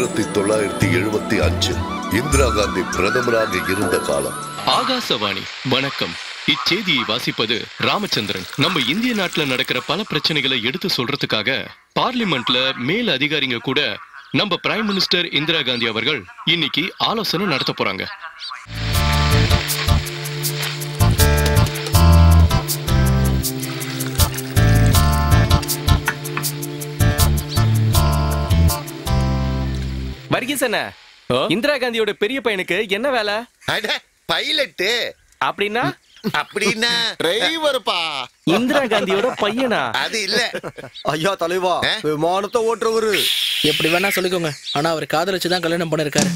1975 இந்திரா காந்தி பிரதமராக இருந்த காலம். ஆகாசவாணி வணக்கம். இச்செய்தியை வாசிப்பது ராமச்சந்திரன். நம்ம இந்திய நாட்டுல நடக்கிற பல பிரச்சனைகளை எடுத்து சொல்றதுக்காக பார்லிமெண்ட்ல மேல் அதிகாரிங்க கூட நம்ம பிரைம் மினிஸ்டர் இந்திரா காந்தி அவர்கள் இன்னைக்கு ஆலோசனை நடத்த போறாங்க. வர்கீசன, இந்திரா காந்தியோட பெரிய பையனுக்கு என்ன வேலை? பைலட். அப்படின்னா அப்படின்னா டிரைவர்ப்பா. இந்திரா காந்தியோட பையனா? அது இல்ல ஐயா தலைவா, விமானத்தை ஓட்டுறவரு. எப்படி வேணா சொல்லிக்கோங்க, ஆனா அவர் காதலிச்சுதான் கல்யாணம் பண்ணிருக்காரு,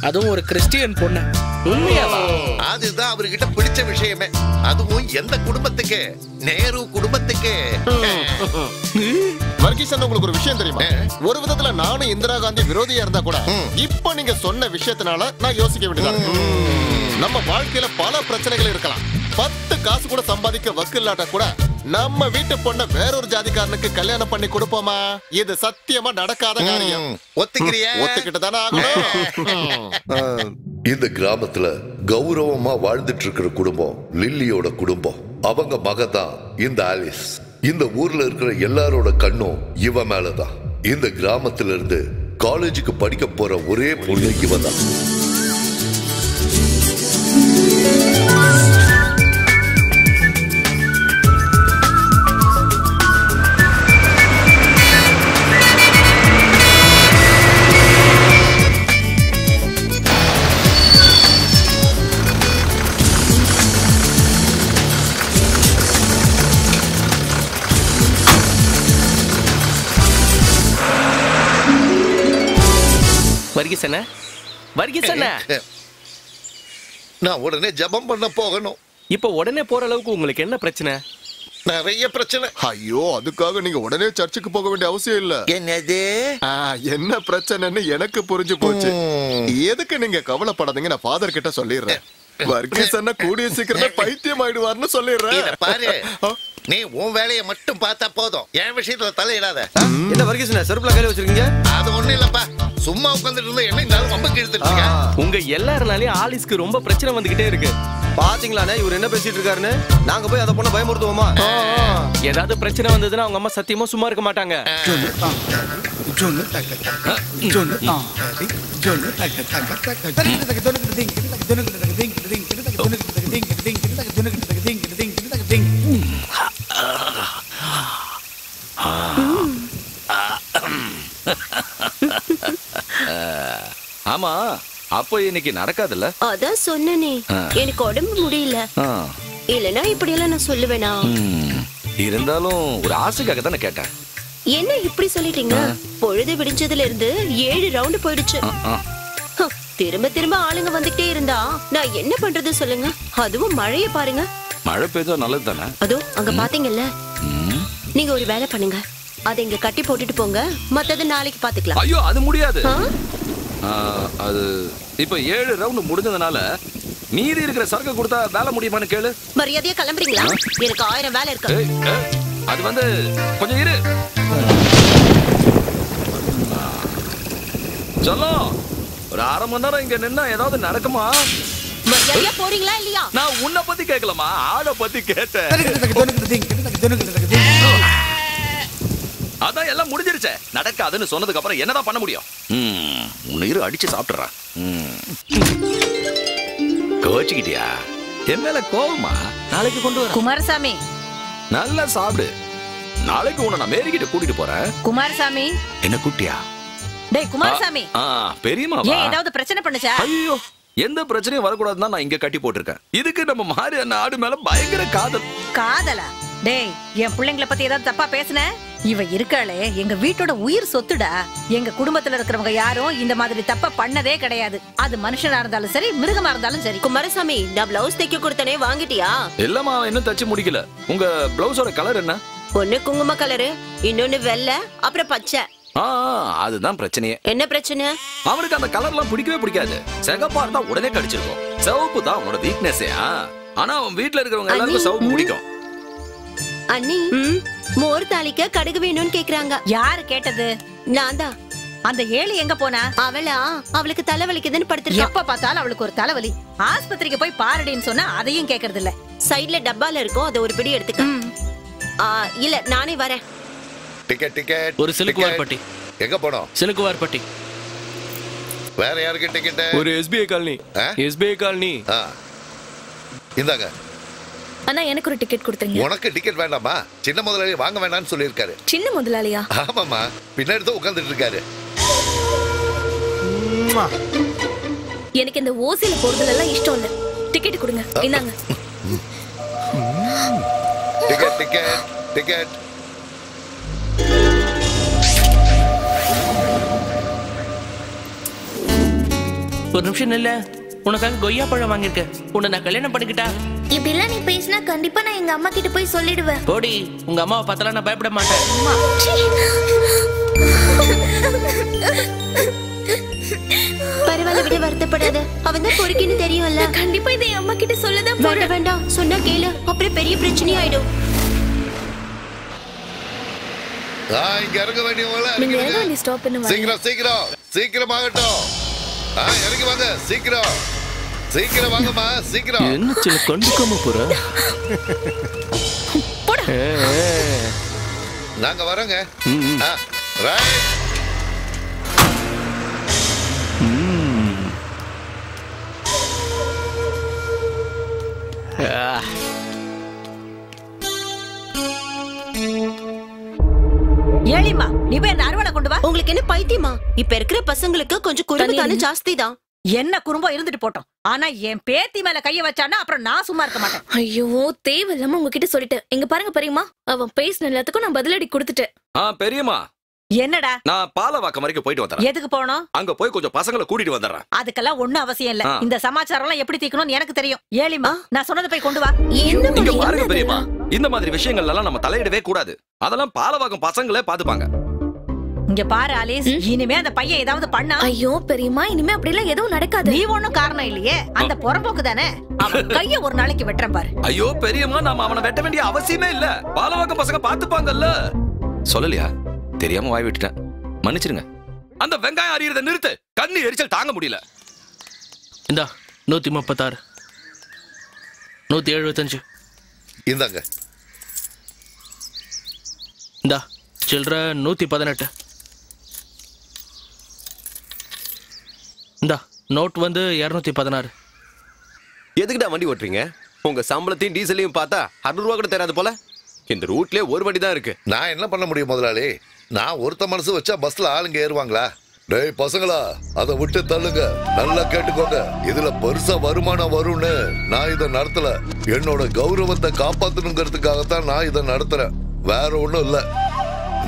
அதுவும் ஒரு கிறிஸ்டியன் பொண்ணு. உண்மையாவா? அதுதான் அவர்கிட்ட பிடிச்ச விஷயமே. அதுவும் எந்த குடும்பத்துக்கு? நேரு குடும்பத்துக்கு. வர்கீசன், உங்களுக்கு ஒரு விஷயம் தெரியுமா? ஒரு விதத்துல நானும் இந்திரா காந்தி விரோதியா இருந்தா கூட இப்ப நீங்க சொன்ன விஷயத்தினால நான் யோசிக்க வேண்டியதா. நம்ம வாழ்க்கையில பல பிரச்சனைகள் இருக்கலாம். 10 காசு கூட சம்பாதிக்க வக்கு இல்லாட்டா கூட நம்ம வீட்டு பொண்ண வேறொரு ஜாதிக்காரனுக்கு கல்யாணம் பண்ணி கொடுப்போமா? இது சத்தியமா நடக்காத காரியம். ஒத்துக்கிறியா? ஒத்துக்கிட்டு தானே ஆகணும். இந்த கிராமத்துல கௌரவமா வாழ்ந்துட்டு இருக்கிற குடும்பம் லில்லியோட குடும்பம். அவங்க மகதான் இந்த ஆலிஸ். இந்த ஊர்ல இருக்கிற எல்லாரோட கண்ணும் இவ மேலதான். இந்த கிராமத்துல இருந்து காலேஜுக்கு படிக்க போற ஒரே பொண்ணு இவதான். வர்கீசன, வர்கீசன, நான் உடனே ஜபம் பண்ண போகணும். இப்ப உடனே போற அளவுக்கு உங்களுக்கு என்ன பிரச்சனை? நிறைய பிரச்சனை. ஐயோ, அதுக்காக நீங்க உடனே சர்ச்சுக்கு போக வேண்டிய அவசியம் இல்ல. என்னது? என்ன பிரச்சனைன்னு எனக்கு புரிஞ்சு போச்சு. எதுக்கு நீங்க கவலைப்படாதீங்க, நான் ஃபாதர் கிட்ட சொல்லிடுறேன். வர்கீசன்னா கூடிய சீக்கிரம் பைத்தியம் ஆயிடுவார்னு சொல்லிடுறேன். பாரு, நீ உன் வேலையை மட்டும் பார்த்தா போதும், என் விஷயத்துல தலையிடாத. என்ன வர்கீசனா செருப்புல கையில வச்சிருக்கீங்க? அது ஒண்ணு இல்லப்பா, சும்மா உட்கார்ந்துட்டு இருந்தா என்ன இருந்தாலும் ரொம்ப இழுத்துட்டு இருக்க. உங்க எல்லாருனாலயும் ஆலிஸ்க்கு ரொம்ப பிரச்சனை வந்துகிட்டே இருக்கு. பாத்தீங்களானே இவர் என்ன பேசிட்டு இருக்காருன்னு? நாங்க போய் அதை பொண்ண பயமுறுத்துவோமா? ஏதாவது பிரச்சனை வந்ததுன்னா அவங்க அம்மா சத்தியமா சும்மா இருக்க மாட்டாங்க. ஆமா, அப்போ இன்னைக்கு நடக்காதுல்ல? அதான் சொன்னனே, எனக்கு உடம்பு முடியல. இல்லனா இப்படி எல்லாம் நான் சொல்லுவேனா? இருந்தாலும் ஒரு ஆசைக்காக தானே கேட்டேன். என்ன இப்படி சொல்லிட்டீங்க? பொழுது விடிஞ்சதுல இருந்து 7 ரவுண்ட் போயிடுச்சு. திரும்ப திரும்ப ஆளுங்க வந்துட்டே இருந்தா நான் என்ன பண்றது சொல்லுங்க? அதுவும் மழைய பாருங்க. மழை பெய்தா நல்லது தானே? அதோ அங்க பாத்தீங்கல்ல, நீங்க ஒரு வேலை பண்ணுங்க, அதை இங்க கட்டி போட்டுட்டு போங்க, மத்தது நாளைக்கு பாத்துக்கலாம். ஐயோ, அது முடியாது. அது இப்ப 7 ரவுண்ட் முடிஞ்சதுனால மீதி இருக்கிற சரக்கு கொடுத்தா வேலை முடியுமான்னு கேளு. மரியாதையா கிளம்புறீங்களா? எனக்கு 1000 வேலை இருக்கு. அது வந்து கொஞ்சம் இரு. சொல்லும், ஒரு 1/2 மணி நேரம் இங்க நின்னா ஏதாவது நடக்குமா? மரியாதையா போறீங்களா இல்லையா? நான் உன்னை பத்தி கேட்கலாமா, ஆளை பத்தி கேட்டேன். அதான் எல்லாம் முடிஞ்சிருச்சே. நடக்காதுன்னு சொன்னதுக்கு அப்புறம் என்னதான் பண்ண முடியும்? உன்னை இரு, அடிச்சு சாப்பிட்டுறேன். கோச்சுக்கிட்டியா? என் மேல கோவமா? நாளைக்கு கொண்டு வர. குமாரசாமி, நல்லா சாப்பிடு. நாளைக்கு உன்னை நான் மேரிக்கிட்ட கூட்டிட்டு போறேன். குமாரசாமி. என்ன கூட்டியா? டேய் குமாரசாமி, பெரியமா ஏன் ஏதாவது பிரச்சனை பண்ணுச்சா? ஐயோ, எந்த பிரச்சனையும் வரக்கூடாதுன்னு நான் இங்க கட்டி போட்டிருக்கேன். இதுக்கு நம்ம மாறி அந்த ஆடு மேல பயங்கர காதல். காதலா? டேய், என் பிள்ளைங்களை பத்தி ஏதாவது தப்பா பேசுன? இவ இருக்காளே எங்க வீட்டோட உயிர் சொத்துடா. எங்க குடும்பத்துல இருக்கிறவங்க யாரும் இந்த மாதிரி தப்பா பண்ணதே கிடையாது. அது மனுஷனா இருந்தாலும் சரி, மிருகமா இருந்தாலும் சரி. குமாரசாமி, நான் பிளவுஸ் தைக்க கொடுத்தனே, வாங்கிட்டியா? இல்லம்மா, இன்னும் தச்சு முடிக்கல. உங்க பிளவுஸோட கலர் என்ன? ஒண்ணு குங்கும கலரு, இன்னொன்னு வெள்ளை, அப்புறம் பச்சை. அதுதான் பிரச்சனையே. என்ன பிரச்சனை? அவனுக்கு அந்த கலர்லாம் பிடிக்கவே பிடிக்காது. சிகப்பா இருந்தா உடனே கடிச்சிருக்கும். சிவப்பு தான் அவனோட வீக்னஸே. ஆனா அவன் வீட்டுல இருக்கிறவங்க எல்லாருக்கும் சிவப்பு பிடிக்கும். அண்ணி, மோர் தாளிக்க கடுகு வேணும்னு கேக்குறாங்க. யாரு கேட்டது? நான் தான். அந்த ஏழி எங்க போனா? அவளுக்கு தலைவலிக்குதுன்னு படுத்திருக்கா. எப்ப பார்த்தாலும் அவளுக்கு ஒரு தலைவலி. ஆஸ்பத்திரிக்கு போய் பாருடின்னு சொன்னா அதையும் கேக்குறது இல்ல. சைடுல டப்பால இருக்கும், அத ஒரு பிடி எடுத்துக்க. இல்ல நானே வரேன். டிக்கெட் ஒரு சிலுக்குவார் பட்டி. எங்க போனோம்? சிலுக்குவார் பட்டி. வேற யாருக்கு டிக்கெட்? ஒரு SBI காலனி. SBI colony. இந்தாங்க. அண்ணா எனக்கு ஒரு டிக்கெட் கொடுத்துருங்க. உனக்கு டிக்கெட் வேண்டாமா? சின்ன முதலாளி வாங்க வேண்டாம்னு சொல்லியிருக்காரு. சின்ன முதலாளியா? ஆமாமா, பின்னாடி தான் உட்கார்ந்துட்டு இருக்காரு. எனக்கு இந்த ஓசில போறதுல எல்லாம் இஷ்டம் இல்ல. டிக்கெட் கொடுங்க. இந்தாங்க. டிக்கெட். ஒரு நிமிஷம் இல்ல, உனக்காக கொய்யா பழம் வாங்கியிருக்கேன். உன்னை நான் கல்யாணம் பண்ணிக்கிட்டா? இப்படி எல்லாம் நீ பேசினா கண்டிப்பா நான் எங்க அம்மா கிட்ட போய் சொல்லிடுவேன். போடி, உங்க அம்மாவை பார்த்தாலும் நான் பயப்பட மாட்டேன். பரவாயில்ல, விட வருத்தப்படாத. அவன் தான் பொறுக்கின்னு தெரியும்ல. கண்டிப்பா இதை அம்மா கிட்ட சொல்லதான் வேண்டாம், சொன்னா கேளு, அப்புறம் பெரிய பிரச்சனை ஆயிடும். இங்க இறங்க வேண்டியவங்கள ஸ்டாப் பண்ணுவாங்க. சீக்கிரம் ஆகட்டும். இறங்கி வாங்க, சீக்கிரம் வாங்கம்மா, சீக்கிரம். என்ன சின்ன கண்டுக்காம போற? நாங்க வரோங்க. ரைட். ஏழிமா, நீ போய் அந்த அறுவடை கொண்டு வா. உங்களுக்கு என்ன பைத்தியமா? இப்ப இருக்கிற பசங்களுக்கு கொஞ்சம் குறும்பு தானே ஜாஸ்தி தான். என்ன குறும்போ இருந்துட்டு போட்டோம். ஆனா என் பேத்தி மேல கைய வச்சானா அப்புறம் நான் சும்மா இருக்க மாட்டேன். ஐயோ, தேவையில்லாம உங்ககிட்ட சொல்லிட்டேன். எங்க பாருங்க பெரியம்மா, அவன் பேசின எல்லாத்துக்கும் நான் பதிலடி கொடுத்துட்டேன். பெரியம்மா, என்னடா? நான் பாலவாக்கம் வரைக்கும் போயிட்டு வந்துறேன். எதுக்கு போகணும்? அங்க போய் கொஞ்சம் பசங்களை கூட்டிட்டு வந்துடுறேன். அதுக்கெல்லாம் ஒண்ணும் அவசியம் இல்ல. இந்த சமாச்சாரம் எல்லாம் எப்படி தீக்கணும்னு எனக்கு தெரியும். ஏழிமா, நான் சொன்னதை போய் கொண்டு வா. இங்க பாருங்க பெரியம்மா, இந்த மாதிரி விஷயங்கள் எல்லாம் நம்ம தலையிடவே கூடாது. அதெல்லாம் பாலவாக்கம் பசங்களே பாத்துப்பாங்க. இங்க பாரு ஆலிஸ், இனிமே அந்த பையன் ஏதாவது பண்ணா. ஐயோ பெரியம்மா, இனிமே அப்படி எல்லாம் எதுவும் நடக்காது. நீ ஒண்ணும் காரணம் இல்லையே, அந்த புறம்போக்கு தானே. அவன் கைய ஒரு நாளைக்கு வெட்டுறேன் பாரு. ஐயோ பெரியம்மா, நாம அவனை வெட்ட வேண்டிய அவசியமே இல்ல. பாலவாக்கம் பசங்க பாத்துப்பாங்கல்ல. சொல்லலையா? தெரியாம வாய் விட்டுட்டேன், மன்னிச்சிருங்க. அந்த வெங்காயம் அறியறத நிறுத்து. கண்ணு எரிச்சல் தாங்க முடியல. இந்தா 136, 175. இந்தாங்க. இந்தா சில்லற 118. இந்தா நோட் வந்து 216. எதுக்குடா வண்டி ஓட்டுறீங்க? உங்க சம்பளத்தையும் டீசலையும் பார்த்தா 100 ரூபா கூட தராது போல. இந்த ரூட்லயே ஒரு வண்டி தான் இருக்கு. நான் என்ன பண்ண முடியும் முதலாளி? நான் ஒருத்த மனசு வச்சா பஸ்ல ஆளுங்க ஏறுவாங்களா? டேய் பசங்களா, அதை விட்டு தள்ளுங்க. நல்லா கேட்டுக்கோங்க, இதுல பெருசா வருமானம் வரும்னு நான் இதை நடத்தல. என்னோட கௌரவத்தை காப்பாத்தணுங்கிறதுக்காகத்தான் நான் இதை நடத்துறேன். வேற ஒண்ணும் இல்ல.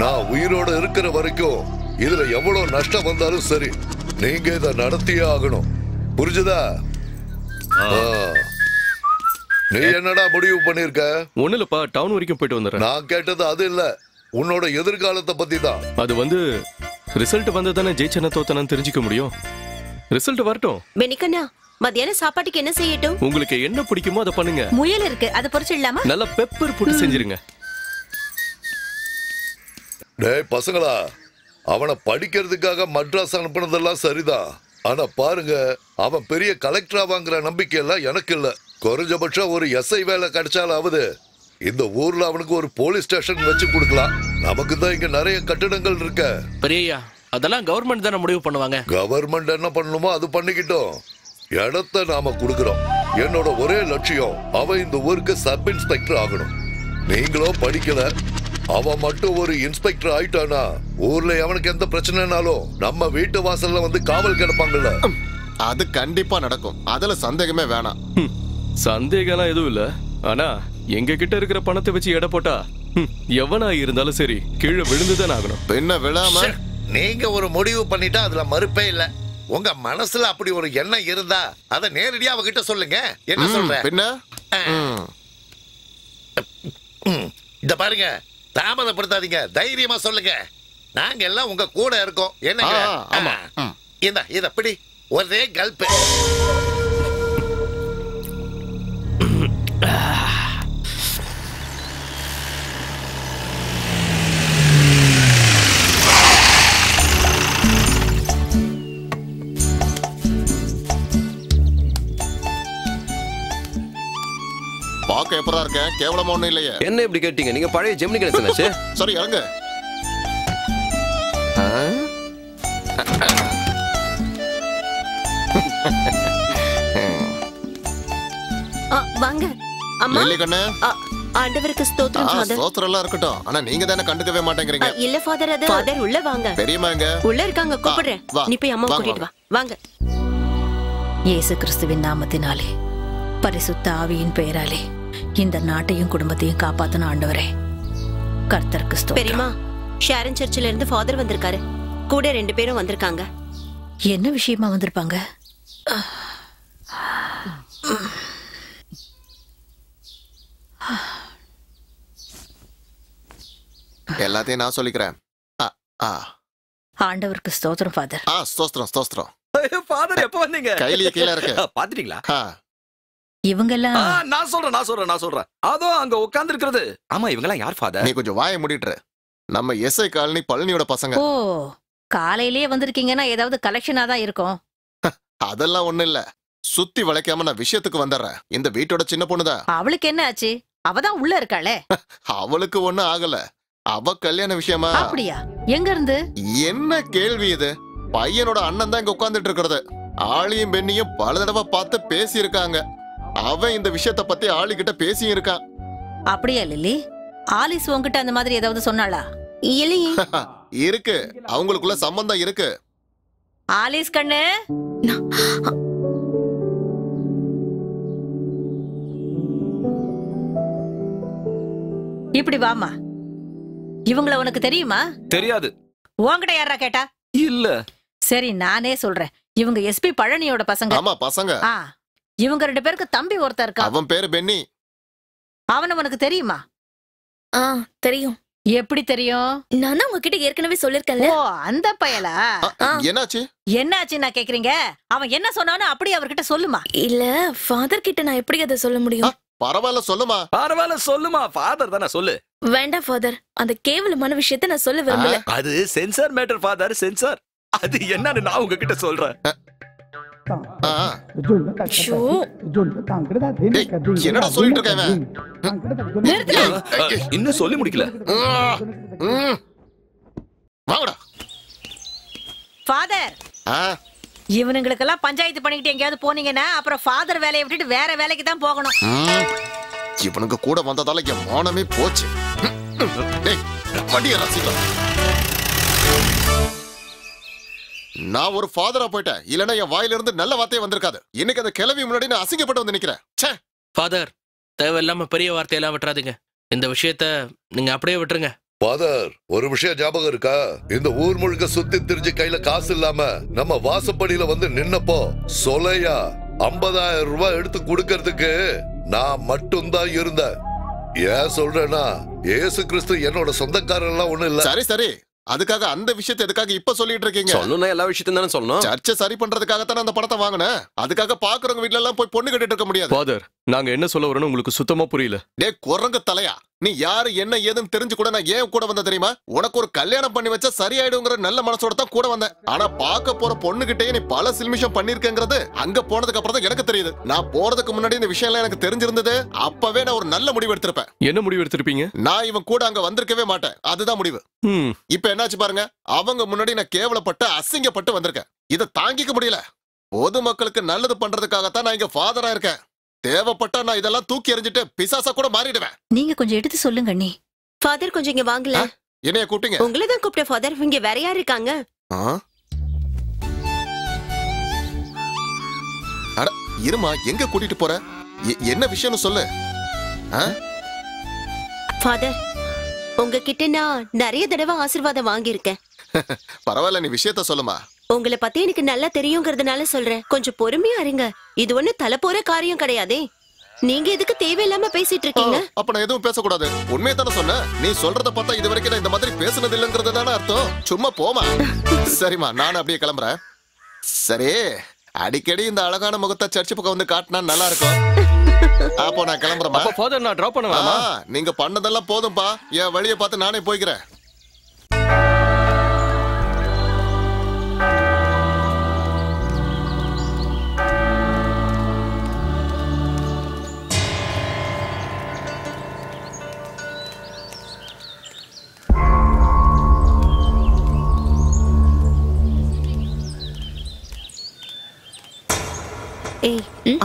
நான் உயிரோட இருக்கிற வரைக்கும் இதுல எவ்வளவு நஷ்டம் வந்தாலும் சரி, நீங்க இதை நடத்தியே ஆகணும். புரிஞ்சுதா? நீ என்னடா முடிவு பண்ணிருக்க? ஒண்ணு இல்லப்பா, டவுன் வரைக்கும் போயிட்டு வந்துடுறேன். நான் கேட்டது அது இல்ல, உன்னோட எதிர்காலத்தை பத்தி தான். அது வந்து ரிசல்ட் வந்ததானே ஜெயிச்சன தோத்தனன்னு தெரிஞ்சுக்க முடியும். ரிசல்ட் வரட்டும். பெனிக்கண்ணா, மத்தியான சாப்பாட்டுக்கு என்ன செய்யட்டும்? உங்களுக்கு என்ன பிடிக்குமோ அதை பண்ணுங்க. முயல் இருக்கு, அதை பொரிச்சிடலாமா? நல்ல பெப்பர் போட்டு செஞ்சிருங்க. டேய் பசங்களா, அவனை படிக்கிறதுக்காக மட்ராஸ் அனுப்புனதெல்லாம் சரிதான். ஆனா பாருங்க, அவன் பெரிய கலெக்டரா வாங்குற நம்பிக்கை எல்லாம் எனக்கு இல்ல. குறைஞ்சபட்சம் ஒரு SI வேலை கிடைச்சாலாவது இந்த ஊர்ல அவனுக்கு ஒரு போலீஸ் ஸ்டேஷன் வச்சு கொடுக்கலாம். நமக்கு தான் இங்க நிறைய கட்டிடங்கள் இருக்க. பெரியய்யா, அதெல்லாம் கவர்மெண்ட் தானே முடிவு பண்ணுவாங்க. கவர்மெண்ட் என்ன பண்ணணுமோ அது பண்ணிக்கிட்டோம். இடத்தை நாம கொடுக்கிறோம். என்னோட ஒரே லட்சியம், அவன் இந்த ஊருக்கு சப் இன்ஸ்பெக்டர் ஆகணும். நீங்களோ படிக்கல, அவன் மட்டும் ஒரு இன்ஸ்பெக்டர் ஆயிட்டானா ஊர்ல அவனுக்கு எந்த பிரச்சனைனாலும் நம்ம வீட்டு வாசல்ல வந்து காவல் கிடப்பாங்கல்ல. அது கண்டிப்பா நடக்கும், அதுல சந்தேகமே வேணாம். சந்தேகம்லாம் எதுவும் இல்ல. ஆனா எங்க கிட்ட இருக்கிற பணத்தை வச்சு எடை போட்டா எவனா இருந்தாலும் சரி கீழே விழுந்துதான் ஆகணும். பின்ன விழாம நீங்க ஒரு முடிவு பண்ணிட்டா அதுல மறுப்பே இல்ல. உங்க மனசுல அப்படி ஒரு எண்ணம் இருந்தா அதை நேரடியா அவகிட்ட சொல்லுங்க. என்ன சொல்ற? பின்ன இத பாருங்க, தாமதப்படுத்தாதீங்க, தைரியமா சொல்லுங்க. நாங்க எல்லாம் உங்க கூட இருக்கோம். என்ன? இத பிடி, ஒரே கல்ப். பாக்க எப்படா இருக்கேன்? கேவலமா ஒண்ணும் இல்லையே. என்ன இப்படி கேட்டீங்க? நீங்க பழைய ஜெமினி கணேசனாச்சு. சரி இறங்க. வாங்க அம்மா. லில்லி கண்ணு. ஆண்டவருக்கு ஸ்தோத்திரம் ஃபாதர். ஸ்தோத்திரம் எல்லாம் இருக்கட்டும். ஆனா நீங்க தானே கண்டுக்கவே மாட்டேங்கறீங்க. இல்ல ஃபாதர், அது ஃபாதர் உள்ள வாங்க. பெரியம்மா எங்க? உள்ள இருக்காங்க, கூப்பிடுறேன். நீ போய் அம்மா கூட்டிட்டு வா. வாங்க. இயேசு கிறிஸ்துவின் நாமத்தினாலே, பரிசுத்த ஆவியின் பெயராலே இந்த நாட்டையும் குடும்பத்தையும் காப்பாத்தன ஆண்டவரே, கர்த்தருக்கு ஸ்தோத்திரம். பெரியம்மா, ஷாரன் சர்ச்சில இருந்து ஃபாதர் வந்திருக்காரு. கூட 2 பேரும் வந்திருக்காங்க. என்ன விஷயமா வந்திருப்பாங்க? எல்லாத்தையும் நான் சொல்லிக்கிறேன். ஆண்டவருக்கு ஸ்தோத்திரம் ஃபாதர். ஸ்தோத்திரம் ஸ்தோத்திரம். ஃபாதர் எப்ப வந்தீங்க? கையில கீழ இருக்கு. பாத்துட்டீங்களா? இவங்க எல்லாம் நான் சொல்றேன். அதோ அங்க உட்கார்ந்து இருக்கிறது. ஆமா, இவங்க எல்லாம் யார் ஃபாதர்? நீ கொஞ்சம் வாயை மூடிட்டு. நம்ம எஸ்ஐ காலனி பழனியோட பசங்க. ஓ, காலையிலேயே வந்திருக்கீங்கன்னா ஏதாவது கலெக்ஷனா தான் இருக்கும். அதெல்லாம் ஒண்ணு இல்ல. சுத்தி வளைக்காம நான் விஷயத்துக்கு வந்துடுறேன். இந்த வீட்டோட சின்ன பொண்ணுதான். அவளுக்கு என்ன ஆச்சு? அவதான் உள்ள இருக்காளே. அவளுக்கு ஒண்ணும் ஆகல. அவ கல்யாண விஷயமா? அப்படியா? எங்க இருந்து? என்ன கேள்வி இது? பையனோட அண்ணன் தான் இங்க உட்கார்ந்துட்டு இருக்கிறது. ஆளியும் பெண்ணியும் பல தடவை பார்த்து பேசி இருக்காங்க. அவன் இந்த விஷயத்த பத்தி ஆளிகிட்ட பேசியும் இருக்கான். அப்படியா லில்லி? ஆலிஸ் உன்கிட்ட அந்த மாதிரி ஏதாவது சொன்னாளா? இல்லையே. இருக்கு, அவங்களுக்குள்ள சம்பந்தம் இருக்கு. ஆலிஸ் கண்ணு, இப்படி வாமா. இவங்கள உனக்கு தெரியுமா? தெரியாது. உன்கிட்ட யாரா கேட்டா? இல்ல. சரி, நானே சொல்றேன். இவங்க எஸ்பி பழனியோட பசங்க. ஆமா பசங்க. இவங்க 2 பேருக்கு தம்பி ஒருத்தர் இருக்கான். அவன் பேரு பென்னி. அவன உனக்கு தெரியுமா? தெரியும். எப்படி தெரியும்? நான் உங்ககிட்ட ஏற்கனவே சொல்லிருக்கேன்ல. ஓ, அந்த பயலா? என்னாச்சு? என்னாச்சு நான் கேக்குறீங்க? அவன் என்ன சொன்னானோ அப்படி அவர்கிட்ட சொல்லுமா. இல்ல ஃபாதர் கிட்ட நான் எப்படி அதை சொல்ல முடியும்? பரவாயில்ல சொல்லுமா. ஃபாதர் தானே, சொல்லு. வேண்டாம் ஃபாதர், அந்த கேவலமான விஷயத்தை நான் சொல்ல விரும்பல. அது சென்சார் மேட்டர் ஃபாதர், சென்சார். அது என்னன்னு நான் உங்ககிட்ட சொல்றேன். என்னடா சொல்லிட்டு இருக்க? இன்னும் சொல்லி முடிக்கல. ஃபாதர், இவனுங்களுக்கெல்லாம் பஞ்சாயத்து பண்ணிக்கிட்டு எங்கேயாவது போனீங்கன்னா அப்புறம் ஃபாதர் வேலையை விட்டுட்டு வேற வேலைக்கு தான் போகணும். இவனுக்கு கூட வந்ததால என் மானமே போச்சு. நான் ஒரு ஃபாதரா போயிட்டேன். இல்லன்னா என் வாயில இருந்து நல்ல வார்த்தையே வந்திருக்காது. இன்னைக்கு அந்த கிளவி முன்னாடி நான் அசிங்கப்பட்டு வந்து நிக்கிறேன். ஃபாதர், தேவையில்லாம பெரிய வார்த்தையெல்லாம் விட்டுறாதீங்க. இந்த விஷயத்த நீங்க அப்படியே விட்டுருங்க. ஃபாதர், ஒரு விஷயம் ஞாபகம் இருக்கா? இந்த ஊர் முழுக்க சுத்தி திரிஞ்சு கையில காசு இல்லாம நம்ம வாசப்படியில வந்து நின்னப்போ சொலையா 50,000 ரூபாய் எடுத்து கொடுக்கறதுக்கு நான் மட்டும்தான் இருந்தேன். ஏன் சொல்றேன்னா, ஏசு கிறிஸ்து என்னோட சொந்தக்காரன் எல்லாம் ஒண்ணு இல்ல. சரி, அதுக்காக அந்த விஷயத்தை எதுக்காக இப்ப சொல்லிட்டு இருக்கீங்க? சொல்லணும், எல்லா விஷயத்தையும் தானே சொல்லணும். சர்ச்சை சரி பண்றதுக்காக தானே அந்த படத்தை வாங்கினேன். அதுக்காக பாக்குறவங்க வீட்ல எல்லாம் போய் பொண்ணு கட்டிட்டு இருக்க முடியாது. ஃபாதர், நாங்க என்ன சொல்ல வரோன்னு உங்களுக்கு சுத்தமா புரியல. டே குரங்கு தலையா, நீ யாரு என்ன ஏதுன்னு தெரிஞ்சு கூட நான் ஏன் கூட வந்த தெரியுமா? உனக்கு ஒரு கல்யாணம் பண்ணி வச்சா சரியாயிடுங்கிற நல்ல மனசோட தான் கூட வந்தேன். ஆனா பாக்க போற பொண்ணுகிட்டே நீ பல சில்மிஷம் பண்ணிருக்கேங்கிறது அங்க போனதுக்கு அப்புறம் தான் எனக்கு தெரியுது. நான் போறதுக்கு முன்னாடி இந்த விஷயம் எல்லாம் எனக்கு தெரிஞ்சிருந்தது. அப்பவே நான் ஒரு நல்ல முடிவு எடுத்திருப்பேன். என்ன முடிவு எடுத்திருப்பீங்க? நான் இவன் கூட அங்க வந்திருக்கவே மாட்டேன். அதுதான் முடிவு. இப்ப என்னாச்சு பாருங்க, அவங்க முன்னாடி நான் கேவலப்பட்டு அசிங்கப்பட்டு வந்திருக்கேன். இதை தாங்கிக்க முடியல. பொதுமக்களுக்கு நல்லது பண்றதுக்காகத்தான் நான் இங்க ஃபாதரா இருக்கேன். தேவைப்பட்டா நான் இதெல்லாம் தூக்கி எறிஞ்சிட்டு பிசாசா கூட மாறிடுவேன். நீங்க கொஞ்சம் எடுத்து சொல்லுங்க அண்ணி. ஃபாதர், கொஞ்சம் இங்க வாங்கல. என்னைய கூப்பிட்டீங்க? உங்களை தான் கூப்பிட்டேன் ஃபாதர். இங்க வேற யார் இருக்காங்க? அட இருமா, எங்க கூட்டிட்டு போற? என்ன விஷயம்னு சொல்லு. ஃபாதர், உங்ககிட்ட நான் நிறைய தடவை ஆசீர்வாதம் வாங்கியிருக்கேன். பரவாயில்ல, நீ விஷயத்த சொல்லுமா. உங்களை பத்தி எனக்கு நல்லா தெரியுங்கிறதுனால சொல்றேன். கொஞ்சம் பொறுமையா இருங்க. இது ஒண்ணு தலை போற காரியம் கிடையாதே. நீங்க எதுக்கு தேவையில்லாம பேசிட்டு இருக்கீங்க? அப்ப நான் எதுவும் பேசக்கூடாது. உண்மையை தானே சொன்னேன். நீ சொல்றத பார்த்தா இது வரைக்கும் நான் இந்த மாதிரி பேசுனது இல்லைங்கிறது தானே அர்த்தம். சும்மா போமா. சரிம்மா, நானும் அப்படியே கிளம்புறேன். சரி, அடிக்கடி இந்த அழகான முகத்தை சர்ச்சு பக்கம் வந்து காட்டினா நல்லா இருக்கும். அப்போ நான் கிளம்புறேன். ஃபாதர், நான் டிராப் பண்ணுவேன். நீங்க பண்ணதெல்லாம் போதும்பா. என் வழியை பார்த்து நானே போய்க்கிறேன்.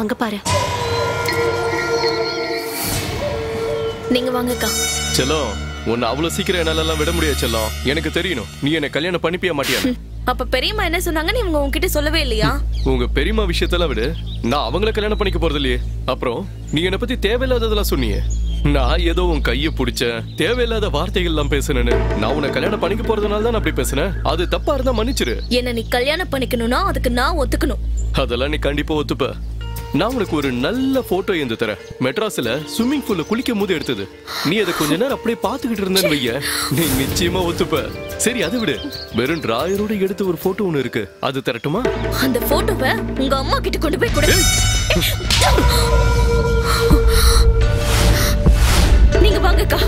அங்க பாரு. நீங்க வாங்கக்கா. செல்லம், உன்னை அவ்வளவு சீக்கிரம் என்னால விட முடியாது செல்லம். எனக்கு தெரியணும் நீ என்ன கல்யாணம் பண்ணிப்பியா மாட்டியா. அப்ப பெரியம்மா என்ன சொன்னாங்கன்னு இவங்க உங்ககிட்ட சொல்லவே இல்லையா? உங்க பெரியம்மா விஷயத்தெல்லாம் விடு, நான் அவங்கள கல்யாணம் பண்ணிக்க போறது இல்லையே. அப்புறம் நீ என்ன பத்தி தேவையில்லாததெல்லாம் சொன்னியே. நான் ஏதோ உன் கைய பிடிச்ச தேவையில்லாத வார்த்தைகள் எல்லாம் பேசுனேன்னு. நான் உன்னை கல்யாணம் பண்ணிக்க போறதுனால தான் அப்படி பேசுனேன். அது தப்பா இருந்தா மன்னிச்சிரு. என்ன நீ கல்யாணம் பண்ணிக்கணும்னா அதுக்கு நான் ஒத்துக்கணும். அதெல்லாம் நீ கண்டிப்பா ஒத்துப்ப. நான் உனக்கு ஒரு நல்ல போட்டோ எடுத்து தரேன். மெட்ராஸ்ல ஸ்விம்மிங் பூல்ல குளிக்கும் போது எடுத்தது. நீ அதை கொஞ்ச நேரம் அப்படியே பாத்துக்கிட்டு இருந்தேன்னு வைய, நீ நிச்சயமா ஒத்துப்ப. சரி அதை விடு, வெறும் டிராயரோட எடுத்த ஒரு போட்டோ ஒண்ணு இருக்கு, அது தரட்டுமா? அந்த போட்டோவை உங்க அம்மா கிட்ட கொண்டு போய் கொடு. நீங்க வாங்கக்கா.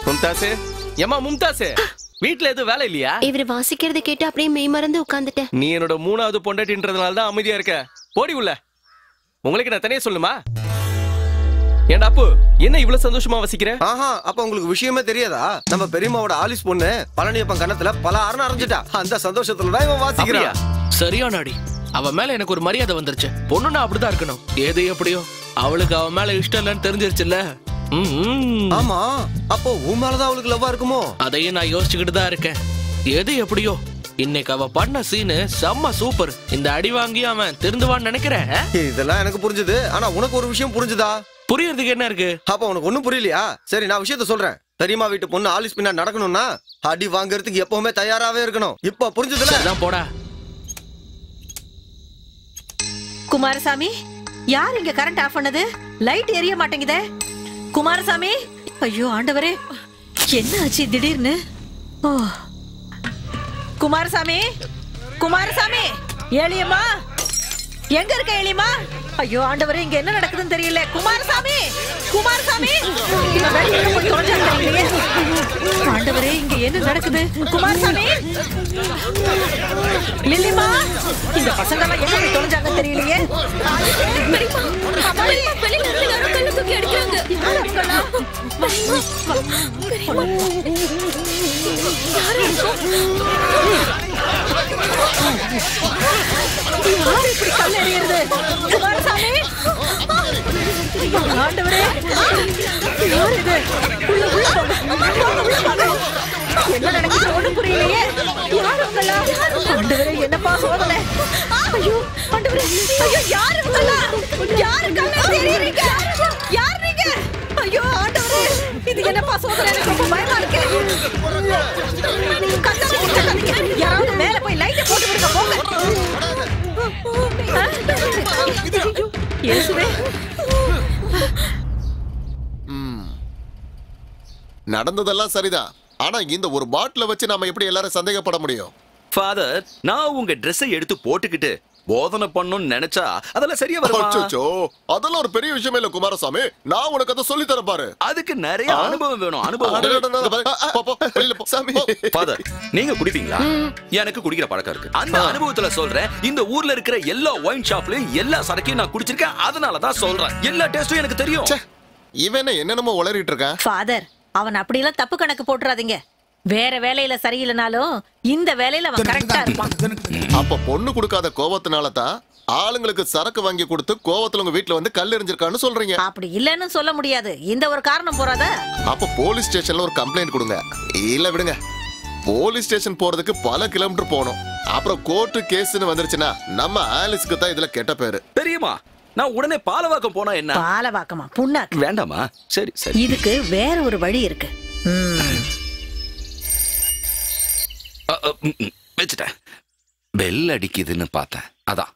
மும்தாசே, ஏமா மும்தாசே, வீட்ல எதுவும் வேலை இல்லையா? இவரு வாசிக்கிறத கேட்டு அப்படியே மெய் மறந்து உட்கார்ந்துட்டேன். நீ என்னோட 3வது பொண்டாட்டின்றதுனால தான் அமைதியா இருக்க. போடி உள்ள. உங்களுக்கு நான் தனியா சொல்லுமா? ஏண்டா அப்பு, என்ன இவ்வளவு சந்தோஷமா வசிக்கிற? ஆஹா, அப்ப உங்களுக்கு விஷயமே தெரியாதா? நம்ம பெரியம்மாவோட ஆலிஸ் பொண்ணு பழனியப்பன் கண்ணத்துல பல அரண அரைஞ்சிட்டா. அந்த சந்தோஷத்துல தான் இவன் வாசிக்கிறான். சரியானாடி, அவ மேல எனக்கு ஒரு மரியாதை வந்துருச்சு. பொண்ணுன்னா அப்படிதான் இருக்கணும். எது எப்படியோ அவளுக்கு அவ மேல இஷ்டம் இல்லைன்னு தெரிஞ்சிருச்சுல்ல. ஆமா, அப்போ உன் மேலதான் அவளுக்கு லவ்வா இருக்குமோ? அதையும் நான் யோசிச்சுக்கிட்டு தான் இருக்கேன். எது எப்படியோ இன்னைக்கு அவ பண்ண சீனு செம்ம சூப்பர். இந்த அடி வாங்கி அவன் திருந்துவான்னு நினைக்கிறேன். இதெல்லாம் எனக்கு புரிஞ்சுது. ஆனா உனக்கு ஒரு விஷயம் புரிஞ்சுதா? புரியறதுக்கு என்ன இருக்கு? அப்ப உனக்கு ஒண்ணும் புரியலையா? சரி, நான் விஷயத்த சொல்றேன். பெரியம்மா வீட்டு பொண்ணு ஆலிஸ் பின்னா நடக்கணும்னா அடி வாங்கறதுக்கு எப்பவுமே தயாராவே இருக்கணும். இப்ப புரிஞ்சதுல தான் போடா. குமாரசாமி, யார் இங்க கரண்ட் ஆஃப் பண்ணது? லைட் எரிய மாட்டேங்குதே. குமாரசாமி, ஐயோ ஆண்டவரே, என்ன ஆச்சு திடீர்னு? ஓ, குமாரசாமி, குமாரசாமி, ஏலியம்மா, எங்க இருக்க ஏலியம்மா? ஐயோ ஆண்டவரே, இங்க என்ன நடக்குதுன்னு தெரியல. குமாரசாமி, குமாரசாமி, இவன் வெளியில போய் தொலைஞ்சாங்க தெரியலையே. ஆண்டவரே, இங்க என்ன நடக்குது? குமாரசாமி, லில்லிமா, இந்த பசங்க எல்லாம் எங்க போய் தொலைஞ்சாங்க தெரியலையே. வெளியில இருந்து யாரோ கல்ல தூக்கி அடிக்கிறாங்க. யாரு இப்படி கல் எறியறது? குமாரசாமி, ஆண்டவரே, யார் இது? உள்ள போங்க. என்ன நடக்குது ஒண்ணும் புரியலையே. யார் உங்களா? ஆண்டவரே, என்னப்பா சோதனை? ஐயோ ஆண்டவரே, ஐயோ யார் உங்களா? யாரு கல்ல எறியறீங்க? யார் நீங்க? ஐயோ ஆண்டவரே, இது என்னப்பா சோதனை? எனக்கு ரொம்ப பயமா இருக்கு. யாராவது மேல போய் லைட்டை போட்டு விடுங்க, போங்க. இயேசுவே, நடந்ததெல்லாம் சரிதான். ஆனா இந்த ஒரு பாட்டில வச்சு நாம எப்படி எல்லாரும் சந்தேகப்பட முடியும்? ஃபாதர், நான் உங்க ட்ரெஸ்ஸை எடுத்து போட்டுக்கிட்டு போதனை பண்ணணும்னு நினைச்சா அதெல்லாம் சரியா வருமா? அச்சச்சோ, அதெல்லாம் ஒரு பெரிய விஷயமே இல்ல குமாரசாமி. நான் உனக்கு அதை சொல்லி தரேன் பாரு. அதுக்கு நிறைய அனுபவம் வேணும். அனுபவம். ஃபாதர், நீங்க குடிப்பீங்களா? எனக்கு குடிக்கிற பழக்கம் இருக்கு. அந்த அனுபவத்துல சொல்றேன். இந்த ஊர்ல இருக்கிற எல்லா ஒயின் ஷாப்லயும் எல்லா சரக்கையும் நான் குடிச்சிருக்கேன். அதனால தான் சொல்றேன். எல்லா டேஸ்டும் எனக்கு தெரியும். இவன் என்னென்னமோ உளறிட்டு இருக்கான். ஃபாதர், அவன் அப்படியெல்லாம் தப்பு கணக்கு போட்டுறாதீங்க. வேற வேலையில சரியில்லைனாலும் இந்த வேலையில அவன் கரெக்டா இருப்பான். அப்ப பொண்ணு கொடுக்காத கோவத்தினால தான் ஆளுங்களுக்கு சரக்கு வாங்கி கொடுத்து கோவத்துல உங்க வீட்டுல வந்து கல் எறிஞ்சிருக்கான்னு சொல்றீங்க. அப்படி இல்லன்னு சொல்ல முடியாது. இந்த ஒரு காரணம் போறாத. அப்ப போலீஸ் ஸ்டேஷன்ல ஒரு கம்ப்ளைண்ட் கொடுங்க. இல்ல விடுங்க, போலீஸ் ஸ்டேஷன் போறதுக்கு பல கிலோமீட்டர் போகணும். அப்புறம் கோர்ட்டு கேஸ்னு வந்துருச்சுன்னா நம்ம ஆலிஸ்க்கு தான் இதுல கெட்ட பேரு. தெரியுமா? நான் உடனே பாலவாக்கம் போனா என்ன? பாலவாக்கமா? புண்ணாக்கு வேண்டாமா? சரி சரி, இதுக்கு வேற ஒரு வழி இருக்கு. வச்சுட்டேன். பெல் அடிக்குதுன்னு பார்த்தேன், அதான்.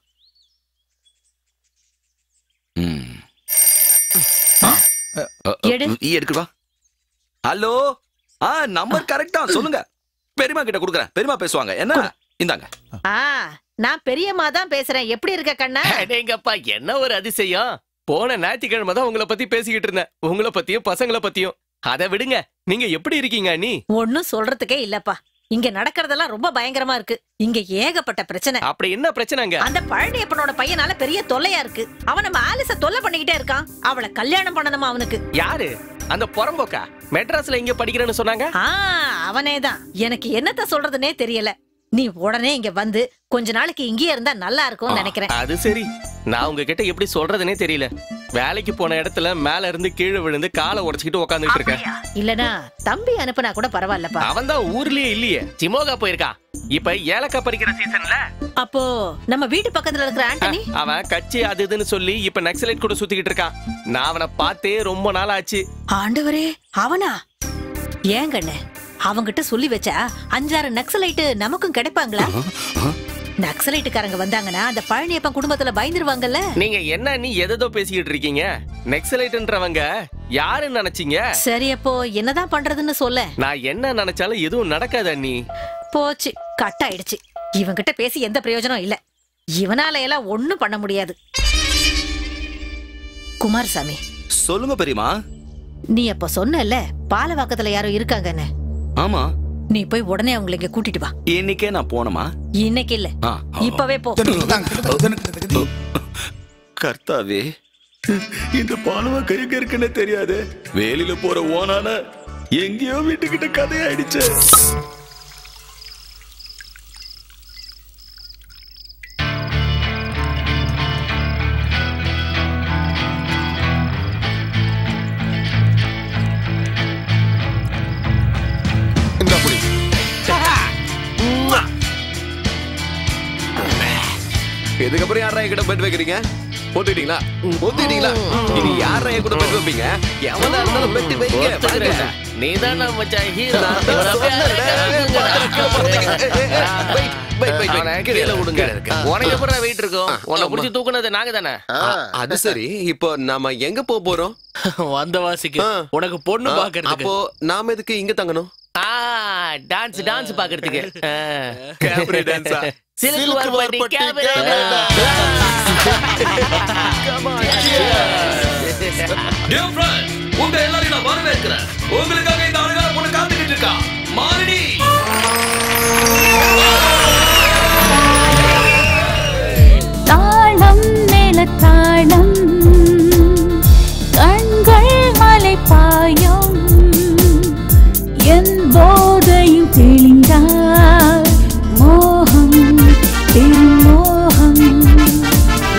எடுக்குவா. ஹலோ, நம்பர் கரெக்டா சொல்லுங்க. பெரியமா கிட்ட குடுக்குறேன். பெரியமா பேசுவாங்க. என்ன? இந்தாங்க. நான் பெரியம்மா தான் பேசுறேன். எப்படி இருக்க கண்ணா? எங்கப்பா, என்ன ஒரு அதிசயம். போன ஞாயிற்றுக்கிழமை தான் உங்களை பத்தி பேசிக்கிட்டு இருந்தேன். உங்களை பத்தியும் பசங்களை பத்தியும். அதை விடுங்க, நீங்க எப்படி இருக்கீங்க? நீ ஒன்னும் சொல்றதுக்கே இல்லப்பா. இங்க நடக்கிறதெல்லாம் ரொம்ப பயங்கரமா இருக்கு. இங்க ஏகப்பட்ட பிரச்சனை. அப்படி என்ன பிரச்சனைங்க? அந்த பழனியப்பனோட பையனால பெரிய தொல்லையா இருக்கு. அவன் நம்ம ஆலிஸ தொல்லை பண்ணிக்கிட்டே இருக்கான். அவளை கல்யாணம் பண்ணணுமா அவனுக்கு. யாரு? அந்த புறம்போக்கா? மெட்ராஸ்ல இங்க படிக்கிறேன்னு சொன்னாங்க. அவனேதான். எனக்கு என்னத்த சொல்றதுன்னே தெரியல. நீ உடனே இங்க வந்து கொஞ்ச நாளைக்கு இங்கேயே இருந்தா நல்லா இருக்கும்னு நினைக்கிறேன். அது சரி. நான் உங்ககிட்ட எப்படி சொல்றதுன்னே தெரியல. வேலைக்கு போன இடத்துல மேல இருந்து கீழே விழுந்து காலை உடைச்சிட்டு உட்காந்துட்டு இருக்கேன். இல்லனா தம்பி அனுப்புனா கூட பரவாயில்லப்பா. அவன் தான் ஊர்லயே இல்லையே, சிமோகா போயிருக்கான். இப்ப ஏலக்காய் பறிக்கிற சீசன்ல. அப்போ நம்ம வீட்டு பக்கத்துல இருக்கிற ஆண்டனி அவன் கட்சி அது இதுன்னு சொல்லி இப்ப நக்சலைட் கூட சுத்திக்கிட்டு இருக்கான். நான் அவனை பார்த்தே ரொம்ப நாள் ஆச்சு. ஆண்டவரே, அவனா? ஏங்கண்ணே, அவங்கிட்ட சொல்லி வச்சா 5-6 நக்சலைட்டு நமக்கும் கிடைப்பாங்களா? நக்சலைட்டுக்காரங்க வந்தாங்கன்னா அந்த பழனியப்பன் குடும்பத்துல பயந்துருவாங்கல்ல. நீங்க என்ன நீ எதோ பேசிக்கிட்டு இருக்கீங்க? நக்சலைட்ன்றவங்க யாருன்னு நினைச்சீங்க? சரி, அப்போ என்னதான் பண்றதுன்னு சொல்ல. நான் என்ன நினைச்சாலும் எதுவும் நடக்காத நீ. போச்சு, கட் ஆயிடுச்சு. இவங்கிட்ட பேசி எந்த பிரயோஜனம் இல்ல. இவனால எல்லாம் ஒண்ணும் பண்ண முடியாது. குமாரசாமி, சொல்லுங்க பெரியமா. நீ அப்ப சொன்னல பாலவாக்கத்துல யாரோ இருக்காங்கன்னு. ஆமா. நீ போய் உடனே அவங்களை இங்க கூட்டிட்டு வா. இன்னைக்கே நான் போணுமா? இன்னைக்கு இல்ல, இப்பவே போ. கர்த்தாவே, இந்த பாலவாக்க எங்க இருக்குன்னு தெரியாது. வேலில போற ஓனான எங்கேயோ வீட்டுக்கிட்ட கதையாயிடுச்சு. இதுக்கப்புறம் யாரா கிட்ட பெட் வைக்கிறீங்க? ஒத்துக்கிட்டீங்களா? ஒத்துக்கிட்டீங்களா? இனி யாரா கூட பெட் வைப்பீங்க? எவனா இருந்தாலும் பெட் வைங்க. நீதான் மச்சான் ஹீரோ. கீழே விடுங்க. உனக்கு எப்படி வெயிட் இருக்கும்? உன்னை பிடிச்சி தூக்குனது நாங்க தானே. அது சரி, இப்போ நாம எங்க போறோம்? வந்தவாசிக்கு உனக்கு பொண்ணு பாக்குறதுக்கு. அப்போ நாம எதுக்கு இங்க தங்கணும்? டான்ஸ் பாக்குறதுக்கு. கேபரே டான்ஸா? சில்க் வார்பட்டி கேபரே. டியர் ஃப்ரெண்ட்ஸ், உங்க எல்லாரையும் நான் வரவேற்கிறேன். உங்களுக்காக இந்த அழகான பொண்ணு காத்துக்கிட்டு இருக்கா. மாலினி. தாளம் மேல தாளம், கண்கள் மலை பாயும், என் போதையும் தெளிந்தார். மோகம் திருமோகம்,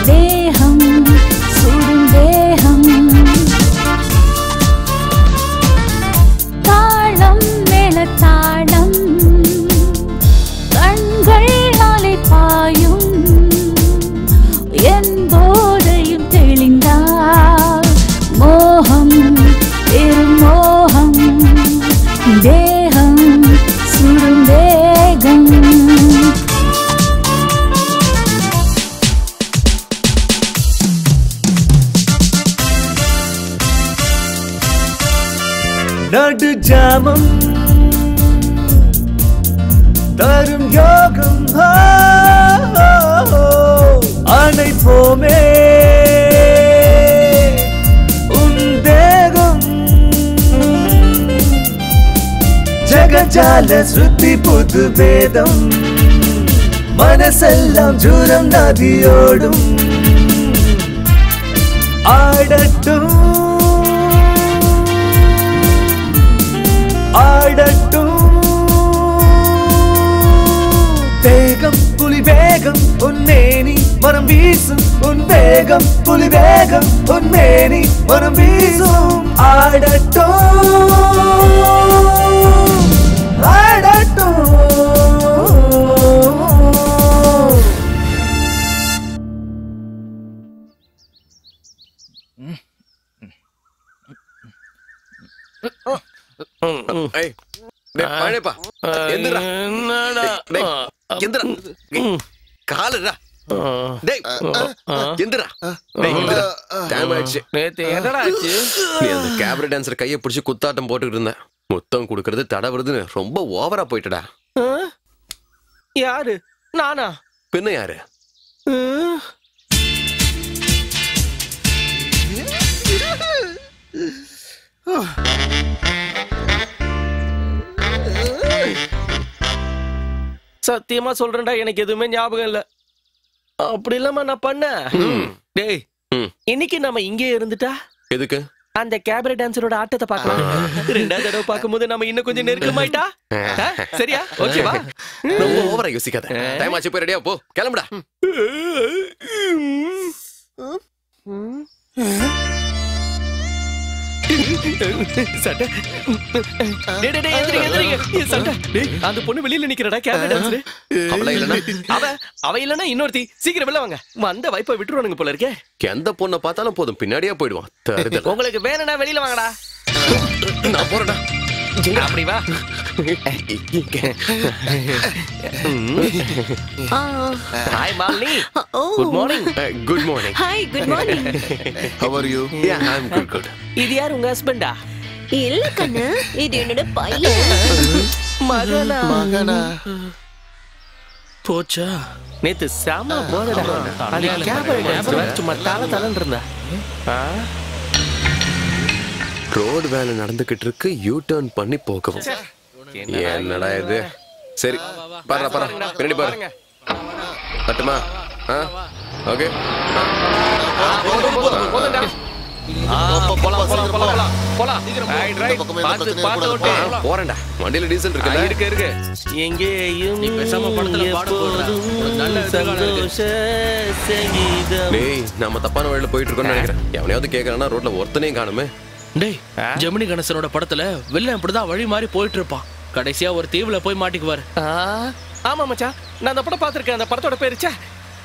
தேகம் சுடும் தேகம். தாளம் மேல தாளம், கண்கள் அலை பாயும், என் போதையும் தெளிந்தார். மோகம் திருமோகம், தேகம் சுடும் தேகம். நடு ஜாமம் தரும் யோகம் அணைப்போமே உன் தேகம். ஜகஜால ஸ்ருதி புது வேதம், மனசெல்லாம் ஜூரம் நதியோடும். ஆடட்டும் ஆடட்டும் தேகம் புலி வேகம் உன்மேனி மனம் வீசும். உன் வேகம் புலி வேகம் உன்மேனி மனம் வீசும். ஆடட்டும் ஆடட்டும். கைய பிடிச்சு குத்தாட்டம் போட்டுக்கிட்டு இருந்தேன். முத்தம் கொடுக்கறது தடை வருதுன்னு ரொம்ப ஓவரா போயிட்டடா. யாரு? நானா? பின்ன யாரு? சத்தியமா சொல்றேன்டா, எனக்கு எதுவுமே ஞாபகம் இல்ல. அப்படி இல்லாம நான் பண்ண. டேய், இன்னைக்கு நம்ம இங்கே இருந்துட்டா எதுக்கு? அந்த கேபரே டான்சரோட ஆட்டத்தை பார்க்கலாம். ரெண்டாவது தடவை பார்க்கும்போது நம்ம இன்னும் கொஞ்சம் நெருக்கமாயிட்டா. சரியா? ஓகேவா? ரொம்ப ஓவரா யோசிக்காத. டைம் ஆச்சு, போய் ரெடியா போ, கிளம்புடா. அந்த பொண்ணு வெளியில நிக்கிறடா, கேபரே டான்சர். அவ இல்லனா இன்னொருத்தி. சீக்கிரம் வெளில வாங்க. வந்த வைப்பை விட்டுருவானுங்க போல இருக்கே. எந்த பொண்ணை பார்த்தாலும் போதும் பின்னாடியே போயிடுவான். உங்களுக்கு வேணும்னா வெளியில வாங்கடா. நான் போறேன்டா. அப்படி வா. Hi Malini. Good morning. Good morning. Hi, good morning. How are you? Yeah, I'm good. இது யார், உங்க ஹஸ்பண்டா? இல்ல கண்ணு, இது என்னோட பையன். மகனா? போச்சா? நேத்து சாமா போதடா. அது கேபரே டான்சர் சும்மா தலன்னு இருந்தா. ரோடு வேலை நடந்துகிட்டு இருக்கு, யூ டர்ன் பண்ணி போகவும். என்னடா இது? சரி, பாரு பின்னாடி பாரு. தட்டுமா? ஓகே. போறேன்டா. வண்டியில டீசல் இருக்கு. எங்கேயும் நம்ம தப்பான வழியில போயிட்டு இருக்கோம்னு நினைக்கிறேன். எவனையாவது கேட்கறானா ரோட்ல ஒருத்தனையும் காணுமே. டேய், ஜெமினி கணேசனோட படத்துல வில்லன் இப்படிதான் வழி மாறி போயிட்டு இருப்பான். கடைசியா ஒரு தீவுல போய் மாட்டிக்குவாரு. ஆமா மச்சான், நான் அந்த படம் பாத்திருக்கேன். அந்த படத்தோட பேரு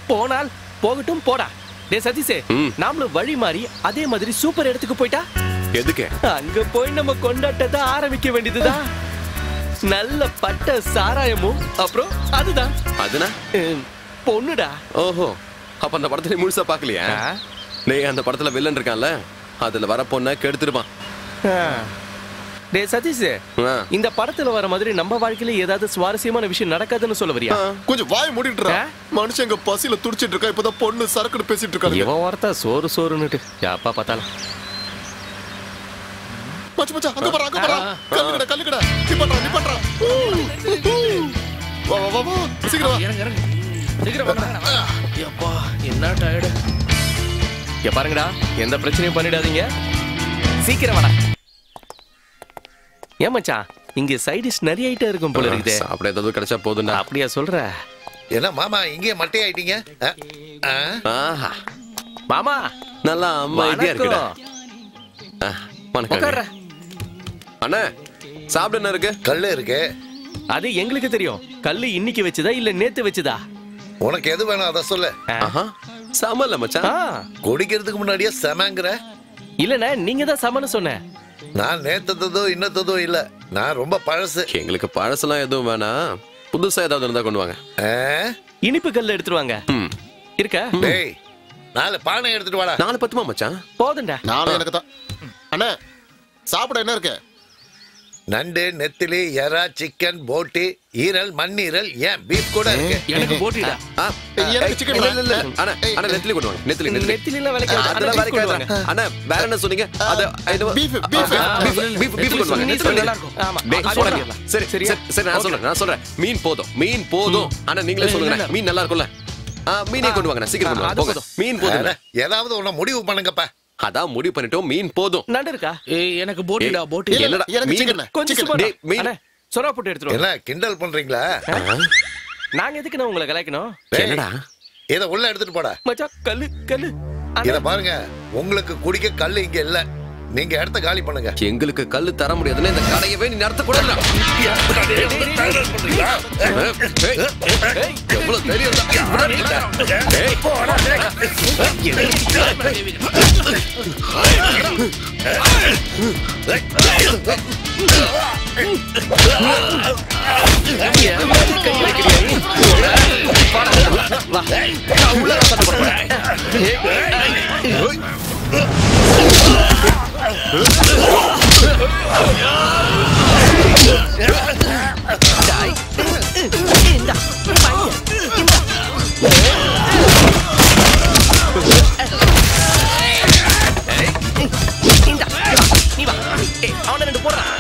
போனால் போகட்டும் போடா. டேய் சதீஷே, நாமளும் வழி மாறி அதே மாதிரி சூப்பர் இடத்துக்கு போயிட்டா. எதுக்கு? அங்க போய் நம்ம கொண்டாட்டத்தை ஆரம்பிக்க வேண்டியதுதான். நல்ல பட்ட சாராயமும் அப்புறம் அதுதான். அதுனா பொண்ணுடா. ஓஹோ, அப்ப அந்த படத்துல முழுசா பாக்கலையா? டேய், அந்த படத்துல வில்லன் இருக்கான்ல, அதுல வர பொண்ண கெடுத்துருப்பான். டேய் சதீஷ், இந்த படத்துல வர மாதிரி நம்ம வாழ்க்கையில ஏதாவது சுவாரஸ்யமான விஷயம் நடக்காதுன்னு சொல்ல வரியா? கொஞ்சம் வாய் மூடிட்டு மனுஷங்க பசியில துடிச்சிட்டு இருக்கா. இப்பதான் பொண்ணு சரக்குன்னு பேசிட்டு இருக்காங்க. இவன் வார்த்தை சோறுன்னுட்டு யாப்பா பார்த்தாலும். மச்சான் அங்க பாரு. கல்லுக்கடா. நிப்பட்றா. வா. சீக்கிரம் வா. இறங்கு. சீக்கிரம் வாங்கடா. அப்பா, என்ன டயர்டு. இங்க பாருங்கடா, எந்த பிரச்சனையும் பண்ணிடாதீங்க. சீக்கிரம் வாடா. ஏன் மச்சான், இங்க சைட் டிஷ் நிறைய ஐட்டம் இருக்கும் போல இருக்குது. சாப்பிட ஏதாவது கிடைச்சா போதும்டா. அப்படியா சொல்ற? என்ன மாமா இங்கே மட்டை ஆயிட்டீங்க? மாமா நல்லா அமைதியா இருக்குடா. வணக்கம். அண்ணா, சாப்பிட என்ன இருக்கு? கல்லு இருக்கு. அது எங்களுக்கு தெரியும். கல்லு இன்னைக்கு வச்சதா இல்ல நேத்து வச்சதா? உனக்கு எது வேணும் அத சொல்லு. சமல்ல மச்சான். குடிக்கிறதுக்கு முன்னாடியே சமங்கற? இல்லண்ணே, நீங்க தான் சமன்னு சொன்ன. நான் நேத்ததோ இன்னத்ததோ இல்ல, நான் ரொம்ப பழசு. எங்களுக்கு பழசெல்லாம் எதுவும் வேணாம், புதுசா ஏதாவது இருந்தா கொண்டு வாங்க. இனிப்பு கல்ல எடுத்துட்டு வாங்க. இருக்கா? டேய், 4 பானை எடுத்துட்டு வாடா. 4 பத்துமா மச்சான்? போதும்டா. 4 எனக்கு தான். அண்ணா, சாப்பிட என்ன இருக்கு? நண்டு, நெத்திலி, எறா, சிக்கன், போட்டி, ஈரல், மண்ணீரல், ஏன் பீஃப் கூட இருக்கு. எனக்கு போட்டிடா. எனக்கு சிக்கன் இல்ல. அண்ணா நெத்திலி கொண்டு வாங்க. நெத்திலி எல்லாம் வேலைக்கு. அண்ணா வேற என்ன சொன்னீங்க? அது பீஃப் கொண்டு வாங்க. நல்லா இருக்கும். ஆமா. சரி நான் சொல்றேன். மீன் போதும். அண்ணா நீங்களே சொல்லுங்க. மீன் நல்லா இருக்கும்ல? மீனே கொண்டு வாங்க. சீக்கிரம் கொண்டு வாங்க. போங்க. மீன் போதும். ஏதாவது ஒண்ணு முடிவு பண்ணுங்கப்பா. அதான் முடிவு பண்ணிட்டோம். மீன் போதும். நண்டு இருக்கா? எனக்கு போட்டிடா. போட்டி என்னடா? கொஞ்சம் மீன் சொரா போட்டு எடுத்துறோம். என்ன கிண்டல் பண்றீங்களா? நாங்க எதுக்கு நான் உங்களை கலாய்க்கணும்? என்னடா? இத உள்ள எடுத்துட்டு போடா. மச்சான், கல்லு. இத பாருங்க, உங்களுக்கு குடிக்க கல்லு இங்க இல்ல. நீங்க இடத்த காலி பண்ணுங்க. எங்களுக்கு கல்லு தர முடியாதுன்னு இந்த கடையவே நீ நடத்த கூடாது. எவ்வளவு தெரியும்? அவனை 2 போடுறான்.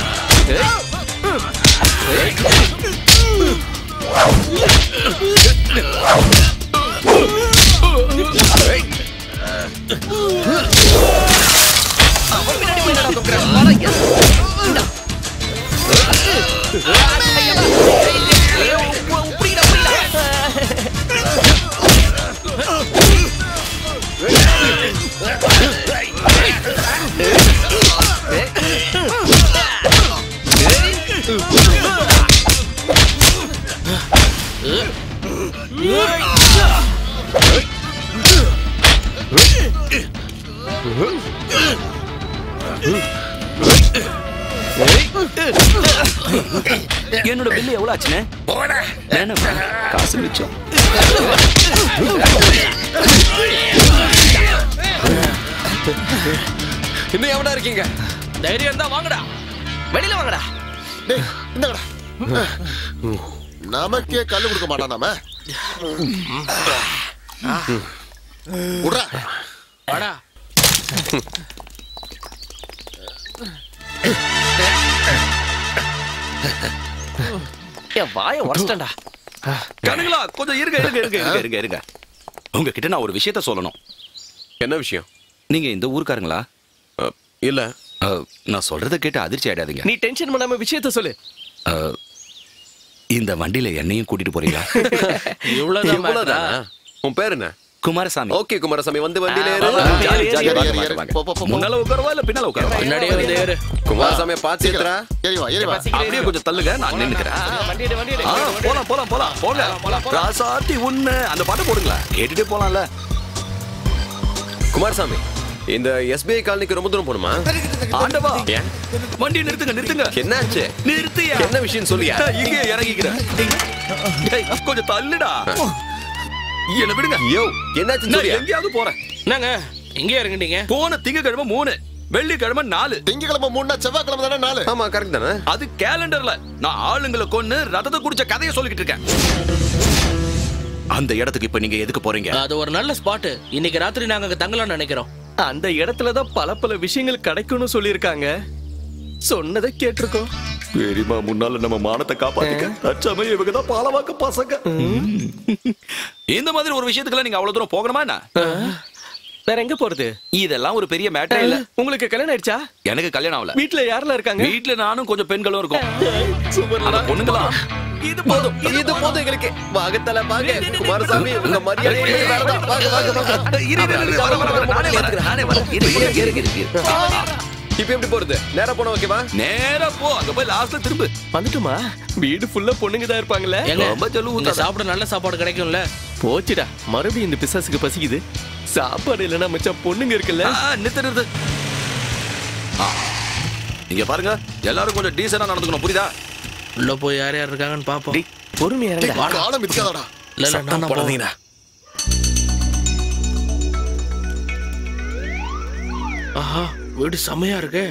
என்னோட பில்லு எவ்வளவு ஆச்சுன்னு வேணாம், காசு மிச்சம். இன்னும் எவனா இருக்கீங்க? தைரியம் தான் வாங்கடா, வெளியில வாங்கடா. இந்தடா, நமக்கே கல்லு கொடுக்க மாட்டான் நாம. விட்றா. வாடா. என் வாயை உடச்சிட்டா. கணுங்களா, கொஞ்சம் இருங்க இருங்க இருங்க இருங்க இருங்க இருங்க. உங்ககிட்ட நான் ஒரு விஷயத்த சொல்லணும். என்ன விஷயம்? நீங்க இந்த ஊருக்காரங்களா? இல்ல. நான் சொல்றத கேட்டு அதிர்ச்சி ஆயிடாதீங்க. நீ டென்ஷன் பண்ணாம விஷயத்த சொல்லு. இந்த வண்டியில என்னையும் கூட்டிட்டு போறீங்களா? இவ்வளவுதான். உன் பேர் என்ன? குமாரசாமி. ஓகே குமாரசாமி, வந்து வண்டியில ஏறு. முன்னால உட்காரவா இல்ல பின்னால உட்காரவா? முன்னாடியே வந்து ஏறு. குமாரசாமியை பார்த்து ஏத்துறா. அப்படியே கொஞ்சம் தள்ளுங்க, நான் நின்னுக்கிறேன். போலாம் போலாம் போலாம் போங்க. ராசாத்தி உன்ன அந்த பாட்டு போடுங்களா, கேட்டுட்டே போலாம்ல. குமாரசாமி, இந்த SBI காலனிக்கு ரொம்ப தூரம் போணுமா? ஆண்டவா, வண்டியை நிறுத்துங்க நிறுத்துங்க. என்னாச்சு? நிறுத்தியா? என்ன விஷயம் சொல்லியா? இங்கே இறங்கிக்கிறேன். கொஞ்சம் தள்ளுடா. என்ன விடுங்க. யோ, என்னாச்சு சொல்லியா? எங்கேயாவது போறேன். என்னங்க இங்கே இறங்கிட்டீங்க? போன திங்கக்கிழமை 3, வெள்ளிக்கிழமை 4. திங்கக்கிழமை 3னா செவ்வாய்க்கிழமை தானே 4? ஆமா கரெக்ட் தானே? அது கேலண்டர்ல. நான் ஆளுங்களை கொன்னு ரத்தத்தை குடிச்ச கதையை சொல்லிக்கிட்டு இருக்கேன். அந்த இடத்துக்கு இப்ப நீங்க எதுக்கு போறீங்க? அது ஒரு நல்ல ஸ்பாட். இன்னைக்கு ராத்திரி நாங்க அங்க தங்கலாம்னு நினைக்கிறோம். அந்த இடத்துலதான் பல விஷயங்கள் கிடைக்கும்னு சொல்லியிருக்காங்க. சொன்னதை கேட்டிருக்கோம். பெரியமா முன்னால நம்ம மானத்தை காப்பாத்திக்க அச்சமே இவங்க தான் பாலவாக்க பசங்க. இந்த மாதிரி ஒரு விஷயத்துக்குலாம் நீங்க அவ்வளவு தூரம் போகணுமா என்ன? வேற எங்க போறது? இதெல்லாம் ஒரு பெரிய மேட்டர் இல்ல. உங்களுக்கு கல்யாணம் ஆயிடுச்சா? எனக்கு கல்யாணம் ஆகல. வீட்ல யாரெல்லாம் இருக்காங்க? வீட்ல நானும் கொஞ்சம் பெண்களும் இருக்கோம். பொண்ணுங்களா? இது போதும், இது போதும் எங்களுக்கு. வாகத்தல வாங்க குமாரசாமி, உங்க மரியாதை வேறதான். வாங்க வாங்க வாங்க. நானே வரேன். இப்ப எப்படி போறது? நேரா போன ஓகேவா? நேரா போ, அங்க போய் லாஸ்ட்ல திரும்ப வந்துட்டுமா? வீடு ஃபுல்லா பொண்ணுங்க தான் இருப்பாங்கல்ல. ரொம்ப சொல்லுங்க, சாப்பிட நல்ல சாப்பாடு கிடைக்கும்ல. போச்சுடா, மறுபடியும் இந்த பிசாசுக்கு பசிக்குது. சாப்பாடு இல்லைன்னா மச்சான் பொண்ணுங்க இருக்குல்ல. நிறுத்து. நீங்க பாருங்க, எல்லாரும் கொஞ்சம் டீசெண்டா நடந்துக்கணும், புரியுதா? உள்ள போய் யார் யார் இருக்காங்கன்னு பாப்போம். பொறுமையா இருடா. காலம் மிதிக்காதடா. இல்ல நான் போறேன். ஆஹா, வீடு செமையா இருக்கு.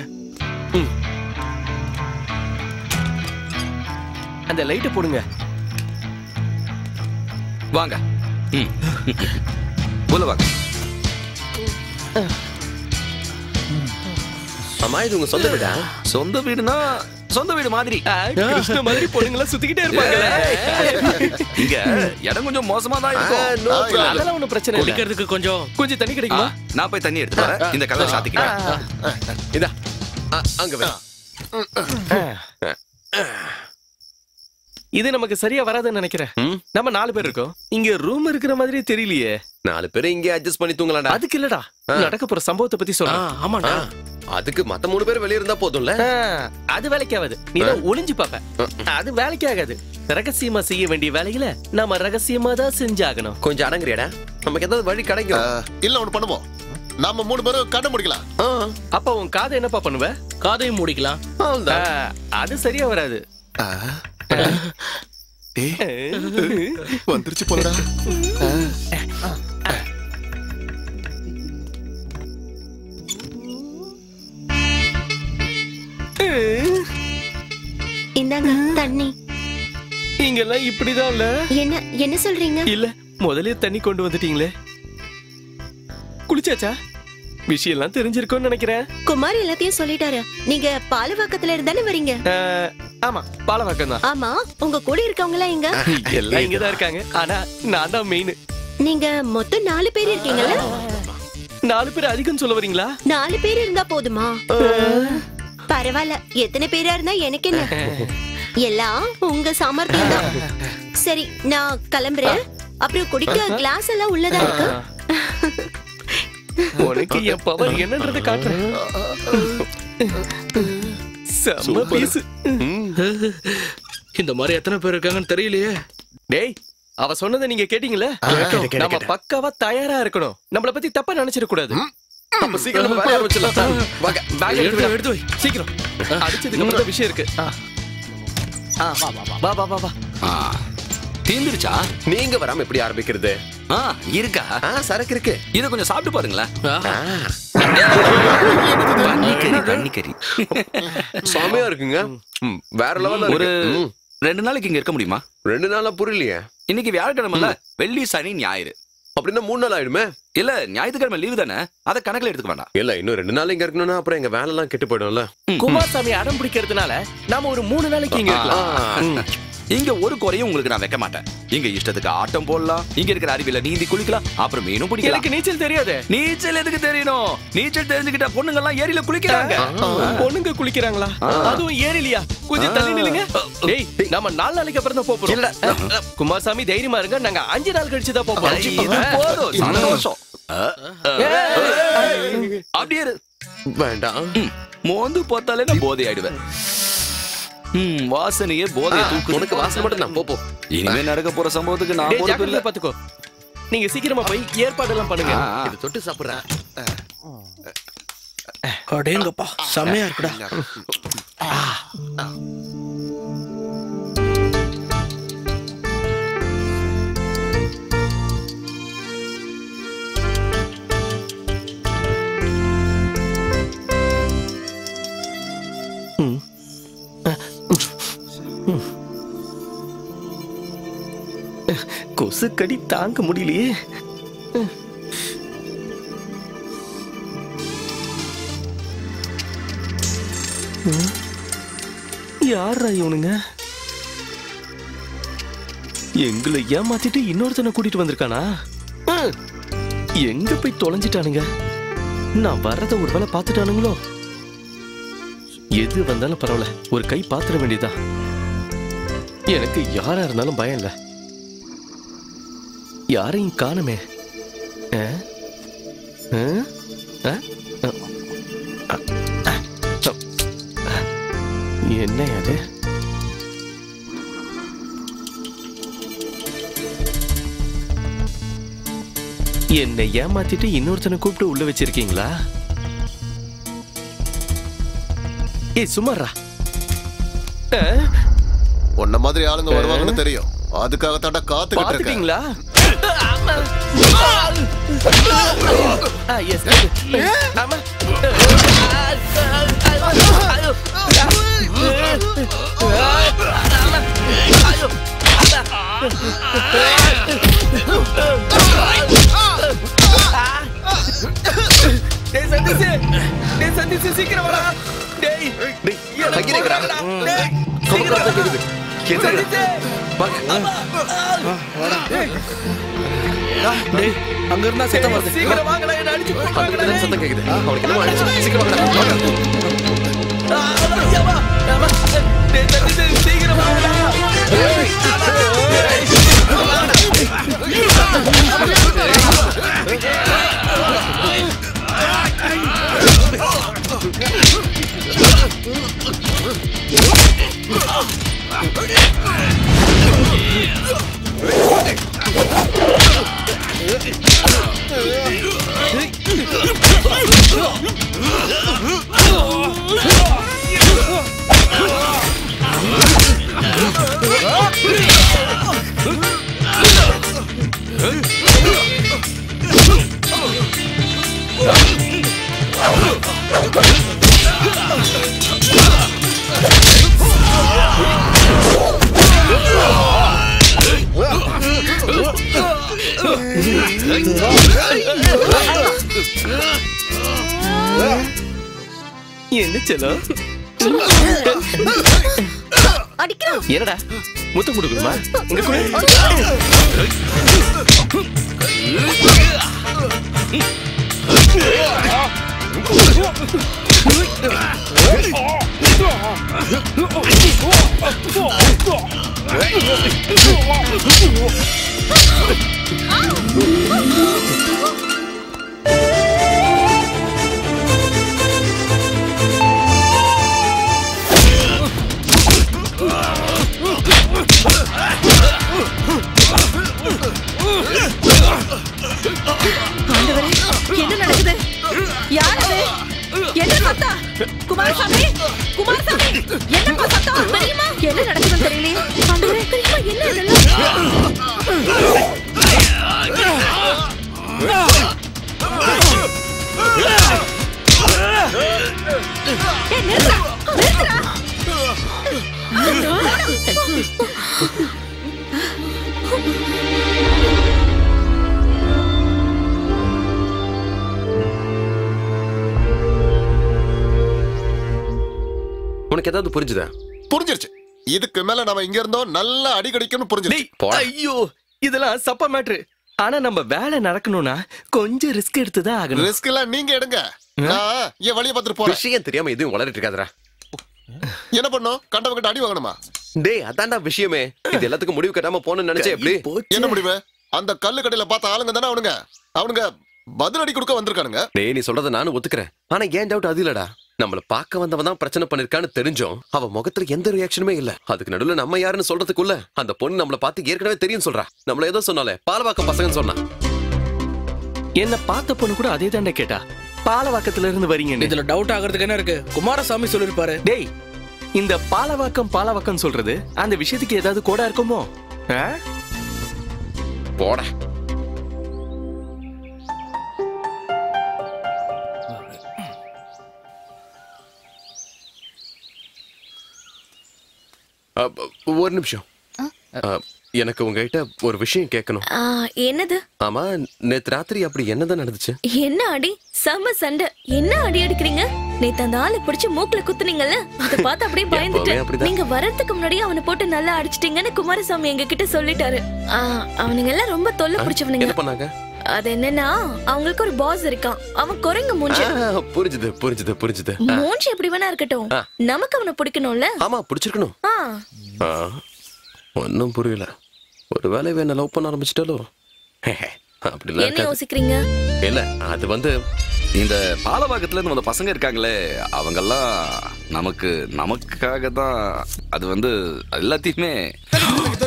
அந்த லைட்டை போடுங்க. வாங்க. உள்ள வாங்க. அம்மா, இது உங்க சொந்த வீடா? சொந்த வீடுனா சொந்த வீடு மாதிரி. கிருஷ்ண மாதிரி பொண்ணுங்களா சுத்திக்கிட்டே இருப்பாங்கல்ல. இங்க இடம் கொஞ்சம் மோசமா தான் இருக்கும். அதெல்லாம் ஒண்ணும் பிரச்சனை இல்ல. குடிக்கிறதுக்கு கொஞ்சம் தண்ணி கிடைக்குமா? நான் போய் தண்ணி எடுத்து வரேன். இந்த கதவை சாத்திக்கிறேன். இதா அங்க வே. இது நமக்கு சரியா வராதுன்னு நினைக்கிறேன். நம்ம 4 பேர் இருக்கோம். இங்க ரூம் இருக்கிற மாதிரி தெரியலையே. 4 பேர் இங்கே அட்ஜஸ்ட் பண்ணி தூங்கலாம்டா. அதுக்கு இல்லடா, நடக்க போற சம்பவத்தை பத்தி சொல்றேன். ஆமாடா. அதுக்கு மத்த 3 பேர் வெளிய இருந்தா போதும்ல. அது வேலைக்கு ஆகாது. நீ தான் ஒளிஞ்சு பாப்ப. அது வேலைக்கு ஆகாது. ரகசியமா செய்ய வேண்டிய வேலைகளை நாம ரகசியமா தான் செஞ்சாகணும். கொஞ்சம் அடங்குறியடா. நமக்கு ஏதாவது வழி கிடைக்கும். இல்ல ஒண்ணு பண்ணுவோம். நாம 3 பேரும் கண்ண முடிக்கலாம். அப்ப உன் காதை என்னப்பா பண்ணுவ? காதையும் முடிக்கலாம். அது சரியா வராது. வந்துருச்சு போலடா. இந்தாங்க தண்ணி. இங்கெல்லாம் இப்படிதான் இல்ல. என்ன சொல்றீங்க? இல்ல, முதலே தண்ணி கொண்டு வந்துட்டீங்களே. குளிச்சாச்சா? விஷயம் எல்லாம் தெரிஞ்சிருக்கும்னு நினைக்கிறேன். குமார் எல்லாத்தையும் சொல்லிட்டாரு. நீங்க பாலவாக்கத்துல இருந்தானே வரீங்க? ஆமா, பாலவாக்கம் தான். ஆமா, உங்க கூட இருக்கவங்க எல்லாம் எங்க? எல்லாம் இங்கதான் இருக்காங்க. ஆனா நான் தான் மெயின். நீங்க மொத்தம் 4 பேர் இருக்கீங்கல்ல? 4 பேர் அதிகம் சொல்ல வரீங்களா? 4 பேர் இருந்தா போதுமா? பரவாயில்ல, எத்தனை பேரா இருந்தா எனக்கு என்ன. எல்லாம் உங்க சாமர்த்தியம் தான். சரி, நான் கிளம்புறேன். அப்புறம் குடிக்க கிளாஸ் எல்லாம் உள்ளதா இருக்கு. உனக்கு என் பவர் என்னன்றதை காட்டுறேன். செம்ம பீஸ். இந்த மாதிரி எத்தனை பேர் இருக்காங்கன்னு தெரியலையே. டேய், அவ சொன்னதை நீங்க கேட்டீங்களே? நம்ம பக்காவா தயாரா இருக்கணும். நம்மள பத்தி தப்பா நினைச்சிட கூடாது. அப்ப சீக்கிரம் நம்ம வேலைய ஆரம்பிச்சிடலாம். வாங்க. பேக் எடுத்து வை சீக்கிரம். அடிச்சதுக்கு அப்புறம் தான் விஷயம் இருக்கு. வா வா வா வா. தீந்துருச்சா? நீங்க வராம எப்படி ஆரம்பிக்கிறது? இருக்கா? சரக்கு இருக்கு. இத கொஞ்சம் சாப்பிட்டு பாருங்களேன். கன்னிக்கறி சாமியா இருக்குங்க. வேற லெவல்ல ஒரு இருக்கு. 2 நாளைக்கு இங்க இருக்க முடியுமா? 2 நாளா புரியலையே. இன்னைக்கு வியாழக்கிழமைல, வெள்ளி சனி ஞாயிறு. அப்படின்னா 3 நாள் ஆயிடுமே. இல்ல ஞாயிற்றுக்கிழமை லீவு தானே, அத கணக்குல எடுத்துக்க வேண்டாம். இல்ல இன்னும் 2 நாள் இங்க இருக்கணும்னா அப்புறம் எங்க வேலை எல்லாம் கெட்டு போயிடும்ல. குமாரசாமி அடம் பிடிக்கிறதுனால நாம ஒரு 3 நாளைக்கு இங்க இருக்கலாம். இங்க ஒரு குறையும் உங்களுக்கு நான் வைக்க மாட்டேன். இங்க இஷ்டத்துக்கு ஆட்டம் போடலாம், இங்க இருக்கிற அருவியில நீந்தி குளிக்கலாம், அப்புறம் மீனும் பிடிக்கலாம். எனக்கு நீச்சல் தெரியாது. நீச்சல் எதுக்கு தெரியணும்? நீச்சல் தெரிஞ்சுக்கிட்ட பொண்ணுங்க எல்லாம் ஏரியில குளிக்கிறாங்க. பொண்ணுங்க குளிக்கிறாங்களா? அதுவும் ஏரியிலயா? கொஞ்சம் தள்ளி நில்லுங்க. டேய் நம்ம 4 நாளைக்கு அப்புறம் தான் போறோம். இல்ல குமாரசாமி தைரியமா இருங்க, நாங்க 5 நாள் கழிச்சு தான் போறோம். இது போதும், சந்தோஷம். அப்படியே வேண்டாம். மோந்து பார்த்தாலே நான் போதை ஆயிடுவேன். வாசனையே போதையை தூக்கு. உனக்கு வாசனை மட்டும் தான். போ. இனிமே நடக்க போற சம்பவத்துக்கு நான் பொறுப்பு இல்ல. பாத்துக்கோ. நீங்க சீக்கிரமா போய் ஏற்பாடு எல்லாம் பண்ணுங்க. இது தொட்டு சாப்பிடுறேன். அடேங்கப்பா செமையா இருக்குடா. கொசு கடி தாங்க முடியலையே. யாரா இவனுங்க? எங்களை ஏமாத்திட்டு இன்னொருத்தனை கூட்டிட்டு வந்திருக்கானா? எங்க போய் தொலைஞ்சிட்டானுங்க? நான் வர்றத ஒரு வேளை பார்த்துட்டானுங்களோ? எது வந்தாலும் பரவாயில்ல, ஒரு கை பாத்திர வேண்டியதுதான். எனக்கு யாரா இருந்தாலும் பயம் இல்ல. யாரையும் காணுமே. என்ன அது? என்னை ஏமாத்திட்டு இன்னொருத்தனை கூப்பிட்டு உள்ள வச்சிருக்கீங்களா? ஏய் சுமாரா, உன்ன மாதிரி ஆளுங்க வருவாங்கன்னு தெரியும். அதுக்காக தாண்டா காத்துக்கிட்டு இருக்கீங்களா? சீக்கிரம் வரா. அங்க இருந்தா சத்தம் வருது. சீக்கிரம் வாங்கடா, என்ன அடிச்சு போறாங்கடா. சத்தம் கேக்குது. அவனுக்கு என்ன ஆச்சு? சீக்கிரம் வாங்கடா. சீக்கிரம் வாங்கடா. என்ன செல்லம்? என்னடா முத்தம் கொடுக்கணுமா? இங்க என்ன நடக்குது? யார் அது? என்ன சத்தம்? குமாரசாமி, குமாரசாமி, என்னப்பா சத்தம்? பெரியம்மா, என்ன நடக்குதுன்னு தெரியலையே. ஆண்டவரே, பெரியம்மா, என்ன இதெல்லாம்? ஏய், நிறுத்துடா, நிறுத்துடா. உனக்கு ஏதாவது புரிஞ்சுதா? புரிஞ்சிருச்சு. இதுக்கு மேல நம்ம இங்க இருந்தோம் நல்லா அடிக்கடிக்கணும் புரிஞ்சிருச்சு. ஐயோ இதெல்லாம் சப்ப மேட்ரு. ஆனா நம்ம வேலை நடக்கணும்னா கொஞ்சம் ரிஸ்க் எடுத்துதான் ஆகணும். ரிஸ்க் எல்லாம் நீங்க எடுங்க. நான் என் வழியை பார்த்துட்டு போறேன். விஷயம் தெரியாம எதுவும் வளரிட்டு இருக்காதடா. என்ன பண்ணும்? கண்டவங்கிட்ட அடி வாங்கணுமா? டேய் அதான்டா விஷயமே. இது எல்லாத்துக்கும் முடிவு கட்டாம போகணும்னு நினைச்சேன். எப்படி? என்ன முடிவு? அந்த கல்லு கடையில பார்த்த ஆளுங்க தானே அவனுங்க பதில் அடி கொடுக்க வந்திருக்கானுங்க. டேய் நீ சொல்றத நானும் ஒத்துக்கிறேன். ஆனா ஏன் டவுட் அது இல்லடா. நம்மள பார்க்க வந்தவன் தான் பிரச்சனை பண்ணிருக்கான்னு தெரிஞ்சோம். அவ முகத்துல எந்த ரியாக்ஷனுமே இல்ல. அதுக்கு நடுவுல நம்ம யாருன்னு சொல்றதுக்குள்ள அந்த பொண்ணு நம்மள பார்த்து ஏற்கனவே தெரியும் சொல்றா. நம்மள ஏதோ சொன்னாலே பாலவாக்கம் பசங்கன்னு சொன்னா. என்ன பார்த்த பொண்ணு கூட அதே தாண்டா கேட்டா. பாலவாக்கத்துல இருந்து வரீங்க. இதுல டவுட் ஆகிறதுக்கு என்ன இருக்கு? குமாரசாமி சொல்லிருப்பாரு. டேய் இந்த பாலவாக்கம் சொல்றது அந்த விஷயத்துக்கு ஏதாவது கோடா இருக்குமோ? போட ஒரு நிமிஷம். எனக்கு உங்ககிட்ட ஒரு விஷயம் கேட்கணும். என்னது? ஆமா நேத்து ராத்திரி அப்படி என்னதான் நடந்துச்சு? என்ன அடி? செம சண்டை. என்ன அடி அடிக்கிறீங்க? நேத்து அந்த ஆளை பிடிச்சு மூக்குல குத்துனீங்கல்ல, அத பார்த்து அப்படியே பயந்துட்டேன். நீங்க வர்றதுக்கு முன்னாடி அவனை போட்டு நல்லா அடிச்சிட்டீங்கன்னு குமாரசாமி எங்க கிட்ட சொல்லிட்டாரு. அவனுங்க எல்லாம் ரொம்ப தொல்லை பிடிச்சவனுங்க. என்ன பண்ணாங்க? அது என்னன்னா அவங்களுக்கு ஒரு பாஸ் இருக்கான். அவன் குரங்கு மூஞ்சி. புரிஞ்சுது. மூஞ்சி எப்படி வேணா இருக்கட்டும், நமக்கு அவனை பிடிக்கணும்ல. ஆமா பிடிச்சிருக்கணும். ஒன்னும் புரியல. ஒரு வேலை வேணா லவ் பண்ண ஆரம்பிச்சிட்டாலோ? என்ன யோசிக்கிறீங்க? இல்ல அது வந்து இந்த பாலவாக்கத்துல இருந்து வந்த பசங்க இருக்காங்களே, அவங்கெல்லாம் நமக்காக தான். அது வந்து எல்லாத்தையுமே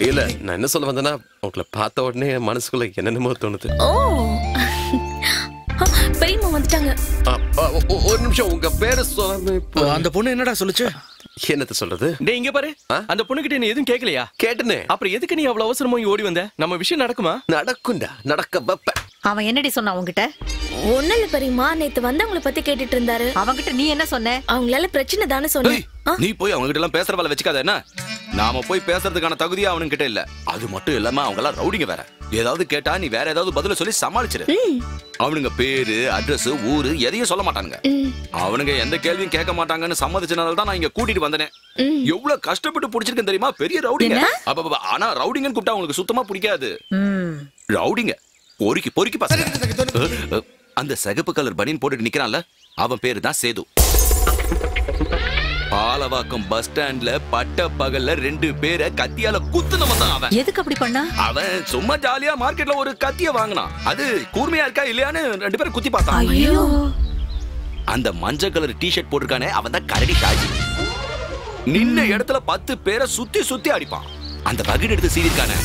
இல்ல. நான் என்ன சொல்ல வந்தேன்னா, உங்களை பார்த்த உடனே மனசுக்குள்ள என்னென்னமோ தோணுது. ஓ பெரியம்மா வந்துட்டாங்க. ஒரு நிமிஷம். உங்க பேரு சொல்லாம அந்த பொண்ணு என்னடா சொல்லுச்சு? என்னத்த சொல்றது? டேய் இங்க பாரு. அந்த பொண்ணு கிட்ட நீ எதுவும் கேட்கலையா? கேட்டனே. அப்புறம் எதுக்கு நீ அவ்வளவு அவசரமா ஓடி வந்த? நம்ம விஷயம் நடக்குமா? நடக்கும்டா. நடக்க வைப்ப. அவன் என்னடி சொன்னா உன்கிட்ட? ஒண்ணு இல்ல பெரியம்மா, நேத்து வந்தவங்கள பத்தி கேட்டுட்டு இருந்தாரு. அவங்கிட்ட நீ என்ன சொன்ன? அவங்களால பிரச்சனை தானே சொன்னேன். நீ போய் அவங்க கிட்ட எல்லாம் பேசுற வேலை வச்சுக்காத. என்ன நாம போய் பேசுறதுக்கான தகுதியா அவனுக்கு கிட்ட இல்ல. அது மட்டும் இல்லாம அவங்க எல்லாம் ரவுடிங்க வேற. ஏதாவது கேட்டா நீ வேற ஏதாவது பதில சொல்லி சமாளிச்சிரு. அவனுங்க பேரு அட்ரஸ் ஊரு எதையும் சொல்ல மாட்டானுங்க. அவனுங்க எந்த கேள்வியும் கேட்க மாட்டாங்கன்னு சம்மதிச்சனால தான் நான் இங்க கூட்டிட்டு வந்தேன். எவ்வளவு கஷ்டப்பட்டு பிடிச்சிருக்கேன் தெரியுமா? பெரிய ரவுடிங்க. ஆனா ரவுடிங்கன்னு கூப்பிட்டா அவங்களுக்கு சுத்தமா பிடிக்காது. ரவுடிங்க பொறுக்கி பசங்க. அந்த சிகப்பு கலர் பனியன் போட்டுட்டு நிக்கிறான்ல, அவன் பேரு தான் சேது. பாலவாக்கம் பஸ் ஸ்டாண்ட்ல பட்ட பகல்ல 2 பேரை கத்தியால குத்துனவன் தான் அவன். எதுக்கு அப்படி பண்ணா? அவன் சும்மா ஜாலியா மார்க்கெட்ல ஒரு கத்திய வாங்கினான். அது கூர்மையா இருக்கா இல்லையான்னு 2 பேரும் குத்தி பார்த்தான். ஐயோ! அந்த மஞ்சள் கலர் டி-ஷர்ட் போட்டிருக்கானே அவன் தான் கரடி ஷாஜி. நின்ன இடத்துல 10 பேரை சுத்தி அடிப்பான். அந்த பகீட் எடுத்து சீவிருக்கானே,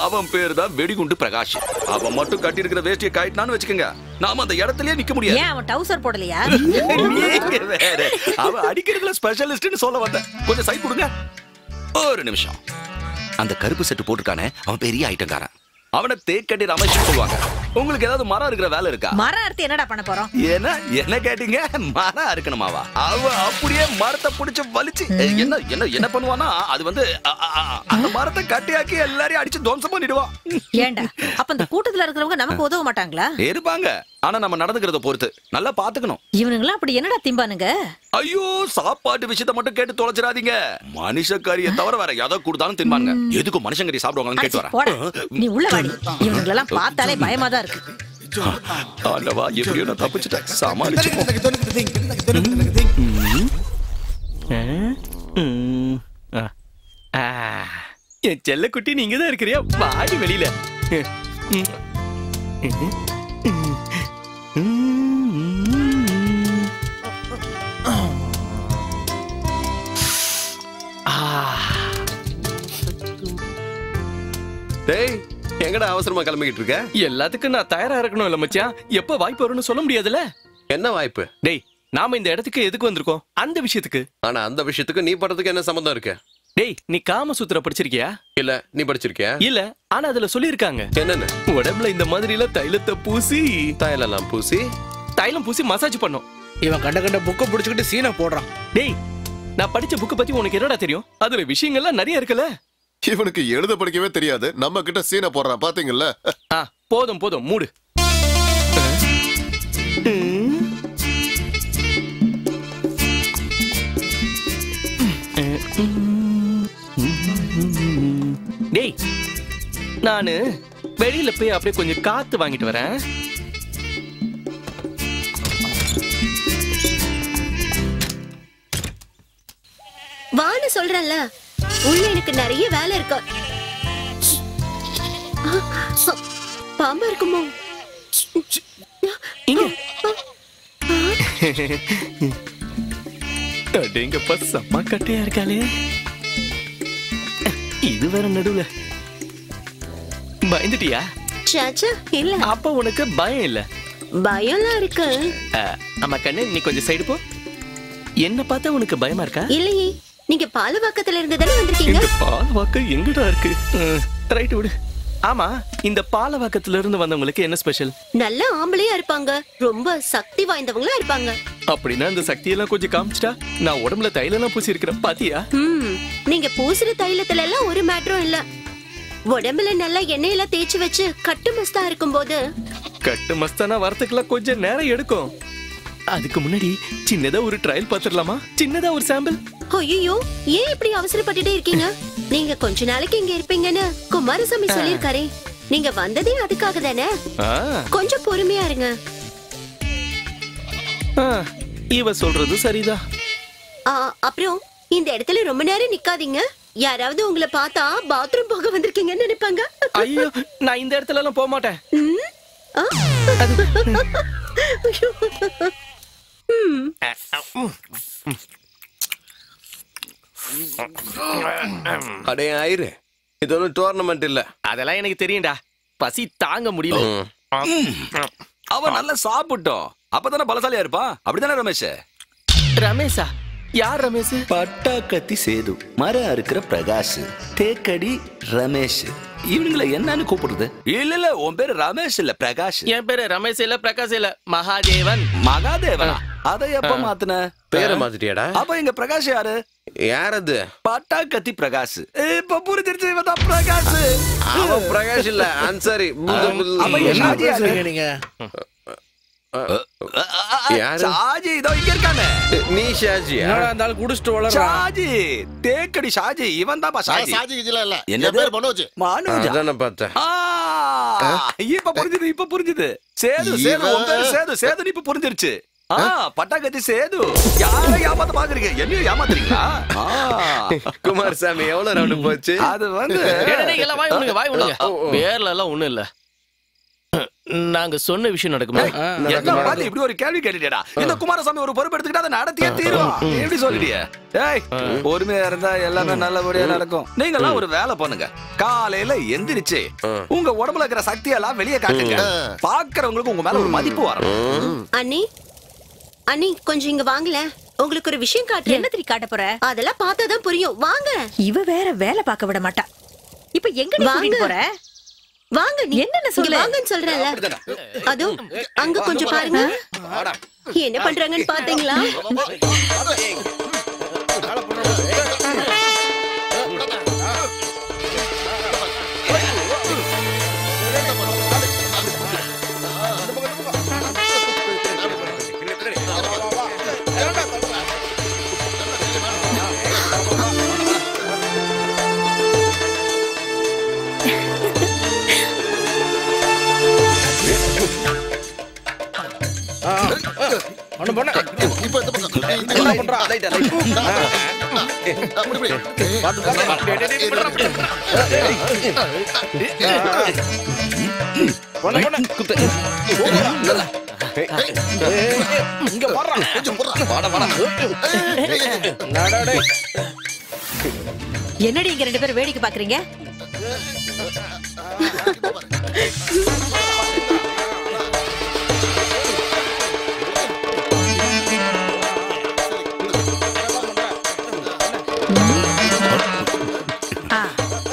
அவன் பேரு தான் வெடிகுண்டு பிரகாஷ். அவன் மட்டும் கட்டி இருக்கிற வேஷ்டியை காயிட்டான்னு வச்சுக்கோங்க, நாம அந்த இடத்துலயே நிக்க முடியாது. ஏன் அவன் டவுசர் போடலையா? வேற அவன் அடிக்கிறதுல ஸ்பெஷலிஸ்ட்னு சொல்ல வந்த. கொஞ்சம் சைட் கொடுங்க. ஒரு நிமிஷம். அந்த கருப்பு செட்டு போட்டிருக்கானே அவன் பெரிய ஐட்டங்காரன். அவனை தேக்கடி ரமேஷ் சொல்லுவாங்க. உங்களுக்கு ஏதாவது மரம் இருக்கிற வேலை இருக்கா? மரம் அறுத்து என்னடா பண்ண போறோம்? என்ன கேட்டீங்க? மரம் அறுக்கணுமாவா? அவன் அப்படியே மரத்தை பிடிச்சு வலிச்சு என்ன பண்ணுவானா, அது வந்து அந்த மரத்தை கட்டியாக்கி எல்லாரையும் அடிச்சு துவம்சம் பண்ணிடுவான். ஏண்டா அப்ப இந்த கூட்டத்துல இருக்கிறவங்க நமக்கு உதவ மாட்டாங்களா? இருப்பாங்க. ஆனா நம்ம நடந்துக்கிறத பொறுத்து நல்லா பாத்துக்கணும். இவனுங்களா அப்படி என்னடா திம்பானுங்க? ஐயோ சாப்பாட்டு விஷயத்தை மட்டும் கேட்டு தொலைச்சிடாதீங்க. மனுஷக்கறியை தவிர வேற எதை கொடுத்தாலும் தின்பாங்க. எதுக்கு மனுஷங்கறி சாப்பிடுவாங்கன்னு கேட்டு வரேன். நீ உள்ள வாடி. இவனுங்களெல்லாம் பார்த்தாலே பயமா தான் இருக்கு. ஆண்டவா எப்படியோ நான் தப்பிச்சிட்டேன். சமாளிச்சுப்போம். என் செல்ல குட்டி நீங்க தான் இருக்கிறியா? வாடி வெளியில. டேய் எங்கடா அவசரமா கிளம்பிக்கிட்டு இருக்க? எல்லாத்துக்கும் நான் தயாரா இருக்கணும் இல்ல மச்சான். எப்ப வாய்ப்பு வரும்னு சொல்ல முடியாதுல்ல. என்ன வாய்ப்பு? டேய், நாம இந்த இடத்துக்கு எதுக்கு வந்திருக்கோம்? அந்த விஷயத்துக்கு. ஆனா அந்த விஷயத்துக்கு நீ பண்றதுக்கு என்ன சம்பந்தம் இருக்கு? டேய், நீ காமசூத்திர படிச்சிருக்கியா? இல்ல. நீ படிச்சிருக்கியா? இல்ல. ஆனா அதுல சொல்லிருக்காங்க என்னன்னு? உடம்புல இந்த மாதிரி எல்லாம் தைலத்தை பூசி தைலம் பூசி மசாஜ் பண்ணும். இவன் கண்ட புக்க புடிச்சுக்கிட்டு சீனை போடுறான். டேய், நான் படிச்ச புக்க பத்தி உனக்கு என்னடா தெரியும்? அதுல விஷயங்கள்லாம் நிறைய இருக்குல்ல. இவனுக்கு எழுத படிக்கவே தெரியாது, நம்ம கிட்ட சீனை போடுறான் பாத்தீங்கல்ல. போதும் போதும் மூடு. டேய், நானு வெளியில போய் அப்படியே கொஞ்சம் காத்து வாங்கிட்டு வரேன். வான்னு சொல்றேன்ல, உள்ள எனக்கு நிறைய வேலை இருக்கு. பாம்பா இருக்குமோ? இங்க அடேங்கப்பா, செம்ம கட்டையா இருக்காளே. இது வேற நடுவுல. பயந்துட்டியா? சாச்சா இல்ல. அப்ப உனக்கு பயம் இல்ல? பயம்லாம் இருக்கு. ஆமா கண்ணு, நீ கொஞ்சம் சைடு போ. என்ன பார்த்தா உனக்கு பயமா இருக்கா? இல்லையே, நீங்க பாலவாக்கத்துல இருந்து தானே வந்திருக்கீங்க. இந்த பாலவாக்கம் எங்கடா இருக்கு? ரைட் விடு. ஆமா, இந்த பாலவாக்கத்துல இருந்து வந்தவங்களுக்கு என்ன ஸ்பெஷல்? நல்ல ஆம்பளையா இருப்பாங்க, ரொம்ப சக்தி வாய்ந்தவங்களா இருப்பாங்க. அப்படின்னா இந்த சக்தியெல்லாம் கொஞ்சம் காமிச்சிட்டா. நான் உடம்புல தைலம் பூசி இருக்கிறேன் பாத்தியா? நீங்க பூசுற தைலத்துல எல்லாம் ஒரு மேட்டரும் இல்ல. உடம்புல நல்லா எண்ணெயெல்லாம் தேய்ச்சி வச்சு கட்டு மஸ்தா இருக்கும் போது. கட்டு மஸ்தானா வரத்துக்குலாம் கொஞ்சம் நேரம் எடுக்கும். அதுக்கு முன்னாடி சின்னதா ஒரு ட்ரையல் பாத்துடலாமா? சின்னதா ஒரு சாம்பிள். ஐயோ, ஏன் இப்படி அவசரப்பட்டுட்டே இருக்கீங்க? நீங்க கொஞ்ச நாளைக்கு இங்க இருப்பீங்கன்னு குமாரசாமி சொல்லிருக்காரே. நீங்க வந்ததே அதுக்காக தானே. கொஞ்சம் பொறுமையா இருங்க. இவ சொல்றது சரிதான். அப்புறம் இந்த இடத்துல ரொம்ப நேரம் நிக்காதீங்க. யாராவது உங்களை பார்த்தா பாத்ரூம் போக வந்திருக்கீங்கன்னு நினைப்பாங்க. ஐயோ, நான் இந்த இடத்துல எல்லாம் போக மாட்டேன். அடே ஆயிரு, இது ஒரு டோர்னமெண்ட் இல்ல. அதெல்லாம் எனக்கு தெரியும்டா. பசி தாங்க முடியல. அவன் நல்லா சாப்பிட்டோம், அப்பதானே பலசாலியா இருப்பான். அப்படிதானே ரமேஷ்? ரமேஷா? யார் ரமேஷ்? பட்டாக்கத்தி சேது, மர அறுக்கிற பிரகாஷ், தேக்கடி ரமேஷ். இவனுங்களை என்னன்னு கூப்பிடுறது? இல்ல, உன் பேரு ரமேஷ் இல்ல பிரகாஷ். என் பேரு ரமேஷ் இல்ல பிரகாஷ் இல்ல, மகாதேவன். மகாதேவனா? அதை எப்ப மாத்துன? பேரை மாத்திட்டியாடா? அப்ப இங்க பிரகாஷ் யாரு? யாரது? பட்டாக்கத்தி பிரகாஷ். இப்ப புரிஞ்சிருச்சு, இவன் தான் பிரகாஷ். அவன் பிரகாஷ் இல்ல, அன்சாரி. நீங்க ஷாஜி இதோ இங்க இருக்கானே. நீ ஷாஜியா? இருந்தாலும் குடிச்சிட்டு வளர்றான். ஷாஜி, தேக்கடி ஷாஜி. இவன் தான் ஷாஜி. ஷாஜி இல்ல, என்ன பேர் மனோஜ். மனோஜ் அதான் பார்த்தேன். இப்ப புரிஞ்சுது, இப்ப புரிஞ்சுது. சேது, சேது, உன் பேரு சேது. சேது இப்ப புரிஞ்சிருச்சு. பட்டாக்கத்தி சேது. யாரை ஏமாத்த பாக்குறீங்க? என்னையும் ஏமாத்துறீங்களா? குமாரசாமி எவ்வளவு ரவுண்ட் போச்சு? அது வந்து வாய் விடுங்க. பேர்ல எல்லாம் ஒண்ணும் இல்ல. நாங்க சொன்ன விஷயம் நடக்குமா? இப்படி ஒரு கேள்வி கேட்டுட்டா. இந்த குமாரசாமி ஒரு பொறுப்பு எடுத்துக்கிட்டா அதை நடத்தியே தீருவான். எப்படி சொல்லிட்டிய? ஏய், பொறுமையா இருந்தா எல்லாமே நல்லபடியா நடக்கும். நீங்க எல்லாம் ஒரு வேலை பண்ணுங்க. காலையில எந்திரிச்சு உங்க உடம்புல இருக்கிற சக்தியெல்லாம் வெளியே காட்டுங்க. பாக்குறவங்களுக்கு உங்க மேல ஒரு மதிப்பு வரும். அண்ணி, அண்ணி கொஞ்சம் இங்க வாங்கல. உங்களுக்கு ஒரு விஷயம் காட்டு. என்ன திரி காட்ட போற? அதெல்லாம் பார்த்தாதான் புரியும். வாங்க. இவ வேற வேலை பார்க்க விட மாட்டா. இப்ப எங்க கூட்டிட்டு போற? வாங்க. நீ என்னன்னு சொல்லு. வாங்கன்னு சொல்றேன்ல. அதோ அங்க கொஞ்சம் பாருங்க. என்ன பண்றாங்கன்னு பாத்தீங்களா? என்னடி இங்க ரெண்டு பேரும் வேடிக்கை பாக்குறீங்க?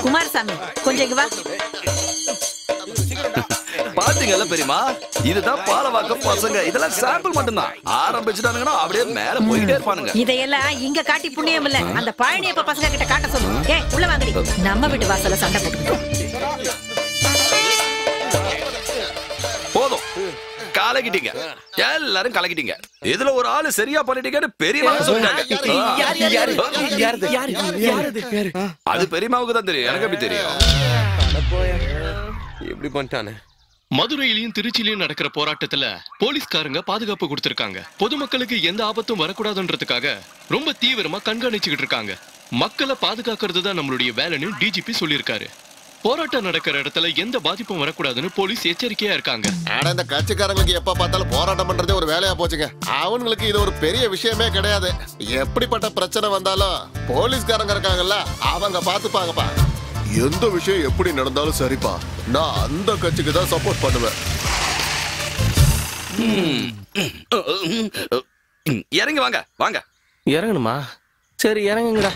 குமாரசாமி கொஞ்சம் இங்க வா. பாத்தீங்கல்ல பெரியமா, இதுதான் பாலவாக்கம் பசங்க. இதெல்லாம் சாம்பிள் மட்டும்தான். ஆரம்பிச்சுட்டானுங்கன்னா அப்படியே மேல போயிட்டே இருப்பானுங்க. இதையெல்லாம் இங்க காட்டி புண்ணியம் இல்ல, அந்த பழனியப்ப பசங்க கிட்ட காட்ட சொல்லு. ஏய் உள்ள வாங்கடி, நம்ம வீட்டு வாசல்ல சண்டை போட்டுக்கிட்டோம். போதும், கலக்கிட்டீங்க, எல்லாரும் கலக்கிட்டீங்க. இதுல ஒரு ஆளு சரியா பண்ணிட்டீங்கன்னு பெரியமா சொன்னாங்க. அது பெரியமாவுக்கு தான் தெரியும், எனக்கு எப்படி தெரியும்? எப்படி பண்ணிட்டானே. மதுரையிலயும் திருச்சியிலயும் நடக்கிற போராட்டத்துல போலீஸ்காரங்க பாதுகாப்பு கொடுத்திருக்காங்க. பொதுமக்களுக்கு எந்த ஆபத்தும் வரக்கூடாதுன்றதுக்காக ரொம்ப தீவிரமா கண்காணிச்சுக்கிட்டு இருக்காங்க. மக்களை பாதுகாக்கிறது தான் நம்மளுடைய வேலைன்னு டிஜிபி சொல்லியிருக்காரு. போராட்டம் நடக்கிற இடத்துல எந்த பாதிப்பும் வரக்கூடாதுன்னு போலீஸ் எச்சரிக்கையா இருக்காங்க. ஆனா இந்த கட்சிக்காரங்களுக்கு எப்ப பார்த்தாலும் போராட்டம் பண்றதே ஒரு வேலையா போச்சுங்க. அவங்களுக்கு இது ஒரு பெரிய விஷயமே கிடையாது. எப்படிப்பட்ட பிரச்சனை வந்தாலும் போலீஸ்காரங்க இருக்காங்கல்ல, அவங்க பாத்துப்பாங்கப்பா. எந்த விஷயம் எப்படி நடந்தாலும் சரிப்பா, நான் அந்த கட்சிக்கு தான் சப்போர்ட் பண்ணுவேன். இறங்கி வாங்க வாங்க. இறங்கணுமா? சரி இறங்குங்கடா.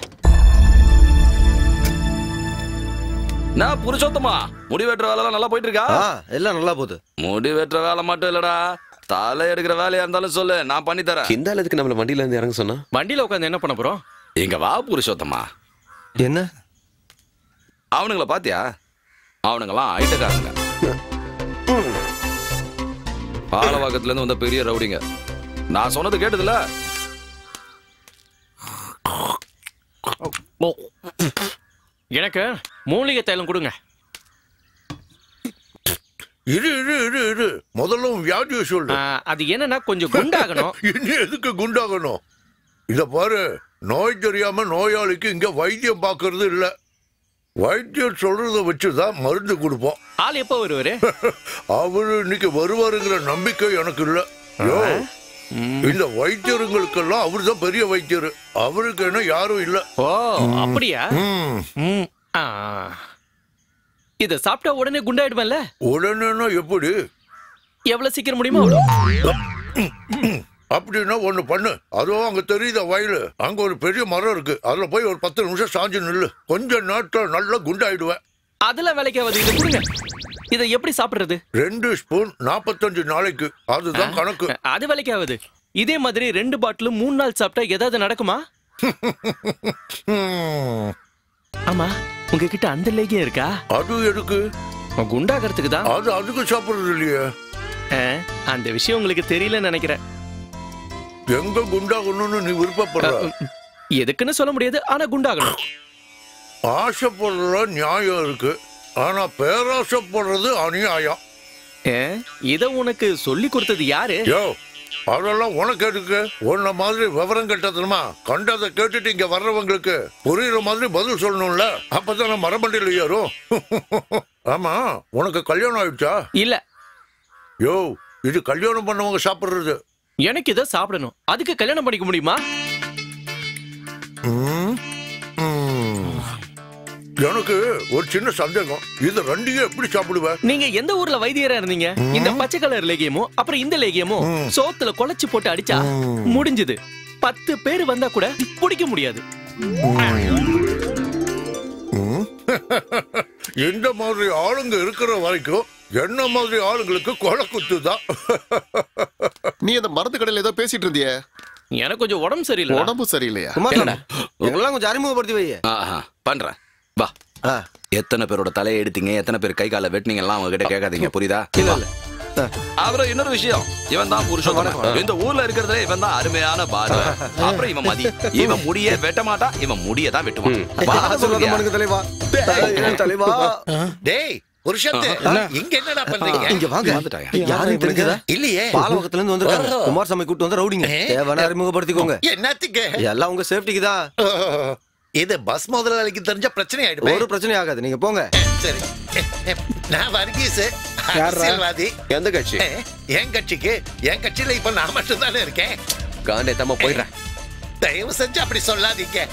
நான் புருஷோத்தமா, முடி வெட்டுற வேலை நல்லா போயிட்டு இருக்கா? எல்லாம் நல்லா போகுது. முடி வெட்டுற வேலை மட்டும் இல்லடா, தலை எடுக்கிற வேலையா இருந்தாலும் சொல்லு, நான் பண்ணி தரேன். இந்த அளவுக்கு நம்மள வண்டியில இருந்து இறங்க சொன்னா? வண்டியில உட்காந்து என்ன பண்ண போறோம்? இங்க வா புருஷோத்தமா. என்ன அவனுங்கள பாத்தியா? அவனுங்கெல்லாம் ஐட்டக்காரங்க. பாலவாக்கத்துல இருந்து வந்த பெரிய ரவுடிங்க. நான் சொன்னது கேட்டதுல? எனக்கு மூலிகை தைலம் கொடுங்க. இரு முதல்ல வியாதியை சொல்லு. அது என்னன்னா கொஞ்சம் குண்டாகணும். இன்னும் எதுக்கு குண்டாகணும்? இத பாரு, நோய் தெரியாம நோயாளிக்கு இங்க வைத்தியம் பாக்குறது இல்ல. வைத்தியம் சொல்றத வச்சுதான் மருந்து கொடுப்போம். ஆள் எப்ப வருவாரு? அவரு இன்னைக்கு வருவாருங்கிற நம்பிக்கை எனக்கு இல்ல. இந்த வைத்தியர்களுக்கெல்லாம் அவரு தான் பெரிய வைத்தியர். அவருக்கு என்ன யாரும் இல்ல. ஓ அப்படியா? இத சாப்பிட்டா உடனே குண்டாயிடுவேன்ல? உடனேனா எப்படி? எவ்வளவு சீக்கிரம் முடியுமா அவ்வளவு. அப்படின்னா ஒண்ணு பண்ணு. அதுவும் அங்க தெரியுத வயலு, அங்க ஒரு பெரிய மரம் இருக்கு, அதுல போய் ஒரு 10 நிமிஷம் சாஞ்சு நில்லு. கொஞ்ச நாட்கள் நல்லா குண்டாயிடுவேன். அதெல்லாம் வேலைக்காவது. இதை கொடுங்க. இதை எப்படி சாப்பிடுறது? 2 ஸ்பூன் 45 நாளைக்கு, அதுதான் கணக்கு. அது வேலைக்காவது. இதே மாதிரி 2 பாட்டில் 3 நாள் சாப்பிட்டா ஏதாவது நடக்குமா? ஆமா, உங்ககிட்ட அந்த லேகியம் இருக்கா? அது எதுக்கு? குண்டாகிறதுக்கு தான். அது அதுக்கு சாப்பிடுறது இல்லையே. அந்த விஷயம் உங்களுக்கு தெரியலன்னு நினைக்கிறேன். எங்க குண்டாகணும்னு நீ விருப்பப்படுற? எதுக்குன்னு சொல்ல முடியாது, ஆனா குண்டாகணும். ஆசைப்படுற நியாயம் இருக்கு, ஆனா பேராசைப்படுறது அநியாயம். இத உனக்கு சொல்லி கொடுத்தது யாரு? யோ, அதெல்லாம் உனக்கு எதுக்கு? உன்ன மாதிரி விவரம் கட்டதுமா கண்டதை கேட்டுட்டு இங்க வர்றவங்களுக்கு புரியுற மாதிரி பதில் சொல்லணும்ல, அப்பதான் மரமண்டியில் ஏறும். ஆமா, உனக்கு கல்யாணம் ஆயிடுச்சா? இல்ல. யோ, இது கல்யாணம் பண்ணவங்க சாப்பிடுறது. எனக்கு இதை சாப்பிடணும், அதுக்கு கல்யாணம் பண்ணிக்க முடியுமா? எனக்கு ஒரு சின்ன சந்தேகம், இது ரெண்டையும் எப்படி சாப்பிடுவ? நீங்க எந்த ஊர்ல வைத்தியரா இருந்தீங்க? இந்த பச்சை கலர் லேகியமும் அப்புறம் இந்த லேகியமும் சோத்துல குழச்சு போட்டு அடிச்சா முடிஞ்சது. 10 பேர் வந்தா கூட பிடிக்க முடியாது. இந்த மாதிரி ஆளுங்க இருக்கிற வரைக்கும் என்ன மாதிரி ஆளுங்களுக்கு கொலை குத்துதான். நீ அந்த மருந்து கடையில ஏதோ பேசிட்டு இருந்திய? எனக்கு கொஞ்சம் உடம்பு சரியில்லை. உடம்பு சரியில்லையா? எங்கெல்லாம் கொஞ்சம் அறிமுகப்படுத்தி வைய. பண்றேன் வா. எத்தனை பேரோட தலையை எடுத்தீங்க, எத்தனை பேர் கை கால வெட்டினீங்க எல்லாம் அவங்க கிட்ட கேட்காதீங்க, புரியுதா? இல்ல இல்ல. அப்புறம் இன்னொரு விஷயம், இவன் தான் புருஷோத்தமன். இந்த ஊர்ல இருக்கிறதுல இவன் தான் அருமையான பாரு. அப்புறம் இவன் மதி, இவன் முடிய வெட்ட மாட்டான், இவன் முடிய தான் வெட்டுவான். தலைவா டேய் புருஷத்தே, இங்க என்னடா பண்றீங்க? இங்க வாங்க. யாரும் தெரிஞ்சதா? இல்லையே. பாலவகத்துல இருந்து வந்திருக்காங்க. குமாரசாமி கூட்டு வந்து ரவுடிங்க. தேவனா அறிமுகப்படுத்திக்கோங்க. என்னத்துக்கு? எல்லாம் உங்க சேஃப்டிக்கு தான். இது பஸ் முதலாளிக்கு தெரிஞ்ச பிரச்சனை ஆயிடுமே. ஒரு பிரச்சனை ஆகாது, நீங்க போங்க. சரி, நான் வர்கீஸ், அரசியல்வாதி. எந்த கட்சி? என் கட்சிக்கு. என் கட்சியில இப்ப நான் மட்டும் தானே இருக்கேன். காண்டே தம்மா போயிடுறேன். தயவு செஞ்சு அப்படி சொல்லாதீங்க.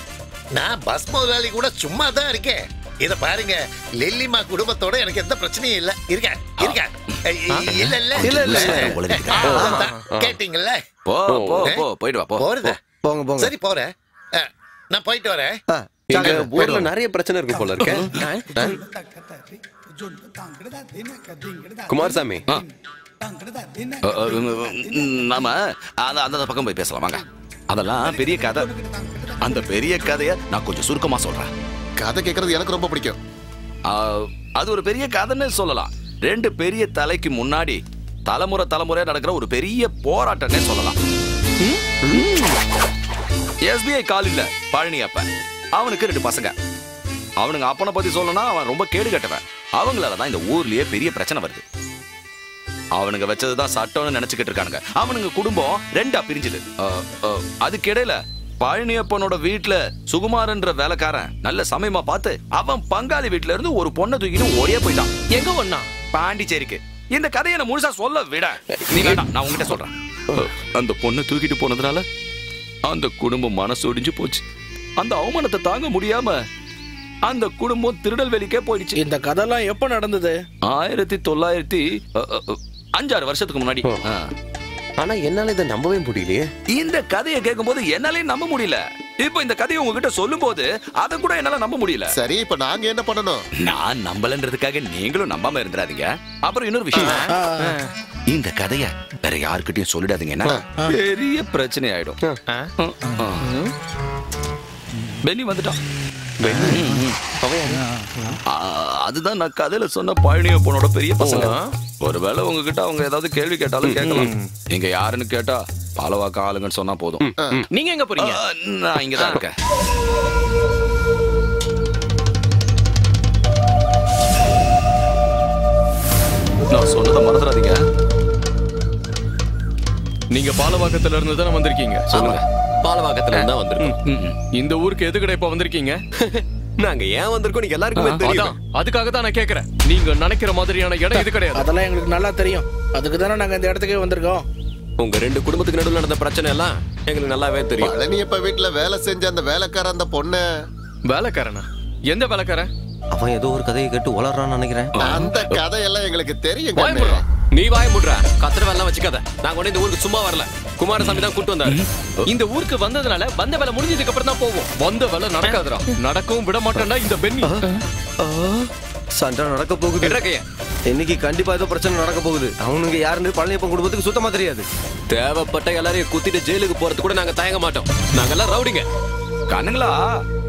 நான் பஸ் முதலாளி கூட சும்மா தான் இருக்கேன். இத பாருங்க, லெல்லிமா குடும்பத்தோட எனக்கு எந்த பிரச்சனையும் இல்ல. இருக்க கேட்டீங்கல்ல? போயிட்டு வா. போறதா? போங்க போங்க. சரி போறேன். நான் போயிட்டு வரேன். ஊர்ல நிறைய பிரச்சனை இருக்கு போல இருக்க. குமாரசாமி, நாம அந்த பக்கம் போய் பேசலாம் வாங்க. அதெல்லாம் பெரிய கதை. அந்த பெரிய கதைய நான் கொஞ்சம் சுருக்கமா சொல்றேன். கதை கேட்கறது எனக்கு ரொம்ப பிடிக்கும். அது ஒரு பெரிய கதைன்னு சொல்லலாம். 2 பெரிய தலைக்கு முன்னாடி தலைமுறையா நடக்கிற ஒரு பெரிய போராட்டம்னே சொல்லலாம். SBI காலில்ல பழனி அப்ப அவனுக்கு 2 பசங்க. அவனுங்க அப்பனை பத்தி சொல்லணும்னா அவன் ரொம்ப கேடு கட்டவன். அவங்களாலதான் இந்த ஊர்லயே பெரிய பிரச்சனை வருது. அவனுங்க வச்சதுதான் சட்டம்னு நினைச்சுக்கிட்டு இருக்கானுங்க. அவனுங்க குடும்பம் 2ஆ பிரிஞ்சுது. அதுக்கிடையில பழனியப்பனோட வீட்டுல சுகுமாரன்ற வேலைக்காரன் நல்ல சமயமா பார்த்து அவன் பங்காளி வீட்டுல இருந்து ஒரு பொண்ணை தூக்கிட்டு ஓடியே போயிட்டான். எங்க ஒண்ணா? பாண்டிச்சேரிக்கு. இந்த கதையை நான் முழுசா சொல்ல விட நீ வேண்டாம், நான் உங்ககிட்ட சொல்றேன். அந்த பொண்ணை தூக்கிட்டு போனதுனால அந்த குடும்பம் மனசு ஒடிஞ்சு போச்சு. அந்த அவமானத்தை தாங்க முடியாம அந்த குடும்பம் திருநெல்வேலிக்கே போயிடுச்சு. இந்த கதைலாம் எப்ப நடந்தது? 1905 வருஷத்துக்கு முன்னாடி. ஆனா என்னால இதை நம்பவே முடியலையே. இந்த கதையை கேட்கும் போது என்னாலே நம்ப முடியல. இப்ப இந்த கதையை உங்ககிட்ட சொல்லும் போது அதை கூட என்னால நம்ப முடியல. சரி, இப்ப நாங்க என்ன பண்ணணும்? நான் நம்பலன்றதுக்காக நீங்களும் நம்பாம இருந்துறாதீங்க. அப்புறம் இன்னொரு விஷயம், இந்த கதைய வேற யாருக்கிட்டையும் சொல்லிடாதீங்கன்னா பெரிய பிரச்சனை ஆயிடும். பென்னி வந்துட்டான். அதுதான் நான் கதையில சொன்ன பழனியப்பனோட பெரிய பசங்க. ஒருவேளை உங்ககிட்ட அவங்க ஏதாவது கேள்வி கேட்டாலும் கேட்கலாம். நீங்க யாருன்னு கேட்டா பாலவாக்க ஆளுங்கன்னு சொன்னா போதும். நீங்க எங்க போறீங்க? நான் இங்கதான் இருக்கேன். நான் சொன்னதை மறந்துடாதீங்க. நீங்க பாலவாக்கத்துல இருந்து தானே வந்திருக்கீங்க? சொல்லுங்க. பாலவாக்கத்துல இருந்தா வந்திருக்கோம். இந்த ஊருக்கு எதுக்கடா இப்ப வந்திருக்கீங்க? நாங்க ஏன் வந்திருக்கோம் நீங்க எல்லாருக்குமே தெரியும். அதுக்காக தான் நான் கேக்குறேன். நீங்க நினைக்கிற மாதிரியான இடம் இது கிடையாது. அதெல்லாம் எங்களுக்கு நல்லா தெரியும். அதுக்கு தானே நாங்க இந்த இடத்துக்கே வந்திருக்கோம். உங்க 2 குடும்பத்துக்கு நடுவில் நடந்த பிரச்சனை எல்லாம் எங்களுக்கு நல்லாவே தெரியும். பழனியப்ப வீட்டுல வேலை செஞ்ச அந்த வேலைக்காரன், அந்த பொண்ணு. வேலைக்காரனா? எந்த வேலைக்காரன்? அவன் ஏதோ ஒரு கதையை கேட்டு உளறான்னு நினைக்கிறேன். அந்த கதையெல்லாம் எங்களுக்கு தெரியும். நீ வாய முடுற. கத்திர வேலை வச்சுக்காத. நாங்க உடனே இந்த ஊருக்கு சும்மா வரல. குமாரசாமி தான் கூட்டு வந்தாரு. இந்த ஊருக்கு வந்ததுனால வந்த வேலை முடிஞ்சதுக்கு அப்புறம் தான் போவோம். வந்த வேலை நடக்காதுடா. நடக்கவும் விட மாட்டேன்டா இந்த பென்னி. சண்டை நடக்க போகுது. இன்னைக்கு கண்டிப்பா ஏதோ பிரச்சனை நடக்க போகுது. அவனுங்க யாருன்னு பழனியப்பன் குடும்பத்துக்கு சுத்தமா தெரியாது. தேவைப்பட்ட எல்லாரையும் குத்திட்டு ஜெயிலுக்கு போறது கூட நாங்க தயங்க மாட்டோம். நாங்க எல்லாம் ரவுடிங்க. கண்ணுங்களா,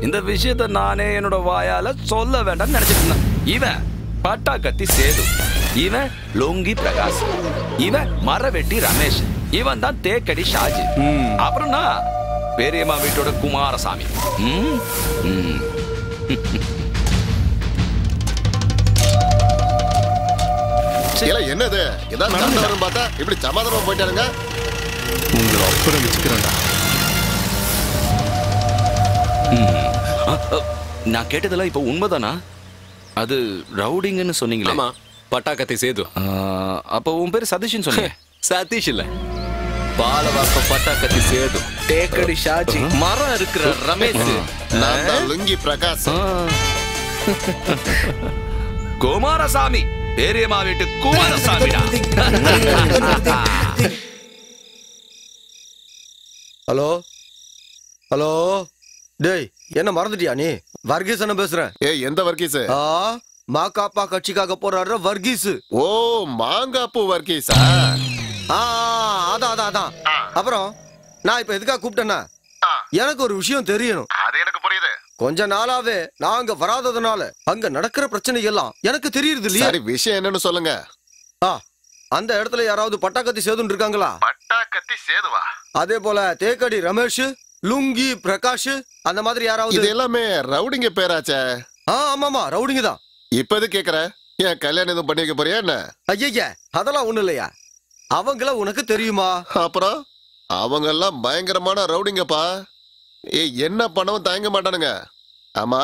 இந்த விஷயத்த நானே என்னோட வாயால சொல்ல வேண்டாம்னு நினைச்சிட்டு இருந்தேன். இவன் பட்டாக்கத்தி சேது, இவன் லொங்கி பிரகாஷ், இவன் மரவெட்டி ரமேஷ், இவன் தான் தேக்கடி ஷாஜி, அப்புறம் நான் பெரியம்மா வீட்டோட குமாரசாமி. என்னது ஏதாவது நடந்து வரும் பார்த்தா இப்படி சமாதானமா போயிட்டாருங்க. உங்களை அப்புறம் வச்சுக்கிறேன்டா. நான் கேட்டதெல்லாம் இப்ப உண்மைதானா? அது ரவுடிங்கன்னு சொன்னீங்களே. ஆமா, பட்டாக்கத்தி சேது. அப்ப உன் பேரு சதீஷ்னு சொன்னீங்க. சதீஷ் இல்ல, பாலவாக்கம் பட்டாக்கத்தி சேது. தேக்கடி ஷாஜி, மரம் இருக்கிற ரமேஷ், நான் தான் லுங்கி பிரகாஷ். குமாரசாமி, பெரியம்மா வீட்டு குமாரசாமிடா. ஹலோ ஹலோ, டேய் என்ன மறந்துட்டியா நீ? வர்கீஸ் என்ன பேசுறேன். ஏய், எந்த வர்கீஸ்? மாக்காப்பா கட்சிக்காக போராடுற வர்கீஸ். ஓ, மாங்காப்பு வர்கீஸா? அதான் அதான். அப்புறம் நான் இப்ப எதுக்காக கூப்பிட்டேன்னா, எனக்கு ஒரு விஷயம் தெரியணும். அது எனக்கு புரியுது. கொஞ்ச நாளாவே நாங்க வராததுனால அங்க நடக்கிற பிரச்சனை எல்லாம் எனக்கு தெரியுது இல்லையா? சரி, விஷயம் என்னன்னு சொல்லுங்க. அந்த இடத்துல யாராவது பட்டாக்கத்தி சேதுன்னு இருக்காங்களா? பட்டாக்கத்தி சேதுவா? அதே போல தேக்கடி ரமேஷ், லுங்கி பிரகாஷ், அந்த மாதிரி யாராவது? இது எல்லாமே ரவுடிங்க பேராச்சே. ஆமாமா, ரவுடிங்க தான். இப்ப எது கேக்குற? ஏன் கல்யாணம் எதுவும் பண்ணி வைக்க போறியா என்ன? ஐயா, அதெல்லாம் ஒண்ணு இல்லையா. அவங்கள உனக்கு தெரியுமா? அப்புறம் அவங்க எல்லாம் பயங்கரமான ரவுடிங்கப்பா. என்ன பண்ணவும் தயங்க மாட்டானுங்க. ஆமா,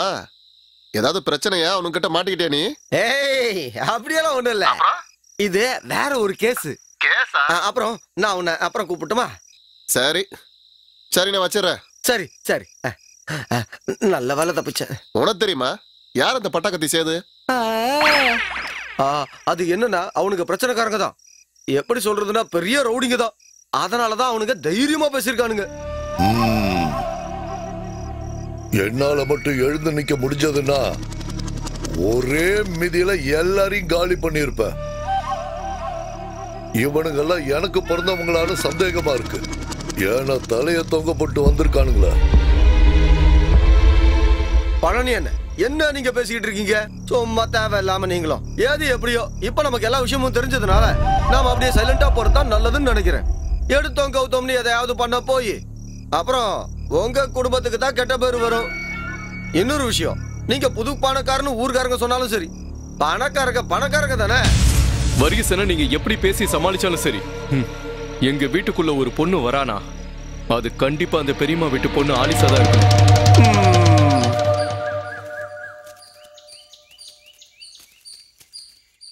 ஏதாவது பிரச்சனையா? அவனுக்கிட்ட மாட்டிக்கிட்டே நீ? ஏய், அப்படியெல்லாம் ஒண்ணு இல்ல. இது வேற ஒரு கேஸ். அப்புறம் நான் உன்னை அப்புறம் கூப்பிட்டுமா? சரி சரி, நான் வச்சிடறேன். சரி சரி, நல்ல வேலை தப்பிச்ச. உனக்கு தெரியுமா யார் அந்த பட்டாக்கத்தி சேது? அது என்னன்னா அவனுக்கு பிரச்சனைக்காரங்க தான். எப்படி சொல்றதுன்னா பெரிய ரவுடிங்க தான். அதனாலதான் அவனுங்க தைரியமா பேசிருக்கானுங்க. என்னால மட்டும் எழுந்து நிக்க முடிஞ்சதுன்னா ஒரே மிதியில எல்லாரையும் காலி பண்ணிருப்ப. இவனுங்கெல்லாம் எனக்கு பிறந்தவங்களான சந்தேகமா இருக்கு. ஏன்னா தலைய தொங்கப்பட்டு வந்திருக்கானுங்களா? பழனி என்ன நீங்க பேசிக்கிட்டு இருக்கீங்க? சும்மா தேவையில்லாம நீங்களும். ஏது எப்படியோ இப்ப நமக்கு எல்லா விஷயமும் தெரிஞ்சதுனால நாம அப்படியே சைலண்டா போறதுதான் நல்லதுன்னு நினைக்கிறேன். எடுத்தோம் கவுத்தோம்னு எதையாவது பண்ண போய் அப்புறம் உங்க குடும்பத்துக்கு தான் கெட்ட பேரு வரும். இன்னொரு விஷயம், நீங்க புது பணக்காரன்னு ஊர்காரங்க சொன்னாலும் சரி, பணக்காரங்க தானே. வரிசன நீங்க எப்படி பேசி சமாளிச்சாலும் சரி, எங்க வீட்டுக்குள்ள ஒரு பொண்ணு வரானா அது கண்டிப்பா அந்த பெரியம்மா வீட்டு பொண்ணு ஆலிசா தான் இருக்கும்.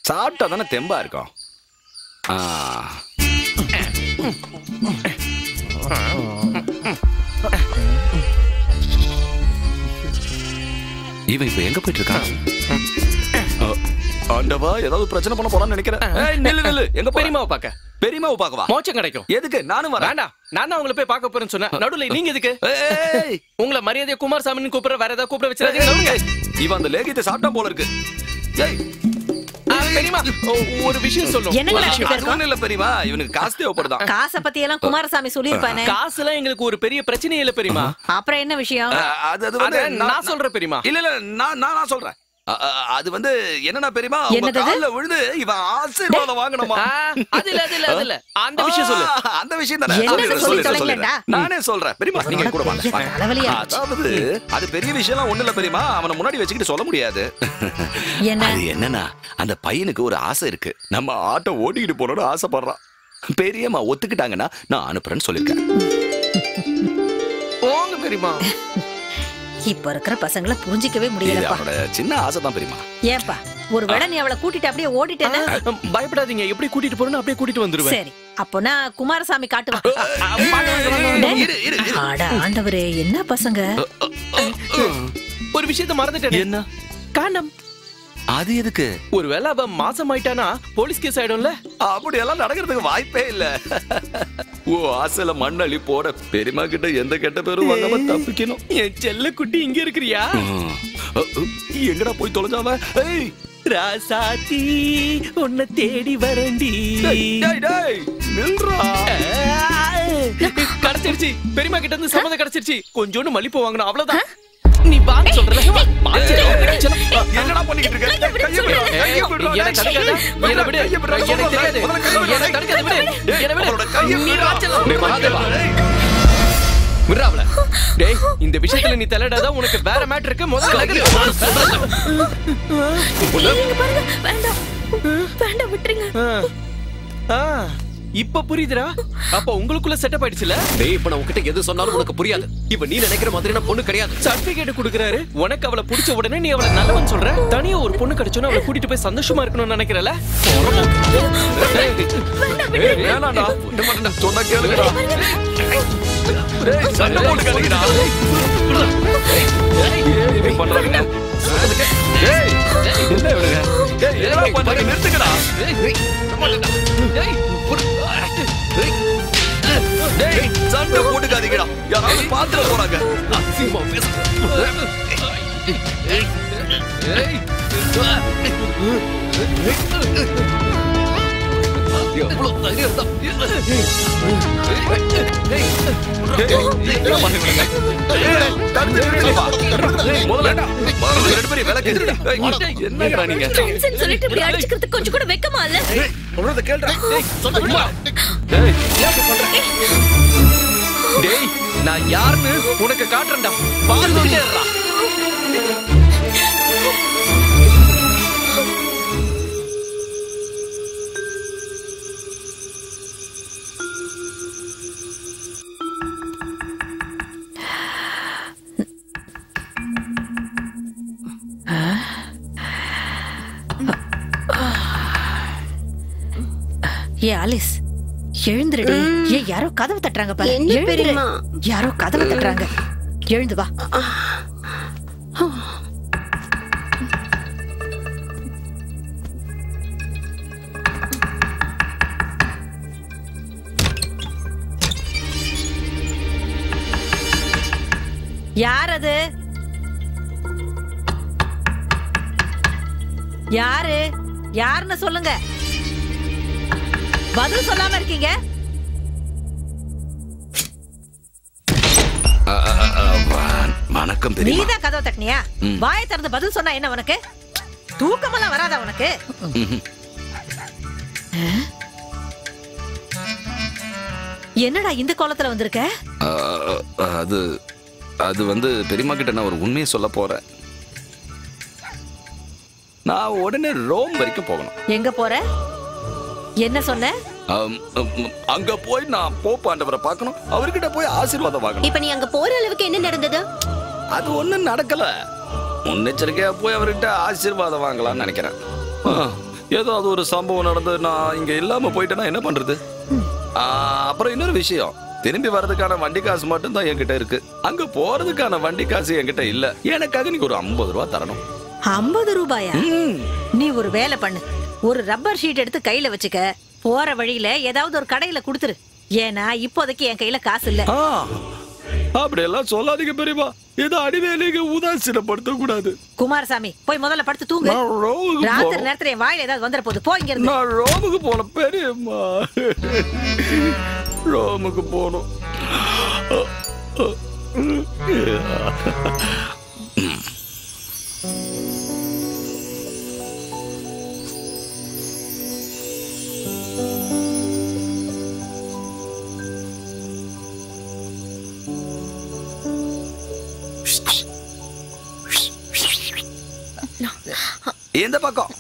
சாப்பிட்டா தானே தெம்பா இருக்கும். இவன் இப்ப எங்க போயிட்டு இருக்கான்? ஆண்டவா, ஏதாவது பிரச்சனை பண்ண போறான்னு நினைக்கிறேன். நெல்லு எங்க பெரியமாவை பாக்க? பெரியமாவை பாக்கவா? மோச்சம் கிடைக்கும். எதுக்கு? நானும் வரேன். வேண்டாம், நான் தான் உங்களை போய் பார்க்க போறேன்னு சொன்னேன். நடுவுல நீங்க எதுக்கு? உங்களை மரியாதையா குமாரசாமின்னு கூப்பிடுற, வேற ஏதாவது கூப்பிட வச்சிருக்கீங்க. இவன் அந்த லேகியத்தை சாப்பிட்டா போல இருக்கு. பெரியமா ஒரு விஷயம் சொல்லும். இல்ல பெரியமா, இவனுக்கு காசு தேவைப்படுதான். காசை பத்தி எல்லாம் குமாரசாமி சொல்லிருப்பானே. காசு எல்லாம் எங்களுக்கு ஒரு பெரிய பிரச்சனை இல்ல பெரியமா. அப்புறம் என்ன விஷயம்? நான் சொல்றேன் பெரியமா. இல்ல நான் சொல்றேன். அது வந்து என்னன்னா பெரியமா, கால்ல விழுந்து இவன் ஆசீர்வாதம் வாங்கணுமா? அது இல்ல அந்த விஷயம் சொல்லு. அந்த விஷயம் தானே நானே சொல்றேன் பெரியமா, நீங்க கூட வாங்க. அதாவது அது பெரிய விஷயம்லாம் ஒண்ணு இல்ல பெரியமா, அவனை முன்னாடி வச்சுக்கிட்டு சொல்ல முடியாது. அது என்னன்னா, அந்த பையனுக்கு ஒரு ஆசை இருக்கு. நம்ம ஆட்டோ ஓட்டிக்கிட்டு போறோம்னு ஆசைப்படுறான். பெரியம்மா ஒத்துக்கிட்டாங்கன்னா நான் அனுப்புறேன்னு சொல்லிருக்கேன். போங்க பெரியமா. இப்ப இருக்கிற பசங்களை புரிஞ்சிக்கவே முடியலப்பா. சின்ன ஆசை தான் பெரியமா. ஏப்பா, ஒருவேளை நீ அவளை கூட்டிட்டு அப்படியே ஓடிட்டேன்னா? பயப்படாதீங்க, எப்படி கூட்டிட்டு போறேன்னு அப்படியே கூட்டிட்டு வந்துருவேன். சரி, அப்போனா குமாரசாமி காட்டுவான். அட ஆண்டவரே, என்ன பசங்க! ஒரு விஷயத்தை மறந்துட்டேன். என்ன? காணம். அது எதுக்கு? ஒருவேளை அவ மாசம் ஆயிட்டானா போலீஸ் கேஸ் ஆயிடும்ல. அப்படி எல்லாம் நடக்கிறதுக்கு வாய்ப்பே இல்ல. ஓ ஆசையில மண்ணள்ளி போட பெரியமா கிட்ட எந்த கெட்ட பேரும் வாங்காம தப்பிக்கணும். என் செல்ல குட்டி இங்க இருக்கிறியா? எங்கடா போய் தொலைஞ்சாவ? ராசாத்தி உன்னை தேடி வரண்டி. கிடைச்சிருச்சு, பெரியமா கிட்ட இருந்து சம்மதம் கிடைச்சிருச்சு. கொஞ்சோண்டு மல்லிப்பூ வாங்கணும், அவ்வளவுதான். நீ வாங்க சொல்றல. என்னடா பண்ணிக்கிட்டு இருக்க? கைய விடு. எனக்கு தடுக்காத. என்ன விடு. எனக்கு தெரியாது. எனக்கு தடுக்காத விடு. என்ன விடு. நீ வாச்சல. டேய் மகாதேவா. விடுறாவல. டேய், இந்த விஷயத்துல நீ தலையிடாத. உனக்கு வேற மேட்டர் இருக்கு. முதல்ல நகரு. நீங்க பாருங்க. வேண்டாம். வேண்டாம், விட்டுருங்க. இப்ப புரியுதுடா. அப்ப உங்களுக்குள்ள செட்டப் ஆயிடுச்சுல. டேய், இப்ப நான் உன்கிட்ட எது சொன்னாலும் உனக்கு புரியாது. இப்ப நீ நினைக்கிற மாதிரி நான் பொண்ணு கிடையாது. சர்டிபிகேட் குடுக்குறாரு. உனக்கு அவளை பிடிச்ச உடனே நீ அவளை நல்லவன் சொல்ற. தனியா ஒரு பொண்ணு கிடைச்சோன்னா அவளை கூட்டிட்டு போய் சந்தோஷமா இருக்கணும்னு நினைக்கிறல. வேணாடா, சொன்னா கேளுடா. டேய், சண்டை போட்டுக்காதீங்கடா. ஏய் பண்றாங்க. டேய், என்ன இவனுங்க? டேய், என்ன பண்றீங்க? நிறுத்துங்கடா. டேய், சண்டை போட்டுக்காதீங்கடா. யாராவது பாத்துற போறாங்க. அசிங்கமா பேச. எவ்வளவு தைரியம் தான். கொஞ்சம் கூட வெக்கமா இல்ல? டேய், நான் யாருன்னு உனக்கு காட்டுறேன்டா. பார்த்துட்டே இருடா. ஏ ஆலிஸ், எழுந்துருடி. ஏ யாரோ கதவு தட்டுறாங்க பாரு. என்ன பெரியம்மா? யாரோ கதவு தட்டுறாங்க. எழுந்து வா. யார் அது? யாரு? யாருன்னு சொல்லுங்க. பதில் சொல்லாம இருக்கீங்க. வணக்கம் பெரியம்மா. நீதான் கதவை தட்டினியா? வாயை திறந்து பதில் சொன்னா என்ன உனக்கு? தூக்கமெல்லாம் வராதா உனக்கு? என்னடா இந்த கோலத்துல வந்திருக்க? அது வந்து பெரியம்மா கிட்ட நான் ஒரு உண்மையை சொல்ல போறேன். நான் உடனே ரோம் வரைக்கும் போகணும். எங்க போற? என்ன சொன்ன? அங்க போய் நான் போப் ஆண்டவரை பார்க்கணும், அவர்கிட்ட போய் ஆசீர்வாதம் வாங்கணும். இப்ப நீ அங்க போற அளவுக்கு என்ன நடந்தது? அது ஒண்ணும் நடக்கல. முன்னெச்சரிக்கையா போய் அவர்கிட்ட ஆசீர்வாதம் வாங்கலாம்னு நினைக்கிறேன். ஏதோ அது ஒரு சம்பவம் நடந்து நான் இங்க இல்லாம போயிட்டேன்னா என்ன பண்றது? அப்புறம் இன்னொரு விஷயம், திரும்பி வர்றதுக்கான வண்டி காசு மட்டும் தான் என்கிட்ட இருக்கு. அங்க போறதுக்கான வண்டி காசு என்கிட்ட இல்ல. எனக்காக நீங்க ஒரு 50 ரூபா தரணும். 50 ரூபாயா? நீ ஒரு வேலை பண்ணு, ஒரு ரப்பர் ஷீட் எடுத்து கையில வச்சுக்க. போற வழியில ஏதாவது ஒரு கடையில குடுத்துரு. ஏன்னா இப்போதைக்கு என் கையில காசு இல்ல. அப்படியெல்லாம் சொல்லாதீங்க பெரியமா. இதை அடிவேலைக்கு உதாசீனப்படுத்த கூடாது. குமாரசாமி, போய் முதல்ல படுத்து தூங்கு. ராத்திரி நேரத்துல என் வாயில ஏதாவது வந்துற போது. போ இங்க இருந்து. நான் ரோமுக்கு போன பெரியம்மா. ரோமுக்கு போகணும். இந்த பக்கம்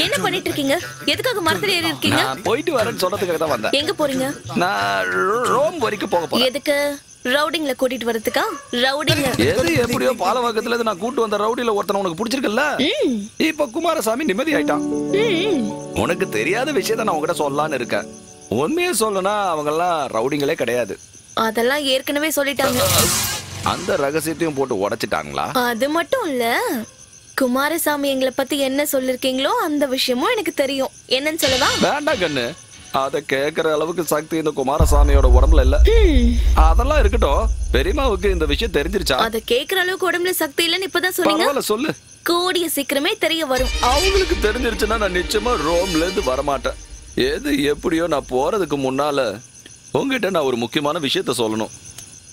என்ன பண்ணிட்டு இருக்கீங்க? எதுக்காக மரத்துல ஏறி இருக்கீங்க? நான் போயிட்டு வரேன்னு சொல்றதுக்காக தான் வந்தேன். எங்க போறீங்க? நான் ரோம் வரைக்கும் போக போறேன். எதுக்கு? ரவுடிங்ல கூட்டிட்டு வரதுக்கா? ரவுடிங்க எது எப்படியோ பாலவாக்கத்துல இருந்து நான் கூட்டு வந்த ரவுடில ஒருத்தன் உனக்கு பிடிச்சிருக்கல. இப்ப குமாரசாமி நிம்மதி ஆயிட்டான். உனக்கு தெரியாத விஷயத்த நான் உங்ககிட்ட சொல்லலான்னு இருக்கேன். உண்மையை சொல்லனா அவங்க எல்லாம் ரவுடிங்களே கிடையாது. அதெல்லாம் ஏற்கனவே சொல்லிட்டாங்க. அந்த ரகசியத்தையும் போட்டு உடைச்சிட்டாங்களா? அது மட்டும் இல்ல, குமாரசாமி எங்களை பத்தி என்ன சொல்லிருக்கீங்களோ அந்த விஷயமும் எனக்கு தெரியும். என்னன்னு சொல்லவா? வேண்டாம் கண்ணு, அத கேக்குற அளவுக்கு சக்தி இந்த குமாரசாமியோட உடம்புல இல்ல. அதெல்லாம் இருக்கட்டும், பெரியம்மாவுக்கு இந்த விஷயம் தெரிஞ்சிருச்சா? அத கேக்குற அளவுக்கு உடம்புல சக்தி இல்லன்னு இப்பதான் சொன்னீங்க. சொல்லு. கூடிய சீக்கிரமே தெரிய வரும். அவங்களுக்கு தெரிஞ்சிருச்சுன்னா நான் நிச்சயமா ரோம்ல இருந்து வரமாட்டேன். எது எப்படியோ நான் போறதுக்கு முன்னால உங்ககிட்ட நான் ஒரு முக்கியமான விஷயத்த சொல்லணும்.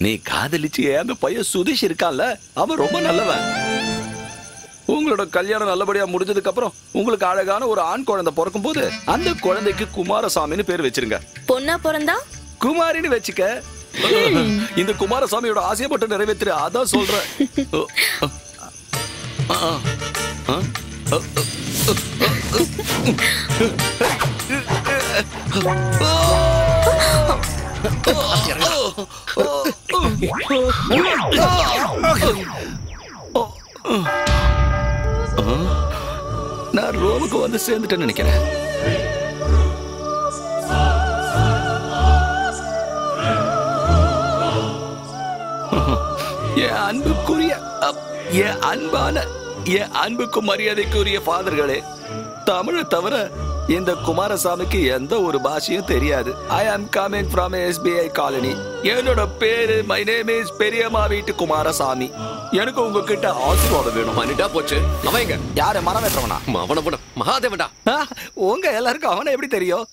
நீ காதலிச்சு அந்த பையன் சுதீஷ் இருக்கான்ல, அவன் ரொம்ப நல்லவன். உங்களோட கல்யாணம் நல்லபடியா முடிஞ்சதுக்கு அப்புறம் உங்களுக்கு அழகான ஒரு ஆண் குழந்தை பிறக்கும் போது அந்த குழந்தைக்கு குமாரசாமின்னு பேர் வச்சிருங்க. பொண்ணா பிறந்தா குமாரின்னு வச்சுக்க. இந்த குமாரசாமியோட ஆசையை மட்டும் நிறைவேற்று, அதான் சொல்றேன். நான் ரோமுக்கு வந்து சேர்ந்துட்டேன்னு நினைக்கிறேன். என் அன்புக்குரிய, என் அன்பான, என் அன்புக்கு மரியாதைக்குரிய ஃபாதர்களே, தமிழை தவிர இந்த குமாரசாமிக்கு எந்த ஒரு பாஷையும் தெரியாது. ஐ ஆம் கமிங் ஃப்ரம் SBI காலனி. என்னோட பேரு மை நேம் இஸ் பெரியம்மா வீட்டு குமாரசாமி. எனக்கு உங்ககிட்ட ஆசீர்வாதம் வேணும். பண்ணிட்டா போச்சு. அவன் எங்க? யாரு? மரம் வெட்டுறவனா? அவன மகாதேவன்டா. உங்க எல்லாருக்கும் அவனை எப்படி தெரியும்?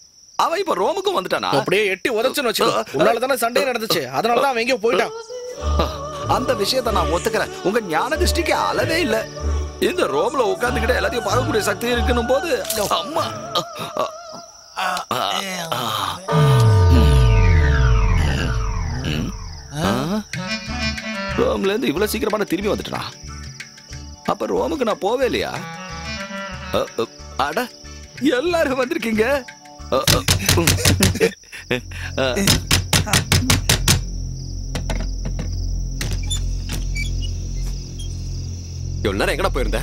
அவன் இப்ப ரோமுக்கும் வந்துட்டானா? அப்படியே எட்டி உதச்சுன்னு வச்சு. உன்னாலதானே சண்டை நடந்துச்சு, அதனாலதான் அவன் எங்கேயோ போயிட்டான். அந்த விஷயத்த நான் ஒத்துக்கிறேன். உங்க ஞான திருஷ்டிக்கு அளவே இல்ல. இந்த ரோம்ல உட்கார்ந்துகிட்ட எல்லாத்தையும் பார்க்கக்கூடிய சக்தி இருக்கணும் போது அம்மா ரோம்ல இருந்து இவ்வளவு சீக்கிரமான திரும்பி வந்துட்டா. அப்ப ரோமுக்கு நான் போவே இல்லையா? அட, எல்லாரும் வந்திருக்கீங்க. எவ்வளவு நேரம் எங்கடா போயிருந்த?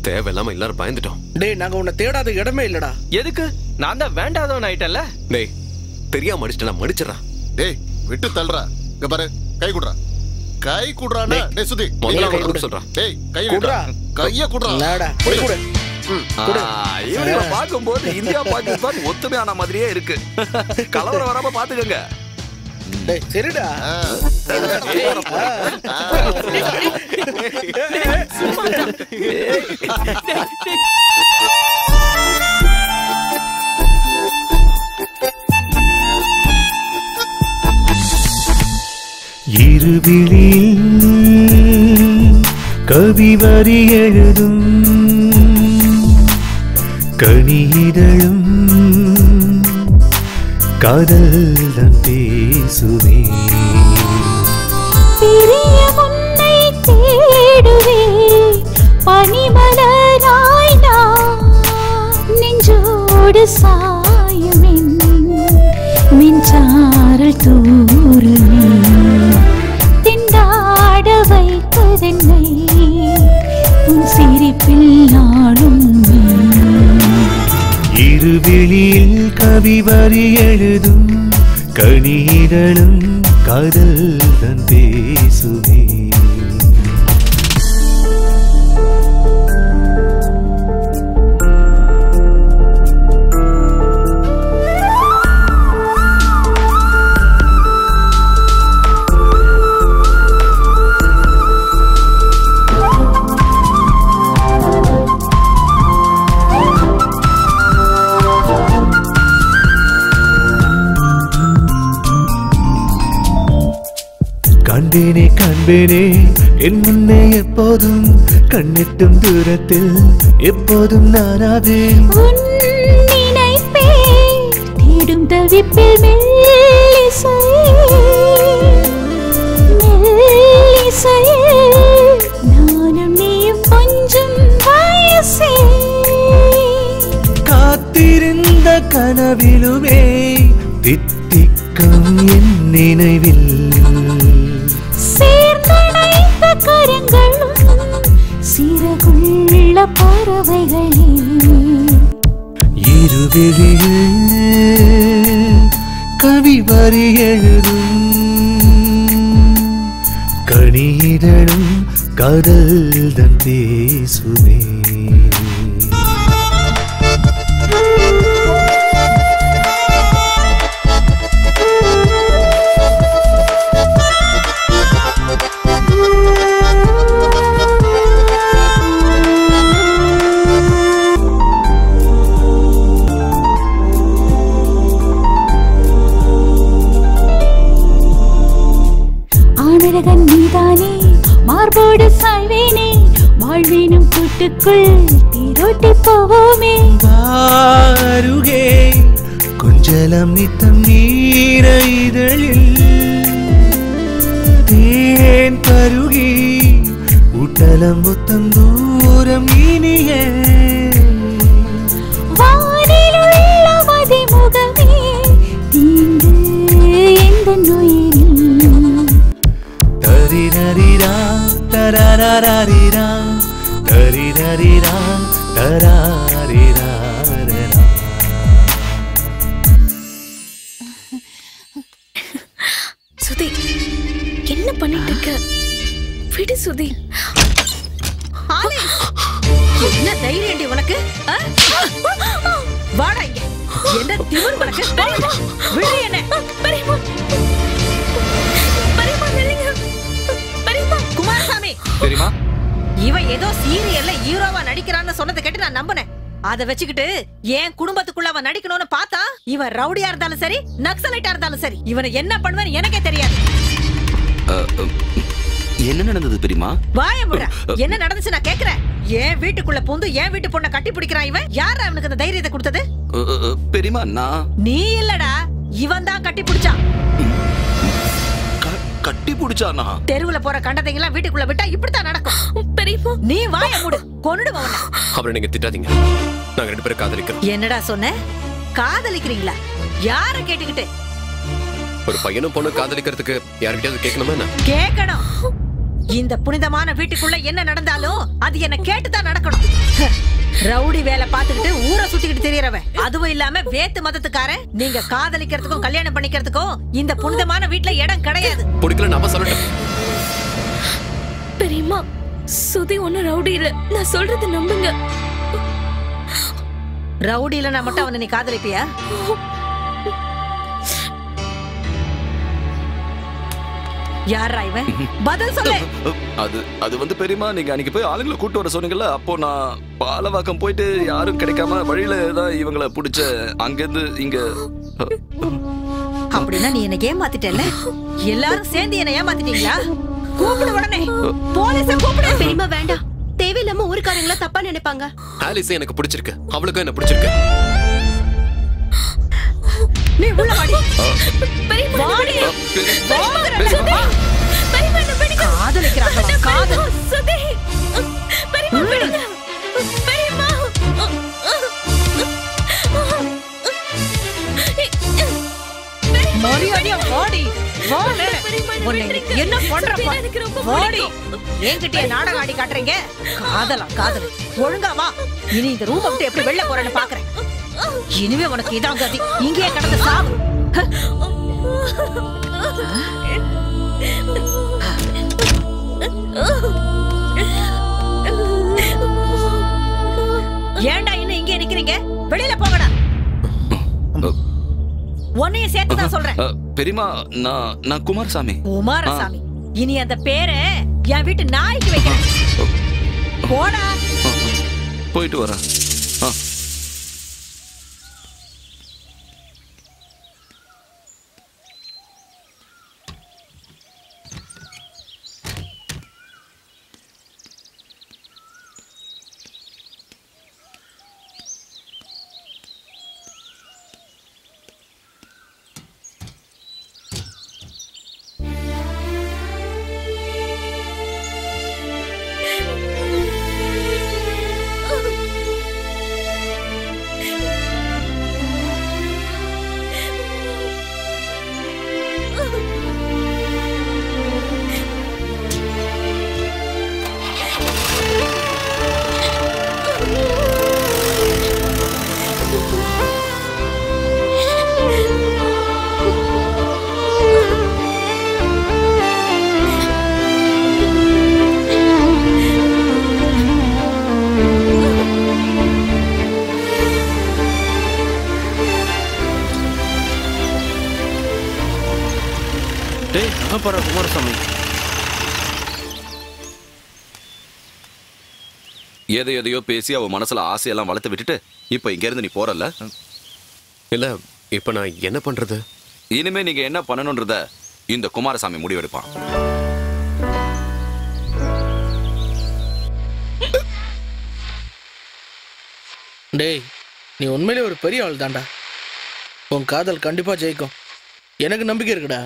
தேவையில்லாம எல்லாரும் பயந்துட்டோம். டேய், நாங்க உன்னை தேடாத இடமே இல்லடா. எதுக்கு? நான் தான் வேண்டாதவன் ஆயிட்டல்ல. டேய், தெரியாம மடிச்சிட்டா மடிச்சிடறான். டேய், விட்டு தள்ளுறா. இங்க பாரு, கை குடுறா. கை குடுறானே. டேய் சுதி, முதல்ல கை குடு சொல்றான். டேய், கை குடுறா. கைய குடுறா. நாடா, போய் குடு. இவங்களை பார்க்கும்போது இந்தியா பாகிஸ்தான் ஒத்துமையான மாதிரியே இருக்கு. கலவரம் வராம பாத்துக்கங்க. சரிடா. இருவிழில் கவி வரி எழுதும் கனியிதழும் காதல் பேசுவே பிரிய முன்னை தேடுவே பனிமலராய் நான் நெஞ்சோடு சாயுமின் மின்சாரல் தூருமே திண்டாட வைப்பதென்னை உன் சிரிப்பில் நாடும் இருவிழில் கவி வரி எழுதும் கனியிதழும் காதல் தன் பேசுவே கண்டேனே காண்பேனே என் முன்னே எப்போதும் கண்ணெட்டும் தூரத்தில் எப்போதும் நானாவே நினைப்பே தேடும் தவிப்பில் மெல்லிசை நானும் நீயும் கொஞ்சம் வயசே காத்திருந்த கனவிலுமே தித்திக்கும் என் நினைவில் சேர்ந்தணைந்த கரங்களும் சிறகுள்ள பறவைகளே இருவிழியில் கவி வரி எழுதும் கனியிதழும் காதல் தன் பேசுவே ஆனரகன் நீதானே மார்போடு சாய்வேனே வாழ்வேனும் கூட்டுக்குள் தீரோட்டி போவோமே வாருகே கொஞ்சலம் நித்தம் நீர இதழில் தேன் பருகி உட்டலம் முத்தம் தூரம் இனிய வானிலுள்ள மதிமுகமே தீண்டு எந்த நோயிலும் தரிரரிரா தரரரிரா தரிரரிரா தரரிரா சுதி என்ன பண்ணிட்டு இருக்க? விடு சுதி. என்ன தைரியம்டி உனக்கு? வாடா இங்க. என்ன திமிர் உனக்கு? விடு என்ன? பெரியம்மா. பெரியம்மா நில்லுங்க. பெரியம்மா. குமாரசாமி. தெரியுமா? இவன் ஏதோ சீரியல்ல ஹீரோவா நடிக்கிறான்னு சொன்னதை கேட்டு நான் நம்பினேன். அதை வச்சுக்கிட்டு என் குடும்பத்துக்குள்ள அவன் நடிக்கணும்னு பார்த்தா இவன் ரவுடியா இருந்தாலும் சரி நக்சலைட்டா இருந்தாலும் சரி இவனை என்ன பண்ணுவேன்னு எனக்கே தெரியாது. என்ன நடந்தது தெரியுமா? வாய முட. என்ன நடந்துச்சு நான் கேக்குறேன். என் வீட்டுக்குள்ள பூந்து என் வீட்டு பொண்ணை கட்டி பிடிக்கிறான் இவன். யார் அவனுக்கு அந்த தைரியத்தை கொடுத்தது? பெரியமா நான். நீ இல்லடா, இவன் தான் கட்டி பிடிச்சான். கட்டி பிடிச்சானா? தெருவுல போற கண்டதைங்கெல்லாம் வீட்டுக்குள்ள விட்டா இப்படித்தான் நடக்கும். பெரியம்மா நீ வாய மூடு. கொன்னுடுவ உன்னை. அவரை நீங்க திட்டாதீங்க. நாங்க ரெண்டு பேரும் காதலிக்கிறோம். என்னடா சொன்ன? காதலிக்கிறீங்களா? யார கேட்டுக்கிட்டு? ஒரு பையனும் பொண்ணு காதலிக்கிறதுக்கு யார்கிட்டயாவது கேட்கணுமா என்ன? கேட்கணும். இந்த புனிதமான வீட்டுக்குள்ள என்ன நடந்தாலும் அது என்ன கேட்டுதான் நடக்கணும். ரவுடி வேலை பார்த்துக்கிட்டு ஊரை சுத்திக்கிட்டு தெரியறவன். அதுவும் இல்லாம வேத்து மதத்துக்காரன். நீங்க காதலிக்கிறதுக்கும் கல்யாணம் பண்ணிக்கிறதுக்கும் இந்த புனிதமான வீட்டுல இடம் கிடையாது. பிடிக்கல நாம சொல்லட்டும். பெரியம்மா சுதி ஒண்ணு ரவுடி இல்ல. நான் சொல்றது நம்புங்க. ரவுடி இல்லனா மட்டும் அவனை நீ காதலிப்பியா? யாரா இவன்? பதில் சொல்லு. அது வந்து பெரியமா, நீங்க அன்னைக்கு போய் ஆளுங்களை கூட்டு வர சொன்னீங்கல்ல, அப்போ நான் பாலவாக்கம் போயிட்டு யாரும் கிடைக்காம வழியில தான் இவங்களை பிடிச்ச அங்கிருந்து இங்க. அப்படின்னா நீ என்ன ஏமாத்திட்டல? எல்லாரும் சேர்ந்து என்ன ஏமாத்திட்டீங்களா? கூப்பிடு உடனே போலீஸ கூப்பிடு. பெரியமா வேண்டாம், தேவையில்லாம ஊருக்காரங்கள தப்பா நினைப்பாங்க. ஆலிஸ் எனக்கு பிடிச்சிருக்கு, அவளுக்கும் என்ன பிடிச்சிருக்கு. நீ உள்ள வாடி. வாடி. காதலிக்கிறாங்களா? காதல். மரியாதையா வாடி. வாடி. என்ன பண்றப்பா? வாடி. என்கிட்ட நாடகம் ஆடி காட்டுறீங்க? காதலா? காதல். ஒழுங்கா வா. இனி இந்த ரூம் விட்டு எப்படி வெளில போறேன்னு பாக்குறேன். இனிமே உனக்கு இதான் கதி. இங்கேயே கடந்து சாவு. ஏன்டா இன்னும் இங்கே நிக்கிறீங்க? வெளியில போங்கடா. உன்னைய சேர்த்து தான் சொல்றேன். பெரியமா, நான் குமாரசாமி. குமாரசாமி? இனி அந்த பேரை என் வீட்டு நாய்க்கு வைக்கிறேன். போடா. போயிட்டு வரேன். குமாரசாமி, எதையோ பேசி அவ மனசுல ஆசையெல்லாம் வளர்த்து விட்டுட்டு இப்ப இங்க இருந்து நீ போறல? இல்ல, இப்ப நான் என்ன பண்றது? இனிமே நீங்க என்ன பண்ணணும்ன்றத இந்த குமாரசாமி முடிவெடுப்பான். டேய், நீ உண்மையிலே ஒரு பெரிய ஆள் தான்டா. உன் காதல் கண்டிப்பா ஜெயிக்கும், எனக்கு நம்பிக்கை இருக்குடா.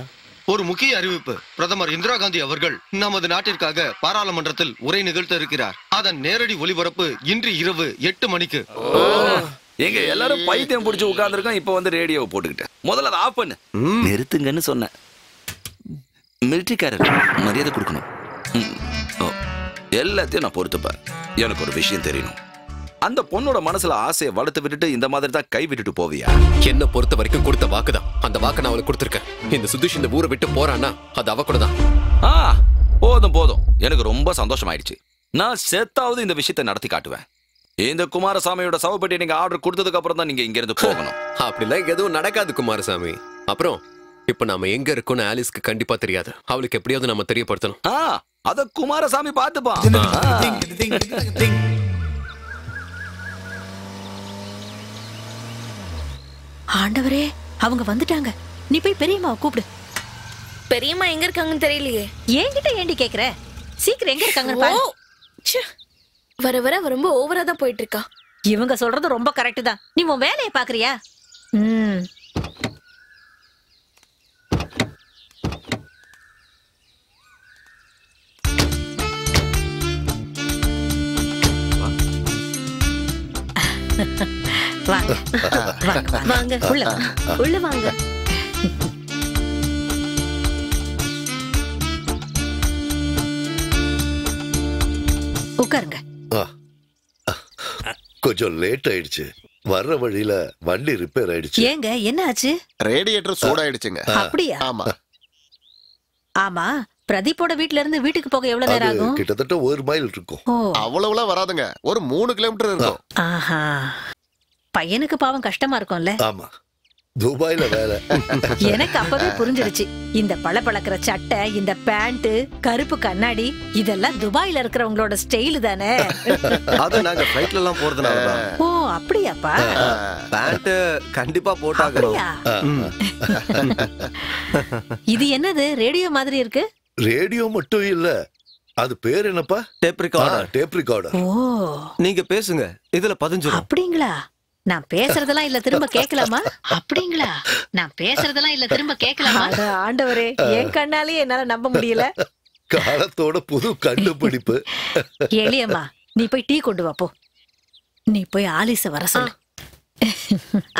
ஒரு முக்கிய அறிவிப்பு. பிரதமர் இந்திரா காந்தி அவர்கள் நமது நாட்டிற்காக பாராளுமன்றத்தில் உரை நிகழ்த்த இருக்கிறார். அதன் நேரடி ஒளிபரப்பு இன்று இரவு 8 மணிக்கு. எங்க எல்லாரும் பைத்தியம் பிடிச்சு உட்கார்ந்துருக்கோம். இப்ப வந்து ரேடியோவை போட்டுக்கிட்டேன். முதல்ல அதை ஆஃப் பண்ணு. நிறுத்துங்கன்னு சொன்னேன். மிலிட்டரிக்காரர் மரியாதை கொடுக்கணும். எல்லாத்தையும் நான் பொறுத்துப்பேன். எனக்கு ஒரு விஷயம் தெரியணும். அந்த பொண்ணோட மனசுல ஆசையை வளர்த்து விட்டுட்டு இந்த மாதிரி தான் கை விட்டுட்டு போவியா? என்ன பொறுத்த வரைக்கும் கொடுத்த வாக்குதான். அந்த வாக்கை நான் அவளுக்கு கொடுத்துருக்கேன். இந்த சுதீஷ் இந்த ஊரை விட்டு போறான்னா அது அவ கூட தான். போதும். எனக்கு ரொம்ப சந்தோஷமாயிடுச்சு. நான் செத்தாவது இந்த விஷயத்தை நடத்தி காட்டுவேன். இந்த குமாரசாமியோட சவப்பெட்டி நீங்க ஆர்டர் கொடுத்ததுக்கு அப்புறம் தான் நீங்க இங்க இருந்து போகணும். அப்படிலாம் எதுவும் நடக்காது குமாரசாமி. அப்புறம் இப்ப நாம எங்க இருக்கோம்னு ஆலிஸ்க்கு கண்டிப்பா தெரியாது. அவளுக்கு எப்படியாவது நம்ம தெரியப்படுத்தணும். அத குமாரசாமி பாத்துப்பான். ஆண்டவரே, அவங்க வந்துட்டாங்க. நீ போய் பெரியம்மாவை கூப்பிடு. பெரியம்மா எங்க இருக்காங்கன்னு தெரியலையே. என்கிட்ட ஏண்டி கேக்குற? சீக்கிரம் எங்க இருக்காங்கன்னு பாரு. வர வர ரொம்ப ஓவரா தான் போயிட்டு இருக்கா. இவங்க சொல்றது ரொம்ப கரெக்ட் தான். நீ உன் வேலையை பாக்குறியா? வாங்க வாங்க, உள்ள வாங்க. உட்காருங்க. கொஞ்சம் லேட் ஆயிடுச்சு. வர்ற வழியில வண்டி ரிப்பேர் ஆயிடுச்சு. ஏங்க என்ன ஆச்சு? ரேடியேட்டர் சூடாயிடுச்சுங்க. அப்படியா? ஆமா. ஆமா, பிரதீப்போட வீட்ல இருந்து வீட்டுக்கு போக எவ்வளவு நேரம் ஆகும்? கிட்டத்தட்ட 1 மைல் இருக்கும். அவ்வளவுலாம் வராதுங்க. ஒரு 3 கிலோமீட்டர் இருக்கும். ஆஹா, பையனுக்கு பாவம் கஷ்டமா இருக்கும்ல. ஆமா. துபாயில வேலை. எனக்கு அப்பவே புரிஞ்சிருச்சு. இந்த பளபளக்கிற சட்டை, இந்த பேண்ட், கருப்பு கண்ணாடி இதெல்லாம் துபாயில இருக்கிறவங்களோட ஸ்டைல் தானே. அது நாங்க ஃளைட்ல எல்லாம் போறதுனால தான். ஓ அப்படியாப்பா? பேண்ட் கண்டிப்பா போட்டாகணும். இது என்னது ரேடியோ மாதிரி இருக்கு? ரேடியோ மட்டும் இல்ல, அது பேர் என்னப்பா? Tape recorder. Tape recorder. Oh நீங்க பேசுங்க, இதுல பதிஞ்சிரும். அப்படிங்களா? நான் பேசுறதெல்லாம் இல்ல திரும்ப கேட்கலாமா? அப்படிங்களா? நான் பேசுறதெல்லாம் இல்ல திரும்ப கேட்கலாமா? ஆண்டவரே, என் கண்ணாலே என்னால நம்ப முடியல. காலத்தோட புது கண்டுபிடிப்பு. எலியம்மா, நீ போய் டீ கொண்டு வா போ. நீ போய் ஆலிஸ வர சொல்லு.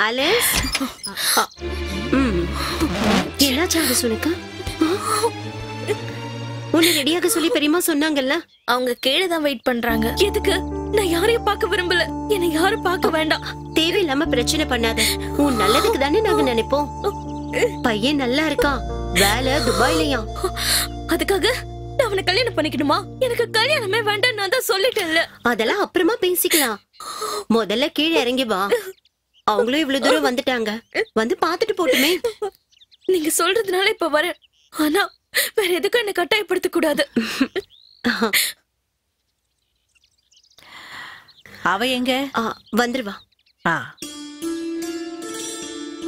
ஆலிஸ், என்னாச்சு அது சொல்லுங்க. உன்னை ரெடியாக சொல்லி பெரியமா சொன்னாங்கல்ல. அவங்க கீழே தான் வெயிட் பண்றாங்க. எதுக்கு? நான் யாரையும் பார்க்க விரும்பல. என்னை யாரும் பார்க்க வேண்டாம். தேவையில்லாம பிரச்சனை பண்ணாத. உன் நல்லதுக்கு தானே நாங்க நினைப்போம். பையன் நல்லா இருக்கான், வேலை துபாயிலயா. அதுக்காக நான் அவனை கல்யாணம் பண்ணிக்கணுமா? எனக்கு கல்யாணமே வேண்டாம், நான் தான் சொல்லிட்டேன்ல. அதெல்லாம் அப்புறமா பேசிக்கலாம். முதல்ல கீழே இறங்கி வா. அவங்களும் இவ்வளவு தூரம் வந்துட்டாங்க, வந்து பாத்துட்டு போட்டுமே. நீங்க சொல்றதுனால இப்ப வரேன். ஆனா வேற எதுக்கும் என்ன கட்டாயப்படுத்த கூடாது. அவ எங்க? வந்துருவா.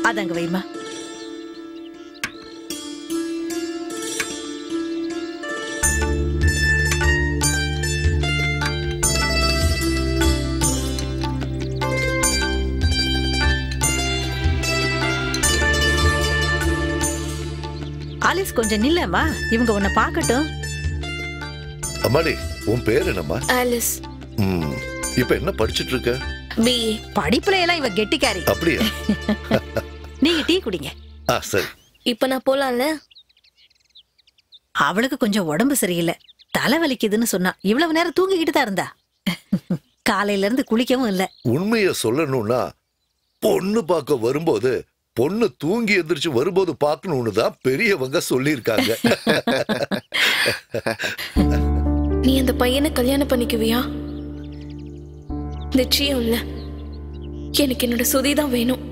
அதங்க வைமா. ஆலிஸ் கொஞ்சம் நில்லம்மா, இவங்க உன்னை பார்க்கட்டும். அம்மாடி, உன் பேர் என்னம்மா? ஆலிஸ். இப்ப என்ன படிச்சிட்டு இருக்க? பிஏ. படிப்புல எல்லாம் இவ கெட்டிக்காரி. அப்படியா? நீங்க டீ குடிங்க. சரி. இப்ப நான் போலாம்ல? அவளுக்கு கொஞ்சம் உடம்பு சரியில்லை, தலை வலிக்குதுன்னு சொன்னா. இவ்வளவு நேரம் தூங்கிக்கிட்டு தான் இருந்தா. காலையில இருந்து குளிக்கவும் இல்ல. உண்மைய சொல்லணும்னா, பொண்ணு பார்க்க வரும்போது பொண்ணு தூங்கி எந்திரிச்சு வரும்போது பார்க்கணும்னு தான் பெரியவங்க சொல்லியிருக்காங்க. நீ அந்த பையனை கல்யாணம் பண்ணிக்குவியா? நிச்சயம் இல்ல, எனக்கு என்னோட சுதி தான் வேணும்.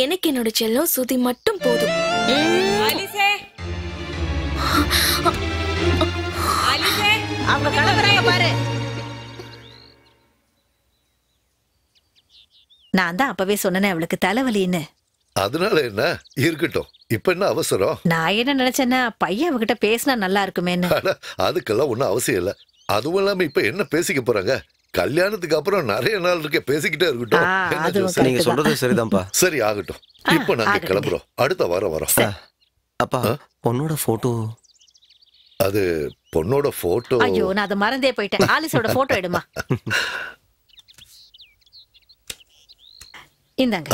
எனக்கு என்னோட செல்லம் சுதி மட்டும் போதும். அவங்க கிளம்புறாங்க பாரு. நான் தான் அப்பவே சொன்னேன் அவளுக்கு தலைவலின்னு. அதனால என்ன, இருக்கட்டும். இப்ப என்ன அவசரம்? நான் என்ன நினைச்சேன்னா, பையன் அவகிட்ட பேசினா நல்லா இருக்குமேன்னு. அதுக்கெல்லாம் ஒன்னும் அவசியம் இல்ல. அதுவும் இல்லாம இப்ப என்ன பேசிக்க போறாங்க? கல்யாணத்துக்கு அப்புறம் நிறைய நாள் இருக்க, பேசிக்கிட்டே இருக்கட்டும். நீங்க சொல்றது சரிதான்ப்பா. சரி, ஆகட்டும். இப்ப நாங்க கிளம்புறோம். அடுத்த வாரம் வரோம். அப்பா, பொண்ணோட போட்டோ. அது பொண்ணோட போட்டோ. ஐயோ, நான் அதை மறந்தே போயிட்டேன். ஆலிஸோட போட்டோ எடுமா. இந்தாங்க.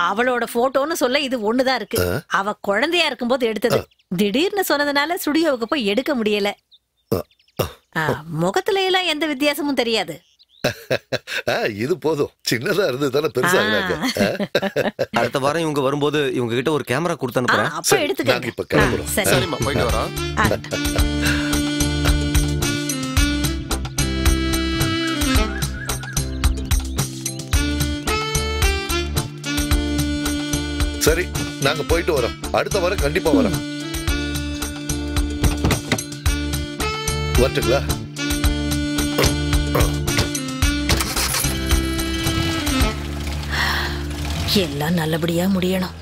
அவளோட போட்டோன்னு சொல்ல இது ஒண்ணுதான் இருக்கு. அவ குழந்தையா இருக்கும்போது எடுத்தது. திடீர்னு சொன்னதுனால ஸ்டுடியோவுக்கு போய் எடுக்க முடியல. முகத்துல எல்லாம் எந்த வித்தியாசமும் தெரியாது. இது போதும். சின்னதா இருந்து தானே பெருசாகிறாங்க. அடுத்த வாரம் இவங்க வரும்போது இவங்க கிட்ட ஒரு கேமரா கொடுத்து அனுப்புறேன். அப்ப எடுத்துக்கங்க. இப்ப கிளம்புறோம். சரிம்மா, போயிட்டு வரோம். சரி, நாங்க போயிட்டு வரோம். அடுத்த வாரம் கண்டிப்பா வரோம். வரட்டுங்களா? எல்லாம் நல்லபடியா முடியணும்.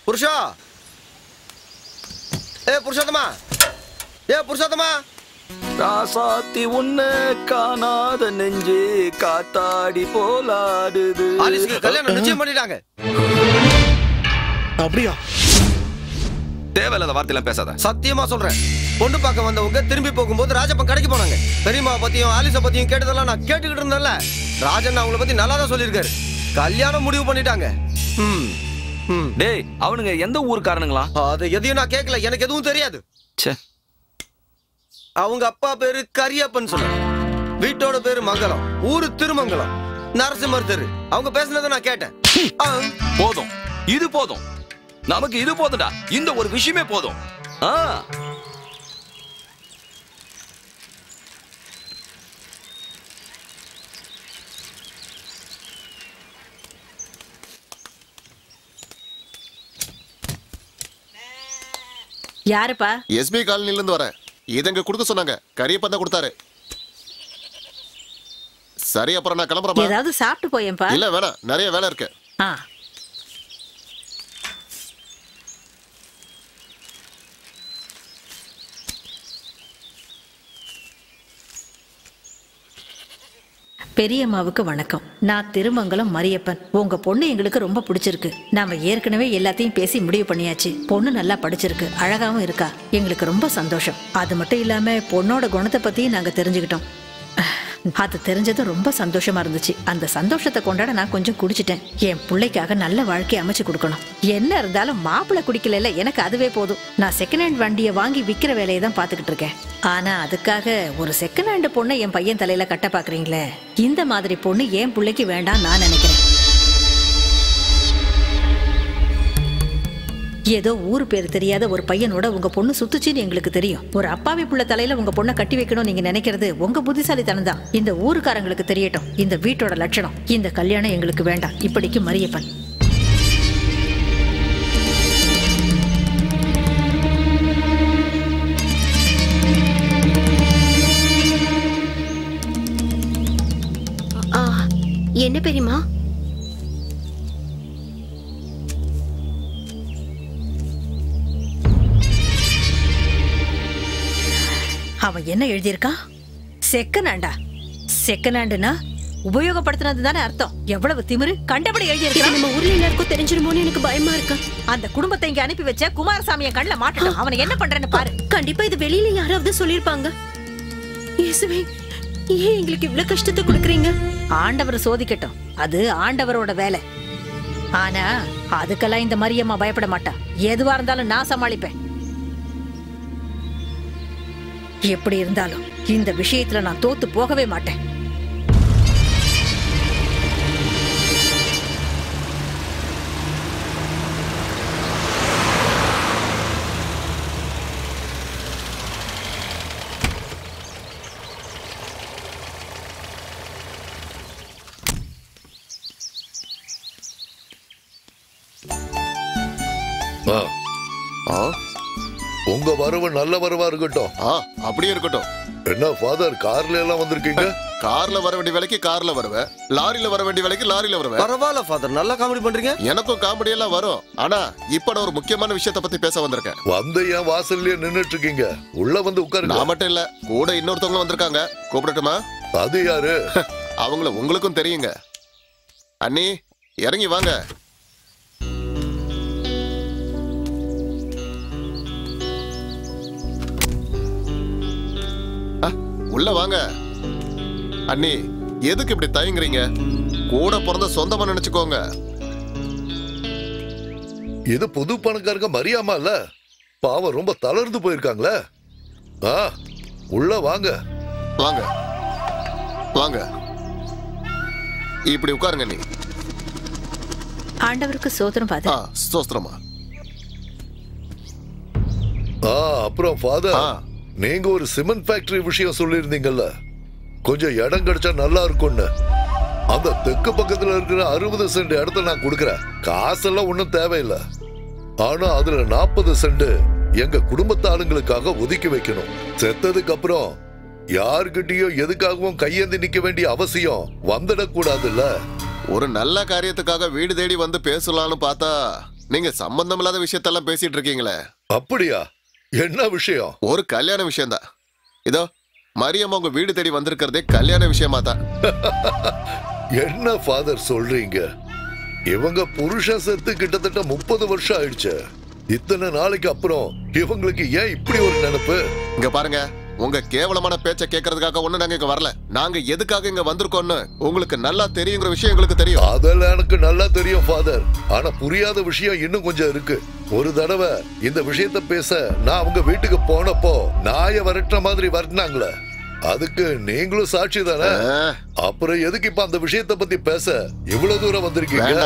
புருஷா, புருஷோத்தமா, புருஷோத்தமா. ராசாத்தி உன்ன காணாத நெஞ்சு காத்தாடி போலாடுது. ஆலிஸ்க்கு கல்யாணம் நிச்சயம் பண்ணிட்டாங்க. அப்படியா? தேவையில்லாத வார்த்தையெல்லாம் பேசாத. சத்தியமா சொல்றேன். பொண்ணு பார்க்க வந்தவங்க திரும்பி போகும்போது ராஜப்பன் கடைக்கு போனாங்க. பெரியம்மா பத்தியும் ஆலிஸ பத்தியும் கேட்டதெல்லாம் நான் கேட்டுக்கிட்டு இருந்தேன்ல. ராஜன் அவங்கள பத்தி நல்லா தான் சொல்லியிருக்காரு. கல்யாணம் முடிவு பண்ணிட்டாங்க. டேய், அவனுங்க எந்த ஊருக்காரனுங்களா? அது எதையும் நான் கேட்கல, எனக்கு எதுவும் தெரியாது. அவங்க அப்பா பேரு கரியப்பன் சொன்னாங்க. வீட்டோட பேரு மங்கலம், ஊரு திருமங்கலம், நரசிம்மர் தெரு. அவங்க பேசுனதை நான் கேட்டேன். போதும், இது போதும், நமக்கு இது போதும்டா. இந்த ஒரு விஷயமே போதும். யாருப்பா? எஸ்பி காலனில இருந்து வரேன். இதங்க கொடுக்க சொன்னாங்க. கரியப்பன் தான் கொடுத்தாரு. சரி, அப்புறம் நான் கிளம்புறேன். ஏதாவது சாப்பிட்டு போயேன்பா. இல்ல வேணாம், நிறைய வேலை இருக்கு. பெரியம்மாவுக்கு வணக்கம். நான் திருமங்கலம் மரியப்பன். உங்க பொண்ணு எங்களுக்கு ரொம்ப பிடிச்சிருக்கு. நாம ஏற்கனவே எல்லாத்தையும் பேசி முடிவு பண்ணியாச்சு. பொண்ணு நல்லா படிச்சிருக்கு, அழகாவும் இருக்கா. எங்களுக்கு ரொம்ப சந்தோஷம். அது மட்டும் இல்லாம பொண்ணோட குணத்தை பத்தியும் நாங்க தெரிஞ்சுக்கிட்டோம். அது தெரிஞ்சது ரொம்ப சந்தோஷமா இருந்துச்சு. அந்த சந்தோஷத்தை கொண்டாட நான் கொஞ்சம் குடிச்சிட்டேன். என் பிள்ளைக்காக நல்ல வாழ்க்கையை அமைச்சு கொடுக்கணும். என்ன இருந்தாலும் மாப்பிள்ளை குடிக்கல, எனக்கு அதுவே போதும். நான் செகண்ட் ஹேண்ட் வண்டியை வாங்கி விற்கிற வேலையை தான் பார்த்துக்கிட்டு இருக்கேன். ஆனா அதுக்காக ஒரு செகண்ட் ஹேண்ட் பொண்ணை என் பையன் தலையில கட்ட பாக்குறீங்களே, இந்த மாதிரி பொண்ணு என் பிள்ளைக்கு வேண்டாம் நான் நினைக்கிறேன். ஏதோ ஊரு பேர் தெரியாத ஒரு பையனோட உங்க பொண்ணு சுத்துச்சின்னு எங்களுக்கு தெரியும். ஒரு அப்பாவி புள்ள தலையில உங்க பொண்ணை கட்டி வைக்கணும் நீங்க நினைக்கிறது உங்க புத்திசாலித்தனம் தான். இந்த ஊருக்காரங்களுக்கு தெரியட்டும் இந்த வீட்டோட லட்சணம். இந்த கல்யாணம் எங்களுக்கு வேண்டாம். இப்படிக்கு மரியப்பன். என்ன பெரியமா? அவன் என்ன எழுதியிருக்கான்? செகண்ட் ஹேண்டா? செகண்ட் ஹேண்டுனா உபயோகப்படுத்தினது தானே அர்த்தம். எவ்வளவு திமிரு! கண்டபடி எழுதியிருக்கான். நம்ம ஊர்ல எல்லாருக்கும் தெரிஞ்சிருமோன்னு எனக்கு பயமா இருக்கு. அந்த குடும்பத்தை இங்க அனுப்பி வச்ச குமாரசாமியை கண்ணுல மாட்டணும். அவனை என்ன பண்றேன்னு பாரு. கண்டிப்பா இது வெளியில யாராவது சொல்லிருப்பாங்க. இயேசுவே, ஏன் எங்களுக்கு இவ்வளவு கஷ்டத்தை கொடுக்குறீங்க? ஆண்டவர் சோதிக்கட்டும், அது ஆண்டவரோட வேலை. ஆனா அதுக்கெல்லாம் இந்த மரியம்மா பயப்பட மாட்டா. எதுவா இருந்தாலும் நான் சமாளிப்பேன். எப்படி இருந்தாலும் இந்த விஷயத்துல நான் தோத்து போகவே மாட்டேன். உங்க வரவு நல்ல வரவா இருக்கட்டும். அப்படியே இருக்கட்டும். என்ன ஃபாதர், கார்ல எல்லாம் வந்திருக்கீங்க? கார்ல வர வேண்டிய வேலைக்கு கார்ல வருவேன், லாரில வர வேண்டிய வேலைக்கு லாரில வருவேன். பரவாயில்ல ஃபாதர், நல்லா காமெடி பண்றீங்க. எனக்கும் காமெடி எல்லாம் வரும். ஆனா இப்ப நான் ஒரு முக்கியமான விஷயத்தை பத்தி பேச வந்திருக்கேன். வந்து ஏன் வாசல்லயே நின்னுட்டு இருக்கீங்க? உள்ள வந்து உட்காருங்க. நான் மட்டும் இல்ல, கூட இன்னொருத்தவங்க வந்திருக்காங்க. கூப்பிடட்டுமா? அது யாரு? அவங்கள உங்களுக்கும் தெரியுங்க. அண்ணி இறங்கி வாங்க. உள்ள வாங்க. அண்ணி எதுக்கு இப்படி தயங்குறீங்க? கூட பிறந்த சொந்தமா நினைச்சுக்கோங்க. இது புது பணக்காரங்க மரியாமா இல்ல? பாவம் ரொம்ப தளர்ந்து போயிருக்காங்களே. உள்ள வாங்க. வாங்க வாங்க, இப்படி உட்காருங்க. நீ ஆண்டவருக்கு சோத்திரம் பாதா. சோஸ்திரமா. அப்புறம் ஃபாதர், நீங்க ஒரு சிமெண்ட் ஃபேக்டரி விஷயம் சொல்லியிருந்தீங்கல்ல, கொஞ்சம் இடம் கிடைச்சா நல்லா இருக்கும்னு. அந்த தெற்கு பக்கத்துல இருக்கிற 60 சென்ட் இடத்த நான் கொடுக்கறேன். காசெல்லாம் ஒன்றும் தேவையில்லை. ஆனா அதுல 40 சென்ட் எங்க குடும்பத்து ஆளுங்களுக்காக ஒதுக்கி வைக்கணும். செத்ததுக்கு அப்புறம் யாருக்கிட்டையும் எதுக்காகவும் கையேந்தி நிக்க வேண்டிய அவசியம் வந்துடக்கூடாதுல்ல. ஒரு நல்ல காரியத்துக்காக வீடு தேடி வந்து பேசலாம்னு பார்த்தா நீங்க சம்பந்தம் இல்லாத விஷயத்தெல்லாம் பேசிட்டு இருக்கீங்களே. அப்படியா? என்ன விஷயம்? ஒரு கல்யாண விஷயம் தான். இதோ மரியம்மா உங்க வீடு தேடி வந்திருக்கிறதே கல்யாண விஷயமா தான். என்ன ஃபாதர் சொல்றீங்க? இவங்க புருஷன் செத்து கிட்டத்தட்ட 30 வருஷம் ஆயிடுச்சு. இத்தனை நாளைக்கு அப்புறம் இவங்களுக்கு ஏன் இப்படி ஒரு நினைப்பு? இங்க பாருங்க, உங்க கேவலமான பேச்ச கேட்கறதுக்காக ஒண்ணு நாங்க இங்க வரல. நாங்க எதுக்காக இங்க வந்திருக்கோம்னு உங்களுக்கு நல்லா தெரியுங்கிற விஷயம் எங்களுக்கு தெரியும். அதெல்லாம் எனக்கு நல்லா தெரியும் ஃபாதர். ஆனா புரியாத விஷயம் இன்னும் கொஞ்சம் இருக்கு. ஒரு தடவை இந்த விஷயத்த பேச நான் அவங்க வீட்டுக்கு போனப்போ நாய வரட்டுற மாதிரி வரட்டினாங்களே. அதுக்கு நீங்களும் சாட்சி தானே? அப்புறம் எதுக்கு இப்ப அந்த விஷயத்தை பத்தி பேச இவ்வளவு தூரம் வந்திருக்கீங்க?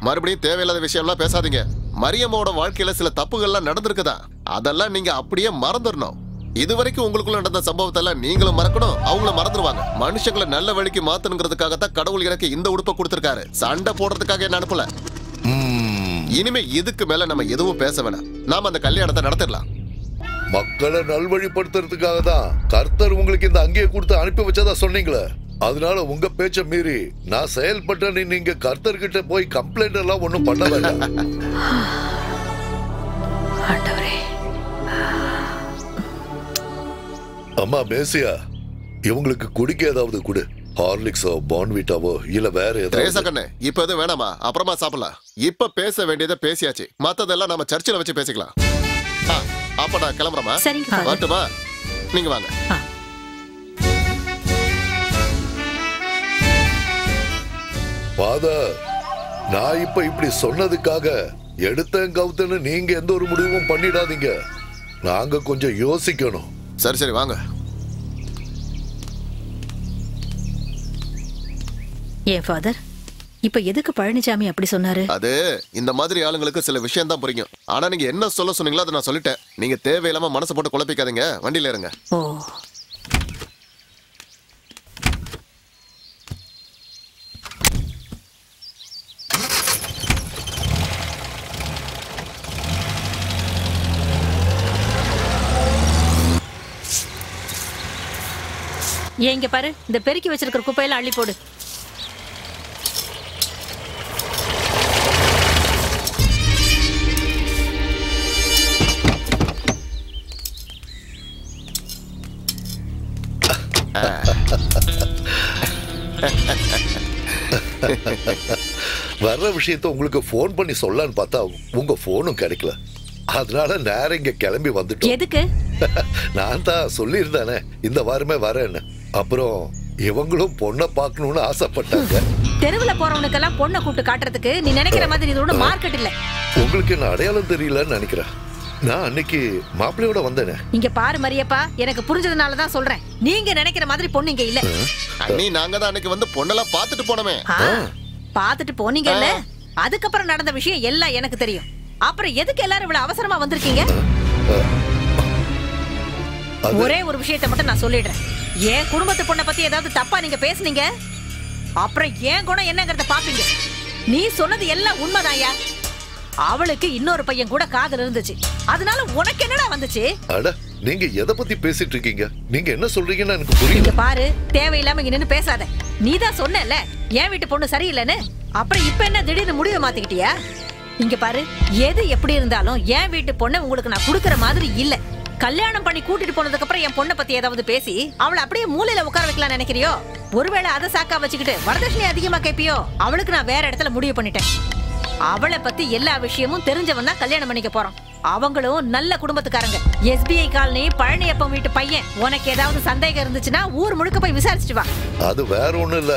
மறுபடியும் தேவையில்லாத விஷயம்லாம் பேசாதீங்க. மரியம்மாவோட வாழ்க்கையில சில தப்புகள்லாம் நடந்திருக்குதா, அதெல்லாம் நீங்க அப்படியே மறந்துடணும். இதுவரைக்கும் உங்களுக்குள்ள நடந்த சம்பவத்தெல்லாம் நீங்களும் மறக்கணும், அவங்களும் மறந்துடுவாங்க. மனுஷங்களை நல்ல வழிக்கு மாத்தணுங்கிறதுக்காகத்தான் கடவுள் எனக்கு இந்த உடுப்பை கொடுத்திருக்காரு. சண்டை போடுறதுக்காக என்ன அனுப்பல. இனிமே இதுக்கு மேல நம்ம எதுவும் பேச வேணாம். நாம அந்த கல்யாணத்தை நடத்திடலாம். மக்களை நல்வழிப்படுத்துறதுக்காக தான் கர்த்தர் உங்களுக்கு இந்த அங்கேயே கொடுத்து அனுப்பி வச்சதா சொன்னீங்களே. அதனால உங்க பேச்ச மீறி நான் செயல்பட்டேன்னு நீங்க கர்த்தர் கிட்ட போய் கம்ப்ளைண்ட் எல்லாம் ஒண்ணும் பண்ண வேண்டாம். அம்மா மேசியா, இவங்களுக்கு குடிக்க ஏதாவது கொடு. ஹார்லிக்ஸோ பான்விட்டாவோ இல்ல வேற ஏதாவது. இப்ப எதுவும் வேணாமா, அப்புறமா சாப்பிடலாம். இப்ப பேச வேண்டியதை பேசியாச்சு, மத்ததெல்லாம் நம்ம சர்ச்சில் வச்சு பேசிக்கலாம். அப்ப நான் கிளம்புறமா? வரட்டுமா? நீங்க வாங்க. ஃபாதர், நான் இப்ப இப்படி சொன்னதுக்காக எடுத்தேன் கவுத்தன்னு நீங்க எந்த ஒரு முடிவும் பண்ணிடாதீங்க. நாங்க கொஞ்சம் யோசிக்கணும். சரி சரி வாங்க. ஏன் ஃபாதர், இப்ப எதுக்கு பழனிசாமி அப்படி சொன்னாரு? அது இந்த மாதிரி ஆளுங்களுக்கு சில விஷயம் தான் புரியும். ஆனா நீங்க என்ன சொல்ல சொன்னீங்களோ அதை நான் சொல்லிட்டேன். நீங்க தேவையில்லாம மனசை போட்டு குழப்பிக்காதீங்க. வண்டியில இருங்க. ஓ, இங்க பாரு, இந்த பெருக்கி வச்சிருக்கிற குப்பையெல்லாம் அள்ளி போடு. வர்ற விஷயத்த உங்களுக்கு போன் பண்ணி சொல்லலான்னு பார்த்தா உங்க போனும் கிடைக்கல. அதனால நேரம் இங்க கிளம்பி வந்துட்டோம். எதுக்கு? நான் தான் சொல்லியிருந்தானே இந்த வாரமே வரேன்னு. அப்புறம் இவங்களும் பொண்ணை பார்க்கணும்னு ஆசைப்பட்டாங்க. தெருவுல போறவனுக்கெல்லாம் பொண்ணை கூப்பிட்டு காட்டுறதுக்கு நீ நினைக்கிற மாதிரி இது ஒன்றும் மார்க்கெட் இல்ல. உங்களுக்கு என்ன அடையாளம் தெரியலன்னு நினைக்கிறேன். நான் அன்னைக்கு மாப்பிள்ளையோட வந்தேனே. இங்க பாரு மரியப்பா, எனக்கு புரிஞ்சதுனால தான் சொல்றேன். நீங்க நினைக்கிற மாதிரி பொண்ணு இங்க இல்ல. அண்ணி, நாங்க தான் அன்னைக்கு வந்து பொண்ணெல்லாம் பார்த்துட்டு போனோமே. பார்த்துட்டு போனீங்கல்ல, அதுக்கப்புறம் நடந்த விஷயம் எல்லாம் எனக்கு தெரியும். அப்புறம் எதுக்கு எல்லாரும் இவ்வளவு அவசரமா வந்திருக்கீங்க? ஒரே ஒரு விஷயத்தை மட்டும் நான் சொல்லிடுறேன். என் குடும்பத்து பொண்ணை பத்தி ஏதாவது தப்பா நீங்க பேசுனீங்க, அப்புறம் என் குணம் என்னங்கறத பாப்பீங்க. நீ சொன்னது எல்லாம் உண்மைதாயா. அவளுக்கு இன்னொரு பையன் கூட காதல் இருந்துச்சு. அதனால உனக்கு என்னடா வந்துச்சு? அட, நீங்க எதை பத்தி பேசிட்டு இருக்கீங்க? நீங்க என்ன சொல்றீங்கன்னு எனக்கு புரியல. பாரு, தேவையில்லாம இங்க நின்னு பேசாத. நீதான் சொன்னல என் வீட்டு பொண்ணு சரியில்லைன்னு. அப்புறம் இப்ப என்ன திடீர்னு முடிவை மாத்திக்கிட்டியா? இங்க பாரு, எது எப்படி இருந்தாலும் என் வீட்டு பொண்ணை உங்களுக்கு நான் குடுக்கற மாதிரி இல்ல. கல்யாணம் பண்ணி கூட்டிட்டு போனதுக்கு அப்புறம் என் பொண்ணை பத்தி ஏதாவது பேசி அவளை அப்படியே மூலையில உட்கார வைக்கலாம் நினைக்கிறியோ? ஒருவேளை அதை சாக்கா வச்சுக்கிட்டு வரதட்சணை அதிகமா கேப்பியோ? அவளுக்கு நான் வேற இடத்துல முடிவு பண்ணிட்டேன். அவளை பத்தி எல்லா விஷயமும் தெரிஞ்சவன் தான் கல்யாணம் பண்ணிக்க போறோம். அவங்களும் நல்ல குடும்பத்துக்காரங்க. SBI காலனி பழனியப்பன் வீட்டு பையன். உனக்கு ஏதாவது சந்தேகம் இருந்துச்சுன்னா ஊர் முழுக்க போய் விசாரிச்சுட்டு வா. அது வேற ஒண்ணும் இல்ல.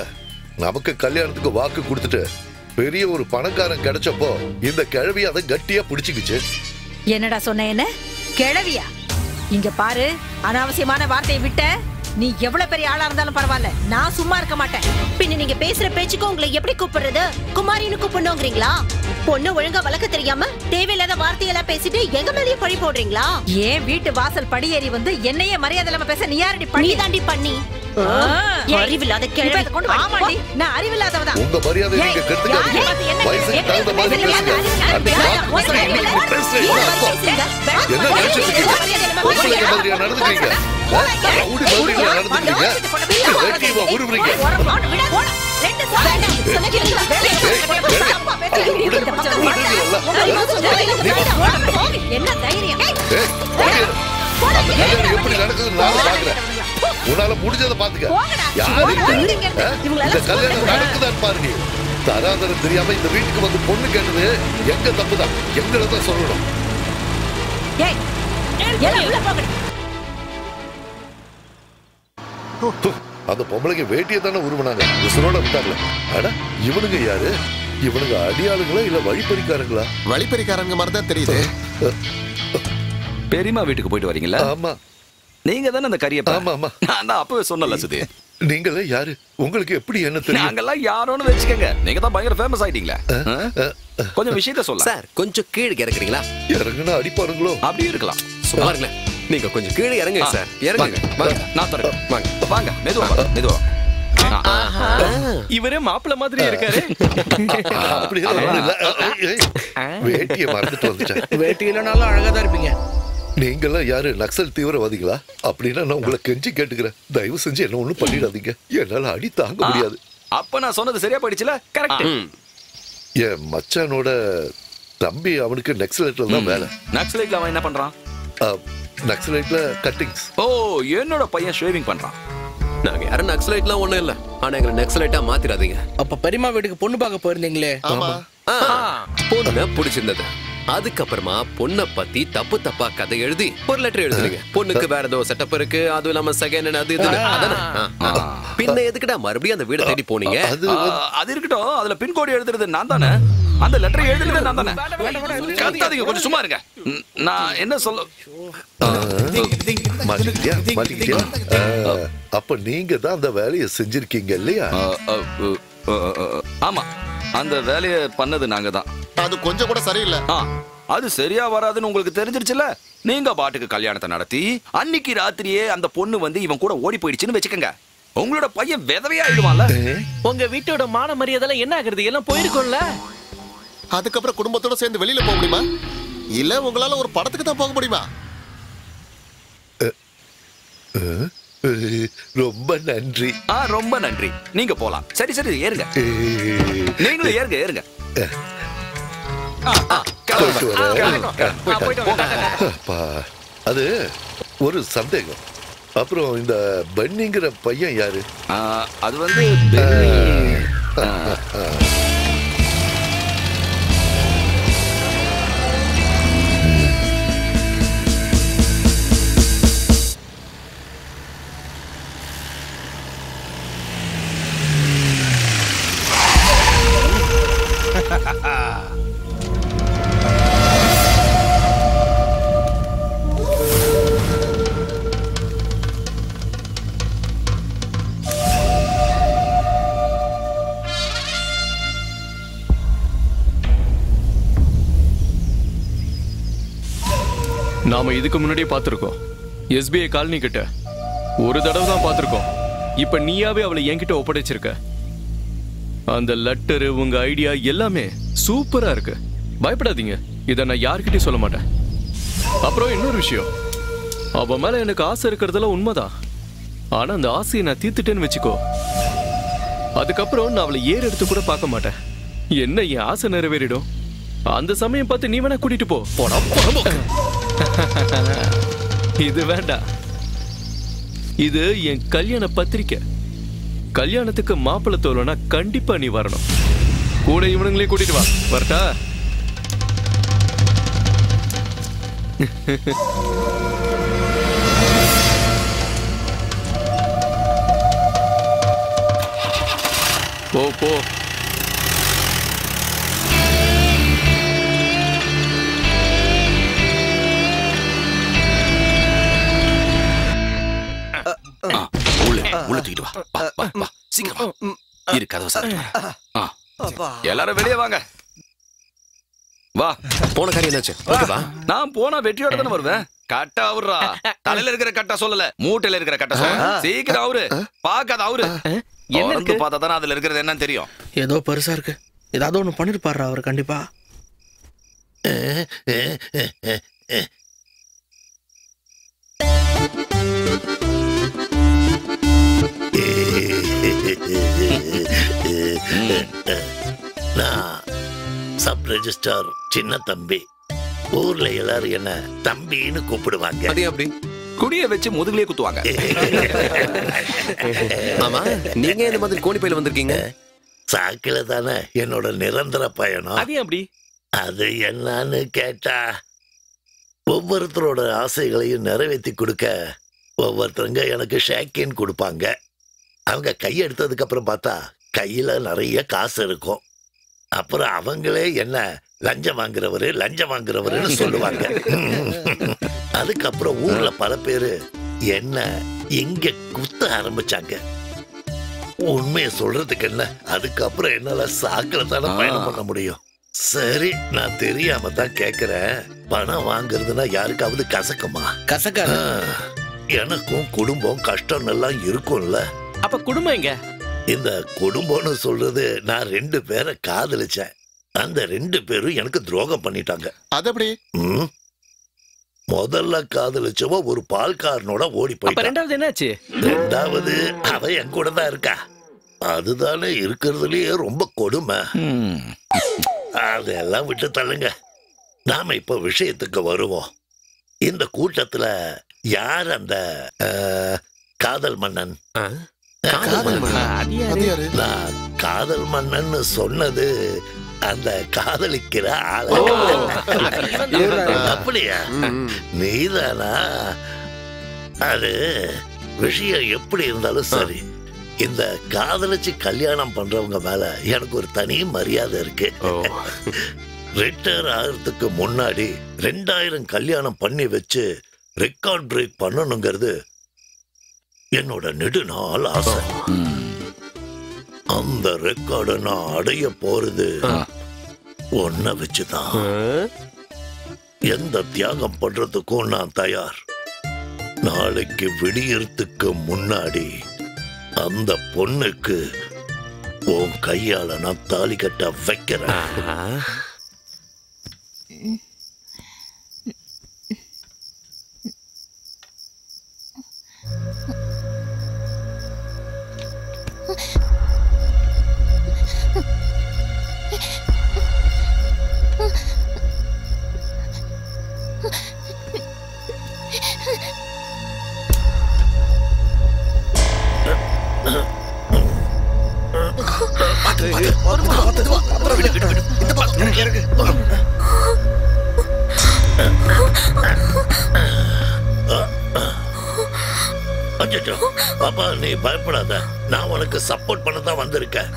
நமக்கு கல்யாணத்துக்கு வாக்கு கொடுத்துட்டு பெரிய ஒரு பணக்காரன் கிடைச்சப்போ இந்த கிழவி அதை கட்டியா பிடிச்சுக்கிச்சு. என்னடா சொன்ன? என்ன கிழவியா? இங்க பாரு, அனாவசியமான வார்த்தையை விட்ட நீ எவ்வளவு பெரிய ஆளா இருந்தாலும் பரவாயில்ல, நான் சும்மா இருக்க மாட்டேன். பின்ன நீங்க பேசுற பேச்சுக்கு உங்களை எப்படி கூப்பிடுறது? குமாரின்னு கூப்பிடணுங்கிறீங்களா? பொண்ணு ஒழுங்கா வளர்க்க தெரியாம தேவையில்லாத வார்த்தையெல்லாம் பேசிட்டு எங்க மேலேயே பழி போடுறீங்களா? ஏன் வீட்டு வாசல் படியேறி வந்து என்னையே மரியாதை இல்லாம பேச நீ யாரடி பண்ணி? தாண்டி பண்ணி அறிவில்லாத கிழவி. ஆமாடி, நான் அறிவில்லாதவதான். உங்க மரியாதை நீங்க கெடுத்துக்காதீங்க. வயசுக்கு தகுந்த மாதிரி பேசுங்க. என்ன நினைச்சிட்டு இருக்கீங்க? பொம்பளைங்க மாதிரியா நடந்துக்கிறீங்க? ரவுடி மாதிரியா நடந்துக்கிறீங்க? வேட்டியவா உருவுறீங்க? என்ன தைரியம்? அந்த கல்யாணம் எப்படி நடக்குதுன்னு நான் பாக்குறேன். உன்னால முடிஞ்சதை பாத்துக்க. யாரு இந்த கல்யாணம் நடக்குதான்னு பாருங்க. தராதரம் தெரியாம இந்த வீட்டுக்கு வந்து பொண்ணு கேட்டது எங்க தப்புதான். எங்களை தான் சொல்லணும். அந்த பொம்பளைங்க வேட்டியை தானே உருவனாங்க. உசுரோட விட்டாங்களே. அட, இவனுங்க யாரு? இவனுங்க அடியாளுங்களா இல்ல வழிப்பறிக்காரங்களா? வழிப்பறிக்காரங்க மாதிரி தான் தெரியுது. பெரியம்மா வீட்டுக்கு போயிட்டு வரீங்களா? ஆமா. நீங்க தானே அந்த கரியப்பா? ஆமா ஆமா. நான் தான் அப்பவே சொன்னல சுதி. நீங்களே யாரு? உங்களுக்கு எப்படி என்ன தெரியும்? நாங்கெல்லாம் யாரோன்னு வெச்சுக்கங்க. நீங்க தான் பயங்கர ஃபேமஸ் ஆயிட்டீங்களே. கொஞ்சம் விஷயத்தை சொல்ல சார். கொஞ்சம் கீழே இறங்குறீங்களா? இறங்குனா அடிப்பாருங்களோ? அப்படி இருக்கலாம். சும்மா நீங்க கொஞ்சம் கீழே இறங்குங்க சார். இறங்குங்க. வாங்க. நான் தரேன். வாங்க. வாங்க. மெதுவா வாங்க. மெதுவா. இவரே மாப்பிள்ள மாதிரி இருக்காரு. வேட்டியை மறந்துட்டு வந்துட்டேன். வேட்டியில நல்லா அழகா தான் இருப்பீங்க. நீங்கெல்லாம் யாரு? நக்சல் தீவிரவாதிகளா? அப்படின்னா நான் உங்களை கெஞ்சி கேட்டுக்கிறேன், தயவு செஞ்சு என்ன ஒண்ணும் பண்ணிடாதீங்க. என்னால அடி தாங்க முடியாது. அப்ப நான் சொன்னது சரியா போயிடுச்சுல? கரெக்ட். என் மச்சானோட தம்பி அவனுக்கு நக்சலைட்ல தான் வேலை. நக்சலைட்ல அவன் என்ன பண்றான்? நக்சலைட்ல கட்டிங்ஸ். ஓ, என்னோட பையன் ஷேவிங் பண்றான். நாங்க யாரும் நக்சலைட்லாம் ஒண்ணும் இல்ல. ஆனா எங்களை நக்சலைட்டா மாத்திராதீங்க. அப்ப பெரியமா வீட்டுக்கு பொண்ணு பார்க்க போயிருந்தீங்களே? பொண்ணு பிடிச்சிருந்தது. அதுக்கப்புறமா பொண்ணை பத்தி தப்பு தப்பா கதை எழுதி ஒரு லெட்டர் எழுதுறீங்க. பொண்ணுக்கு வேற ஏதோ செட்டப் இருக்கு, அதுவும் இல்லாம செகண்ட் அது இது. பின்ன எதுக்குடா மறுபடியும் அந்த வீட தேடி போனீங்க? அது இருக்கட்டும். அதுல பின்கோடு எழுதுறது நான் தானே. அந்த லெட்டர் எழுதுறது நான் தானே. கத்தாதீங்க, கொஞ்சம் சும்மா இருங்க. நான் என்ன சொல்ல மாட்டிக்கிட்டியா? அப்ப நீங்க தான் அந்த வேலையை செஞ்சிருக்கீங்க இல்லையா? ஆமா, அந்த வேலையை பண்ணது நாங்க தான். அது கொஞ்சம் கூட சரியில்லை. அது சரியா வராதுன்னு உங்களுக்கு தெரிஞ்சிருச்சுல. நீங்க பாட்டுக்கு கல்யாணத்தை நடத்தி அன்னைக்கு ராத்திரியே அந்த பொண்ணு வந்து இவன் கூட ஓடி போயிடுச்சுன்னு வச்சுக்கோங்க. உங்களோட பையன் விதவையா ஆயிடுவான்ல. உங்க வீட்டோட மான மரியாதை என்ன ஆகுறது? எல்லாம் போயிருக்கும்ல. அதுக்கப்புறம் குடும்பத்தோட சேர்ந்து வெளியில போக முடியுமா? இல்ல உங்களால ஒரு படத்துக்கு தான் போக முடியுமா? ரொம்ப நன்றி. ரொம்ப நன்றி. நீங்க போலாம். சரி சரி, ஏறுங்க. நீங்களும் ஏறுங்க ஏறுங்க. அது ஒரு சந்தேகம். அப்புறம் இந்த பன்னிங்கிற பையன் யாரு? அது வந்து நாம இதுக்கு முன்னாடியே பார்த்திருக்கோம். SBI காலனி கிட்ட ஒரு தடவை தான் பார்த்திருக்கோம். இப்ப நீயாவே அவளை என்கிட்ட ஒப்படைச்சிருக்க. அந்த லெட்டரு, உங்க ஐடியா எல்லாமே சூப்பரா இருக்கு. பயப்படாதீங்க, இதை நான் யார்கிட்டயும் சொல்ல மாட்டேன். அப்புறம் இன்னொரு விஷயம், அவ மேல எனக்கு ஆசை இருக்கிறதெல்லாம் உண்மைதான். ஆனா அந்த ஆசையை நான் தீர்த்துட்டேன்னு வச்சுக்கோ, அதுக்கப்புறம் நான் அவளை ஏறு எடுத்து கூட பார்க்க மாட்டேன். என்ன என் ஆசை நிறைவேறிடும். அந்த சமயம் பார்த்து நீ வேணா கூட்டிட்டு போ. இது வேண்டாம். இது என் கல்யாண பத்திரிக்கை. கல்யாணத்துக்கு மாப்பிள்ளை தோலனா கண்டிப்பா நீ வரணும். கூட இவனுங்களையும் கூட்டிட்டு வா. வரட்டா? போ போ. உள்ள தூக்கிட்டு வா. சீக்கிரம் இரு, கதவை சார். எல்லாரும் வெளியே வாங்க. வா. போன காரியம் என்னாச்சு? ஓகேவா? நான் போனா வெற்றியோட தானே வருவேன். கட்டா அவருடா. தலையில இருக்கிற கட்டா சொல்லல, மூட்டையில இருக்கிற கட்டா சொல்ல. சீக்கிரம் அவரு பாக்காத அவரு என்ன பார்த்தா தானே அதுல இருக்கிறது என்னன்னு தெரியும். ஏதோ பெருசா இருக்கு. ஏதாவது ஒண்ணு பண்ணிருப்பாரு அவரு கண்டிப்பா. நான் சப் ரெஜிஸ்டார் சின்ன தம்பி. ஊர்ல எல்லாரும் என்ன தம்பின்னு கூப்பிடுவாங்க. அதே அப்படி குடிய வச்சு முதுகுலயே குத்துவாங்க. ஆமா, நீங்க இந்த மாதிரி கோணிப்பையில வந்திருக்கீங்க? சாக்கில தானே என்னோட நிரந்தர பயணம். அது அப்படி அது என்னன்னு கேட்டா, ஒவ்வொருத்தரோட ஆசைகளையும் நிறைவேற்றி கொடுக்க ஒவ்வொருத்தருங்க எனக்கு ஷேக்கின் கொடுப்பாங்க. அவங்க கையெடுத்ததுக்கு அப்புறம் பார்த்தா கையில நிறைய காசு இருக்கும். அப்புறம் அவங்களே என்ன லஞ்சம் வாங்குறவருன்னு சொல்லுவாங்க. அதுக்கப்புறம் ஊர்ல பல பேரு என்ன எங்க குத்த ஆரம்பிச்சாங்க. உண்மையை சொல்றதுக்கு என்ன, அதுக்கப்புறம் என்னால சாக்கில தானே பயணம் பண்ண முடியும். சரி, நான் தெரியாம தான் கேக்குறேன். பணம் வாங்குறதுன்னா யாருக்காவது கசக்குமா? கசக்கா? எனக்கும் குடும்பம் கஷ்டம் எல்லாம் இருக்கும்ல. அப்ப குடும்பம் எங்க? இந்த குடும்பம்னு சொல்றது, நான் 2 பேரை காதலிச்சேன். அந்த 2 பேரும் எனக்கு துரோகம் பண்ணிட்டாங்க. அது எப்படி? முதல்ல காதலிச்சவ ஒரு பால்காரனோட ஓடி போயிட்டா. ரெண்டாவது என்னாச்சு? ரெண்டாவது அவ என் கூட தான் இருக்கா. அதுதானே இருக்கிறதுலயே ரொம்ப கொடுமை. அதெல்லாம் விட்டு தள்ளுங்க. நாம இப்ப விஷயத்துக்கு வருவோம். இந்த கூட்டத்துல யார் அந்த காதல் மன்னன்? நான் காதல் மன்னன் சொன்னது அந்த காதலிக்கிற ஆளு. அப்படியா? நீதானா? அது விஷயம் எப்படி இருந்தாலும் சரி, இந்த காதலிச்சு கல்யாணம் பண்றவங்க மேல எனக்கு ஒரு தனி மரியாதை இருக்கு. ரிட்டையர் ஆகிறதுக்கு முன்னாடி 2000 கல்யாணம் பண்ணி வச்சு ரெக்கார்ட் பிரேக் பண்ணணுங்கிறது என்னோட நெடுநாள் ஆசை. அந்த ரெக்கார்டை நான் அடைய போறது ஒன்ன வச்சுதான். எந்த தியாகம் பண்றதுக்கும் நான் தயார். நாளைக்கு விடியறதுக்கு முன்னாடி அந்த பொண்ணுக்கு உன் கையால நான் தாலி கட்ட வைக்கிறேன். பாப்பா, நீ பயப்படாத. நான் உனக்கு சப்போர்ட் பண்ண தான் வந்திருக்கேன்.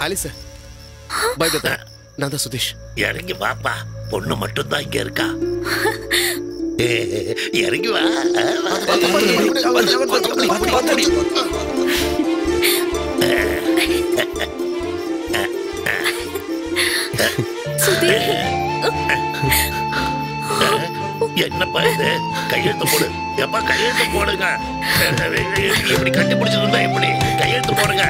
ஆலிசா, பயப்படாத. நான் தான் சுதீஷ். இறங்கி பாப்பா, பொண்ணு மட்டும் தான் இங்க இருக்கா. இறங்கி வா. என்னப்பா இது? கையெழுத்து போடு. எப்பா கையெழுத்து போடுங்க. இப்படி கட்டி பிடிச்சிருந்தா எப்படி? கையெழுத்து போடுங்க.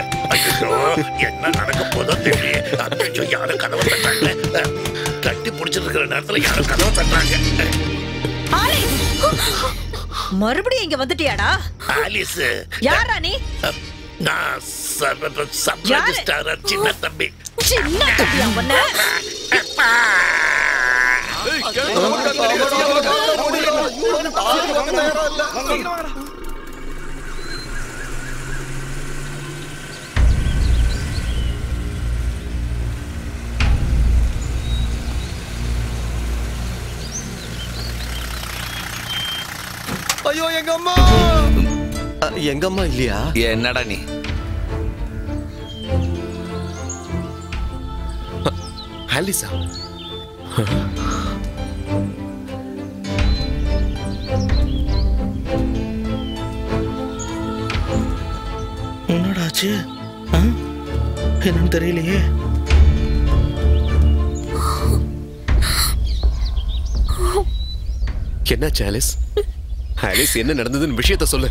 என்ன நடக்க போதோ தெரியல. யாரும் கதவை தட்டாங்க. கட்டி பிடிச்சிருக்கிற நேரத்துல யாரும் கதவை தட்டாங்க. மறுபடியும் இங்க வந்துட்டியாடா? ஆலிஸ். யாரா நீ? நான் சப் ரெஜிஸ்ட்ரார் சின்ன தம்பி. சின்ன தம்பியா உன்ன? ஐயோ, எங்க அம்மா. எங்க அம்மா இல்லையா? என்னடா நீ? ஆலிசா, என்னடாச்சு? என்னன்னு தெரியலையே. என்னாச்சு ஆலிஸ்? ஆலிஸ், என்ன நடந்ததுன்னு விஷயத்த சொல்லு.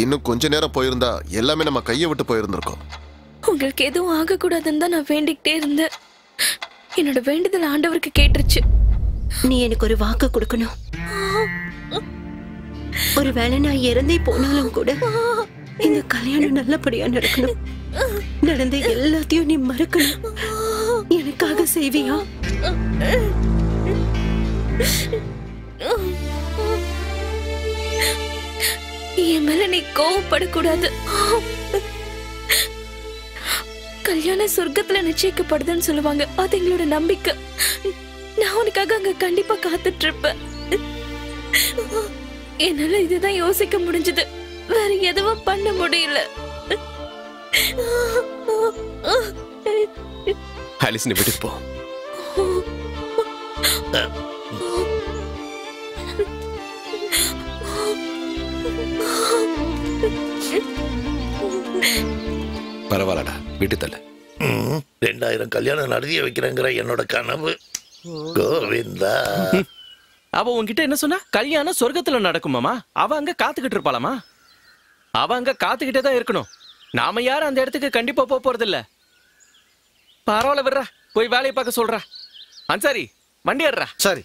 இன்னும் கொஞ்ச நேரம் போயிருந்தா எல்லாமே நம்ம கையை விட்டு போயிருந்திருக்கோம். உங்களுக்கு எதுவும் ஆக கூடாதுன்னு தான் நான் வேண்டிக்கிட்டே இருந்தேன். என்னோட வேண்டுதல் ஆண்டவருக்கு கேட்டுருச்சு. நீ எனக்கு ஒரு வாக்கு கொடுக்கணும். ஒருவேளை நான் இறந்தே போனாலும் கூட இந்த கல்யாணம் நல்லபடியா நடக்கணும். நடந்த எல்லாத்தையும் நீ மறக்கணும். எனக்காக செய்வியா? என் மேல நீ கோவப்படக்கூடாது. கல்யாணம் சொர்க்கத்துல நிச்சயிக்கப்படுதுன்னு சொல்லுவாங்க. அது எங்களோட நம்பிக்கை. நான் உனக்காக அங்க கண்டிப்பா காத்துட்டு இருப்பேன். என்னால இதுதான் யோசிக்க முடிஞ்சது. வேற எதுவும் பண்ண முடியல. ஆலிஸ், நீ விட்டுட்டு போ. பரவாயில்லடா, விட்டு தள்ள. 2000 கல்யாணம் நடத்திய வைக்கிறேங்கிற என்னோட கனவு. கோவிந்தா. அவ உன்கிட்ட என்ன சொன்னா? கல்யாணம் சொர்க்கத்துல நடக்குமாமா? அவ அங்க காத்துக்கிட்டு இருப்பாளாமா? அவ அங்க காத்துக்கிட்டே தான் இருக்கணும். நாம யாரும் அந்த இடத்துக்கு கண்டிப்பா போறது இல்ல. பரவாயில்ல, விடுறா. போய் வேலையை பார்க்க சொல்றா. அன்சாரி, வண்டி ஏறுறா. சரி.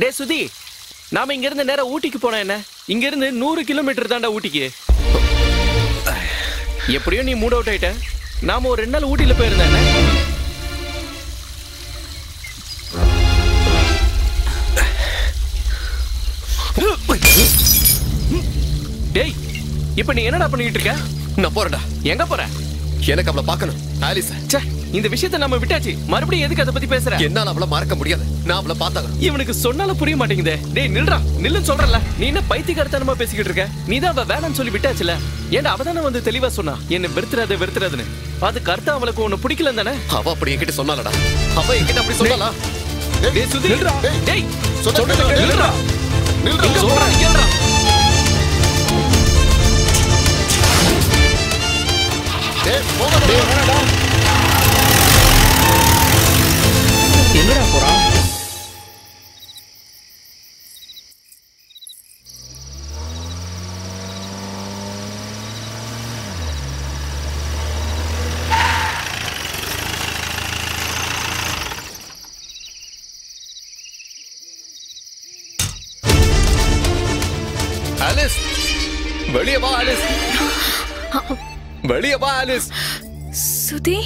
டே சுதி, நாம இங்க இருந்து நேரா ஊட்டிக்கு போனா என்ன? இங்க இருந்து 100 கிலோமீட்டர் தாண்டா ஊட்டிக்கு. எப்படியோ நீ மூட் அவுட் ஆயிட்ட. நாம ஒரு 2 நாள் ஊட்டியில போயிருந்தேன். டேய், இப்ப நீ என்னடா பண்ணிட்டு இருக்க? நான் போறேன்டா. எங்க போற? எனக்கு அவளை பார்க்கணும். ஆலிஸ், இந்த விஷயத்தை நம்ம விட்டாச்சு. மறுபடியும் எதுக்கு அதை பத்தி பேசுற? என்னால அவளை மறக்க முடியாது. நான் அவளை பார்த்தாங்க. இவனுக்கு சொன்னாலும் புரிய மாட்டேங்குதே. டேய் நில்றா, நில்லுன்னு சொல்றல. நீ என்ன பைத்தியக்காரத்தனமா பேசிக்கிட்டு இருக்க? நீ தான் அவ வேணான்னு சொல்லி விட்டாச்சுல. ஏன்டா அவ தானே வந்து தெளிவா சொன்னா என்ன வெறுத்துறாதுன்னு. அதுக்கு அர்த்தம் அவளுக்கு உன்னை பிடிக்கல தானே? அவ அப்படி என்கிட்ட சொன்னாலடா. அவ என்கிட்ட அப்படி சொன்னாலா? டேய் சுதி, நில்றா. டேய் சொல்றேன், நில்றா. நில்றா. சொல்றேன், கேளுடா. டேய் போடா. எங்கடா போறா? ஆலிஸ், வெளியே வா ஆலிஸ். வெளியே வா ஆலிஸ். சுதி,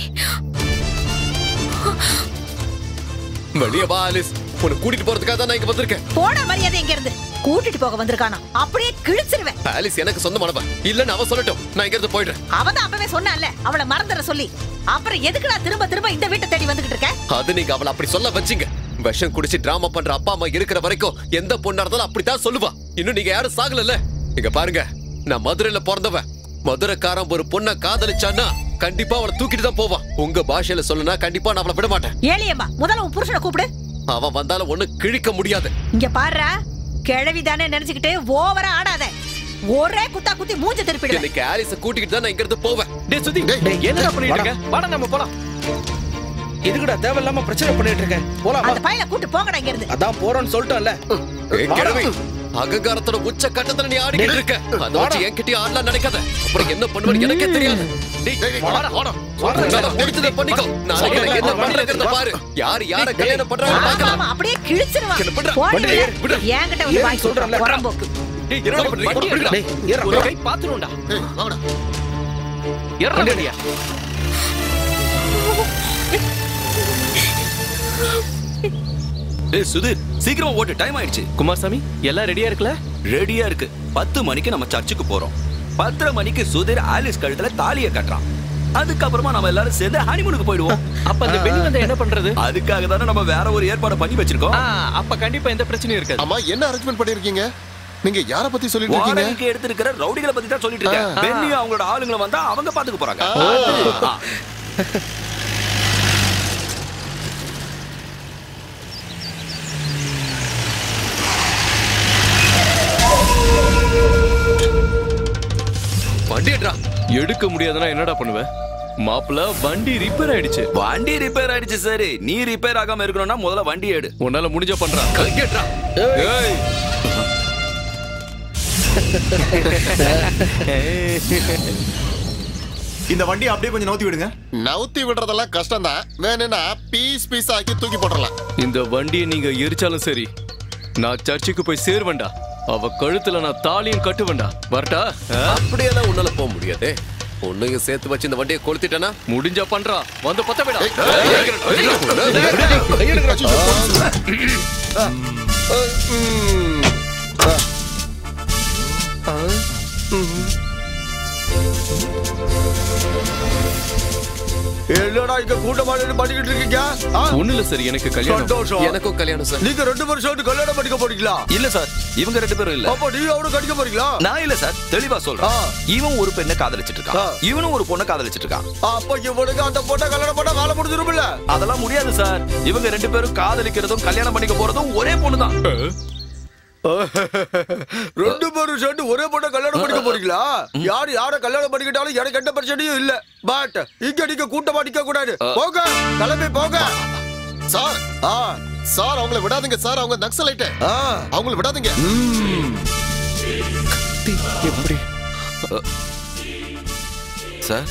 வெளியே வா ஆலிஸ். உன்னை கூட்டிட்டு போறதுக்காக தான் நான் இங்க வந்திருக்கேன். போட மரியாதை இங்க இருந்து. கூட்டிட்டு போக வந்திருக்கானா? அப்படியே கிழிச்சிருவேன். ஆலிஸ் எனக்கு சொந்தமானவ இல்லன்னு அவ சொல்லட்டும். நான் இங்க இருந்து போயிடுறேன். அவதான் அப்பவே சொன்னான்ல அவளை மறந்துட சொல்லி. அப்புறம் எதுக்குடா திரும்ப திரும்ப இந்த வீட்டை தேடி வந்துகிட்டு இருக்க? அது நீங்க அவளை அப்படி சொல்ல வச்சீங்க. விஷம் குடிச்சு டிராமா பண்ற அப்பா அம்மா இருக்கிற வரைக்கும் எந்த பொண்ணா இருந்தாலும் அப்படித்தான் சொல்லுவா. இன்னும் நீங்க யாரும் சாகல. இங்க பாருங்க, நான் மதுரையில பிறந்தவன். மதுரைக்காரன் ஒரு பொண்ணை காதலிச்சான்னா கண்டிப்பா அவளை தூக்கிட்டு தான் போவான். உங்க பாஷையில சொல்லுனா கண்டிப்பா நான் அவளை விட மாட்டேன். ஏலியம்மா, முதல்ல உன் புருஷனை கூப்பிடு. அவன் வந்தாலும் ஒண்ணு கிழிக்க முடியாது. இங்க பாருடா, கிழவிதானே நினைச்சுக்கிட்டு ஓவரா ஆடாத. ஒரே குத்தா குத்தி மூஞ்ச திருப்பிடுவேன். இன்னைக்கு ஆலிஸ கூட்டிக்கிட்டு தான் நான் இங்க இருந்து போவேன். டேய் சுதி, என்னடா பண்ணிட்டு இருக்க? வாடா நம்ம போலாம். எதுக்குடா தேவையில்லாம பிரச்சனை பண்ணிட்டு இருக்க? போலாம். அந்த பையனை கூட்டி போங்கடா இங்க இருந்து. அதான் போறோம்னு சொல்லிட்டேன்ல. கிழவி, அகங்காரத்தோட உச்ச கட்டத்துல நீ ஆடிக்கிட்டு இருக்க. அத வச்சு என்கிட்ட ஆடலாம் நினைக்காத. அப்புறம் என்ன பண்ணுவேன்னு எனக்கே தெரியாது. முடிச்சதை பண்ணிக்கோ. நாளைக்கு எனக்கு என்ன பண்றதுன்னு பாரு. யாரு யார கல்யாணம் பண்றாங்க பார்க்கலாம். ஆமா, அப்படியே கிழிச்சிருவான். போடி, என்கிட்ட வந்து வாங்கி சொல்றேன். புறம்போக்கு. டேய் என்ன பண்றீங்க? டேய் ஏறா. ஒரு கை பாத்துறோம்டா. டேய் வாடா. ஏறா வண்டியா. டேய் சுதீர், சீக்கிரமா ஓட்டு, டைம் ஆயிடுச்சு. குமாரசாமி, எல்லாம் ரெடியா இருக்குல? ரெடியா இருக்கு. 10 மணிக்கு நம்ம சர்ச்சுக்கு போறோம். 10:30 மணிக்கு சுதீர் ஆலிஸ் கழுத்துல தாலியை கட்டுறான். அதுக்கப்புறமா நம்ம எல்லாரும் சேர்ந்து ஹனிமூனுக்கு போயிடுவோம். அப்ப அந்த பெண் வந்து என்ன பண்றது? அதுக்காக தானே நம்ம வேற ஒரு ஏற்பாடு பண்ணி வச்சிருக்கோம். அப்ப கண்டிப்பா எந்த பிரச்சனையும் இருக்காது. அம்மா, என்ன அரேஞ்ச்மென்ட் பண்ணிருக்கீங்க? நீங்க யார பத்தி சொல்லிட்டு இருக்கீங்க? வாடகைக்கு எடுத்துக்கிற ரவுடிகளை பத்தி தான் சொல்லிட்டு இருக்கேன். பென்னி அவங்களோட ஆளுங்களை வந்தா அவங்க பாத்துக்க போறாங்க. வண்டியடா. எடுக்க முடியாதுன்னா என்னடா பண்ணுவ? மாப்பிள்ள, வண்டி ரிப்பேர் ஆயிடுச்சு. வண்டி ரிப்பேர் ஆயிடுச்சு. சரி, நீ ரிப்பேர் ஆகாம இருக்கணும்னா முதல்ல வண்டி எடு. உன்னால முடிஞ்ச பண்றா. கையேட்றா. ஏய். இந்த வண்டியை அப்படியே கொஞ்சம் நவுத்தி விடுங்க. நவுத்தி விடுறதெல்லாம் கஷ்டம் தான். வேணும்னா பீஸ் பீஸ் ஆக்கி தூக்கி போட்டுறலாம். இந்த வண்டியை நீங்க எரிச்சாலும் சரி, நான் சர்ச்சுக்கு போய் சேருவேண்டா. அவ கழுத்துல நான் தாலியும் கட்டுவேண்டா. வரட்டா? அப்படியெல்லாம் உன்னால போக முடியாது. உன்னையும் சேர்த்து வச்சு இந்த வண்டியை கொளுத்திட்டேனா முடிஞ்சா பண்றா. வந்து பத்த விடா. என்னடா இங்க கூட்டமாடி பண்ணிக்கிட்டு இருக்கீங்க? ஒண்ணு இல்ல சார், எனக்கு கல்யாணம். சந்தோஷம். எனக்கும் கல்யாணம் சார். நீங்க 2 பேரும் சேர்ந்து கல்யாணம் பண்ணிக்க போறீங்களா? இல்ல சார், இவங்க 2 பேரும் இல்ல. அப்ப நீ அவரு கடிக்க போறீங்களா? நான் இல்ல சார், தெளிவா சொல்றேன். இவன் ஒரு பெண்ணை காதலிச்சிட்டு இருக்கான், இவனும் ஒரு பொண்ணை காதலிச்சிட்டு இருக்கான். அப்ப இவனுக்கு அந்த பொண்ணை கல்யாணம் பண்ணா வேலை முடிஞ்சிரும்ல? அதெல்லாம் முடியாது சார். இவங்க 2 பேரும் காதலிக்கிறதும் கல்யாணம் பண்ணிக்க போறதும் ஒரே பொண்ணுதான். 2 பேரும் சேர்ந்து ஒரே பொண்ணை கல்யாணம் பண்ணிக்க போறீங்களா? யார கல்யாணம் பண்ணிக்கிட்டாலும் எனக்கு எந்த பிரச்சனையும் இல்ல. பட் இங்க நீங்க கூட்டமா நிக்க கூடாது. போங்க, கிளம்பி போங்க. சார் சார் அவங்கள விடாதீங்க சார். அவங்க நக்சலைட். அவங்கள விடாதீங்க. எப்படி சார்?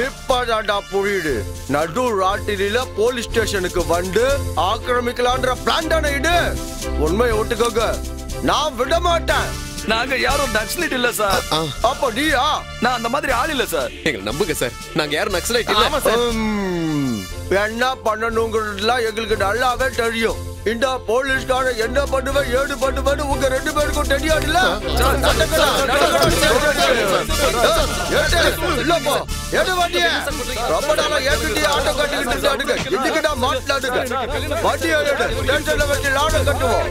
இப்பதான்டா புரியுது. நடு ராத்திரியில போலீஸ் ஸ்டேஷனுக்கு வந்து ஆக்கிரமிக்கலான்ற பிளான் தானே இது? உண்மையை ஒட்டுக்கோங்க, நான் விட மாட்டேன். நாங்க யாரும் நக்சலைட் இல்ல சார். அப்ப நீயா? நான் அந்த மாதிரி ஆள் இல்ல சார். எங்களை நம்புங்க சார், நாங்க யாரும் நக்சலைட் இல்ல. என்ன பண்ணணுங்கிறதுலாம் எங்களுக்கு நல்லாவே தெரியும். இந்த போலீஸ்கார என்ன பண்ணுவேன் ஏது பண்ணுவேன்னு உங்க 2 பேருக்கும் தெரியாதுல்ல? ரொம்ப நாளா ஏற்கனவே ஆட்டோ கட்டிக்கிட்டு இன்னைக்கு நான் மாட்டலாடுங்க. வண்டியை டென்ஷன்ல வச்சு லாட கட்டுவோம்.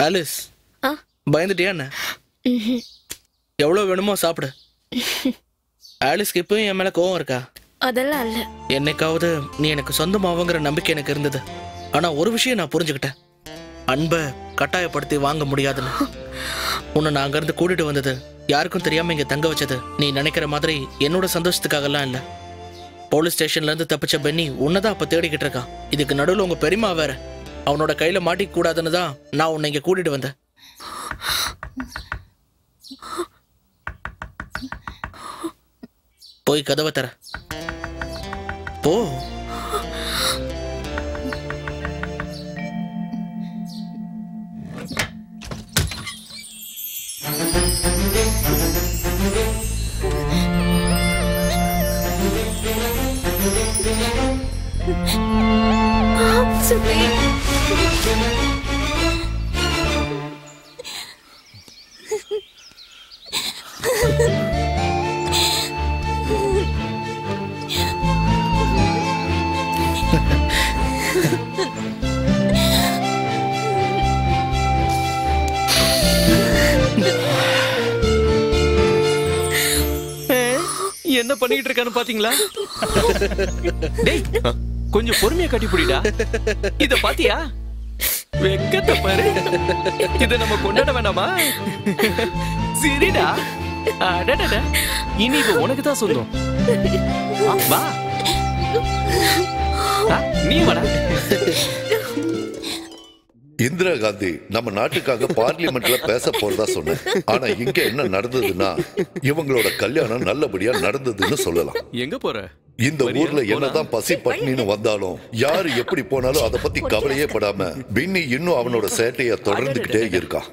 ஆலிஸ், பயந்துட்டியா என்ன? எவ்வளவு வேணுமோ சாப்பிடு. ஆலிஸ்க்கு இப்பவும் என் மேல கோவம் இருக்கா? அதெல்லாம் இல்ல. என்னைக்காவது நீ எனக்கு சொந்தமாவங்கிற நம்பிக்கை எனக்கு இருந்தது. ஆனா ஒரு விஷயம் நான் புரிஞ்சுக்கிட்டேன், அன்பை கட்டாயப்படுத்தி வாங்க முடியாதுன்னு. உன்னை நான் அங்கிருந்து கூட்டிட்டு வந்தது, யாருக்கும் தெரியாம இங்க தங்க வச்சது நீ நினைக்கிற மாதிரி என்னோட சந்தோஷத்துக்காகலாம் இல்ல. போலீஸ் ஸ்டேஷன்ல இருந்து தப்பிச்ச பென்னி உன்னதான் அப்ப தேடிக்கிட்டு இருக்கான். இதுக்கு நடுவில் உங்க பெரியமா வேற. அவனோட கையில மாட்டிக்க கூடாதுன்னு தான் நான் உன்னை இங்க கூட்டிட்டு வந்தேன். போய் கதவை தர போ. என்ன பண்ணிட்டு இருக்கான்னு பாத்தீங்களா? டேய், கொஞ்சம் பொறுமையா கட்டி புடிடா. இத பாத்தியா? வெக்கத்தை பாரு. இத நம்ம கொண்டாட வேணாமா? சரிடா. அடடட, இனி இது உனக்கு தான் சொந்தம். வா, நீ வாடா. இந்திரா காந்தி நம்ம நாட்டுக்காக பார்லிமெண்ட்ல பேச போறதா சொன்னேன். ஆனா இங்க என்ன நடந்ததுன்னா, இவங்களோட கல்யாணம் நல்லபடியா நடந்ததுன்னு சொல்லலாம். எங்க போற? இந்த ஊர்ல என்னதான் பசி பட்னின்னு வந்தாலும், யாரு எப்படி போனாலும் அதை பத்தி கவலையே படாம பின்னி இன்னும் அவனோட சேட்டைய தொடர்ந்துகிட்டே இருக்கான்.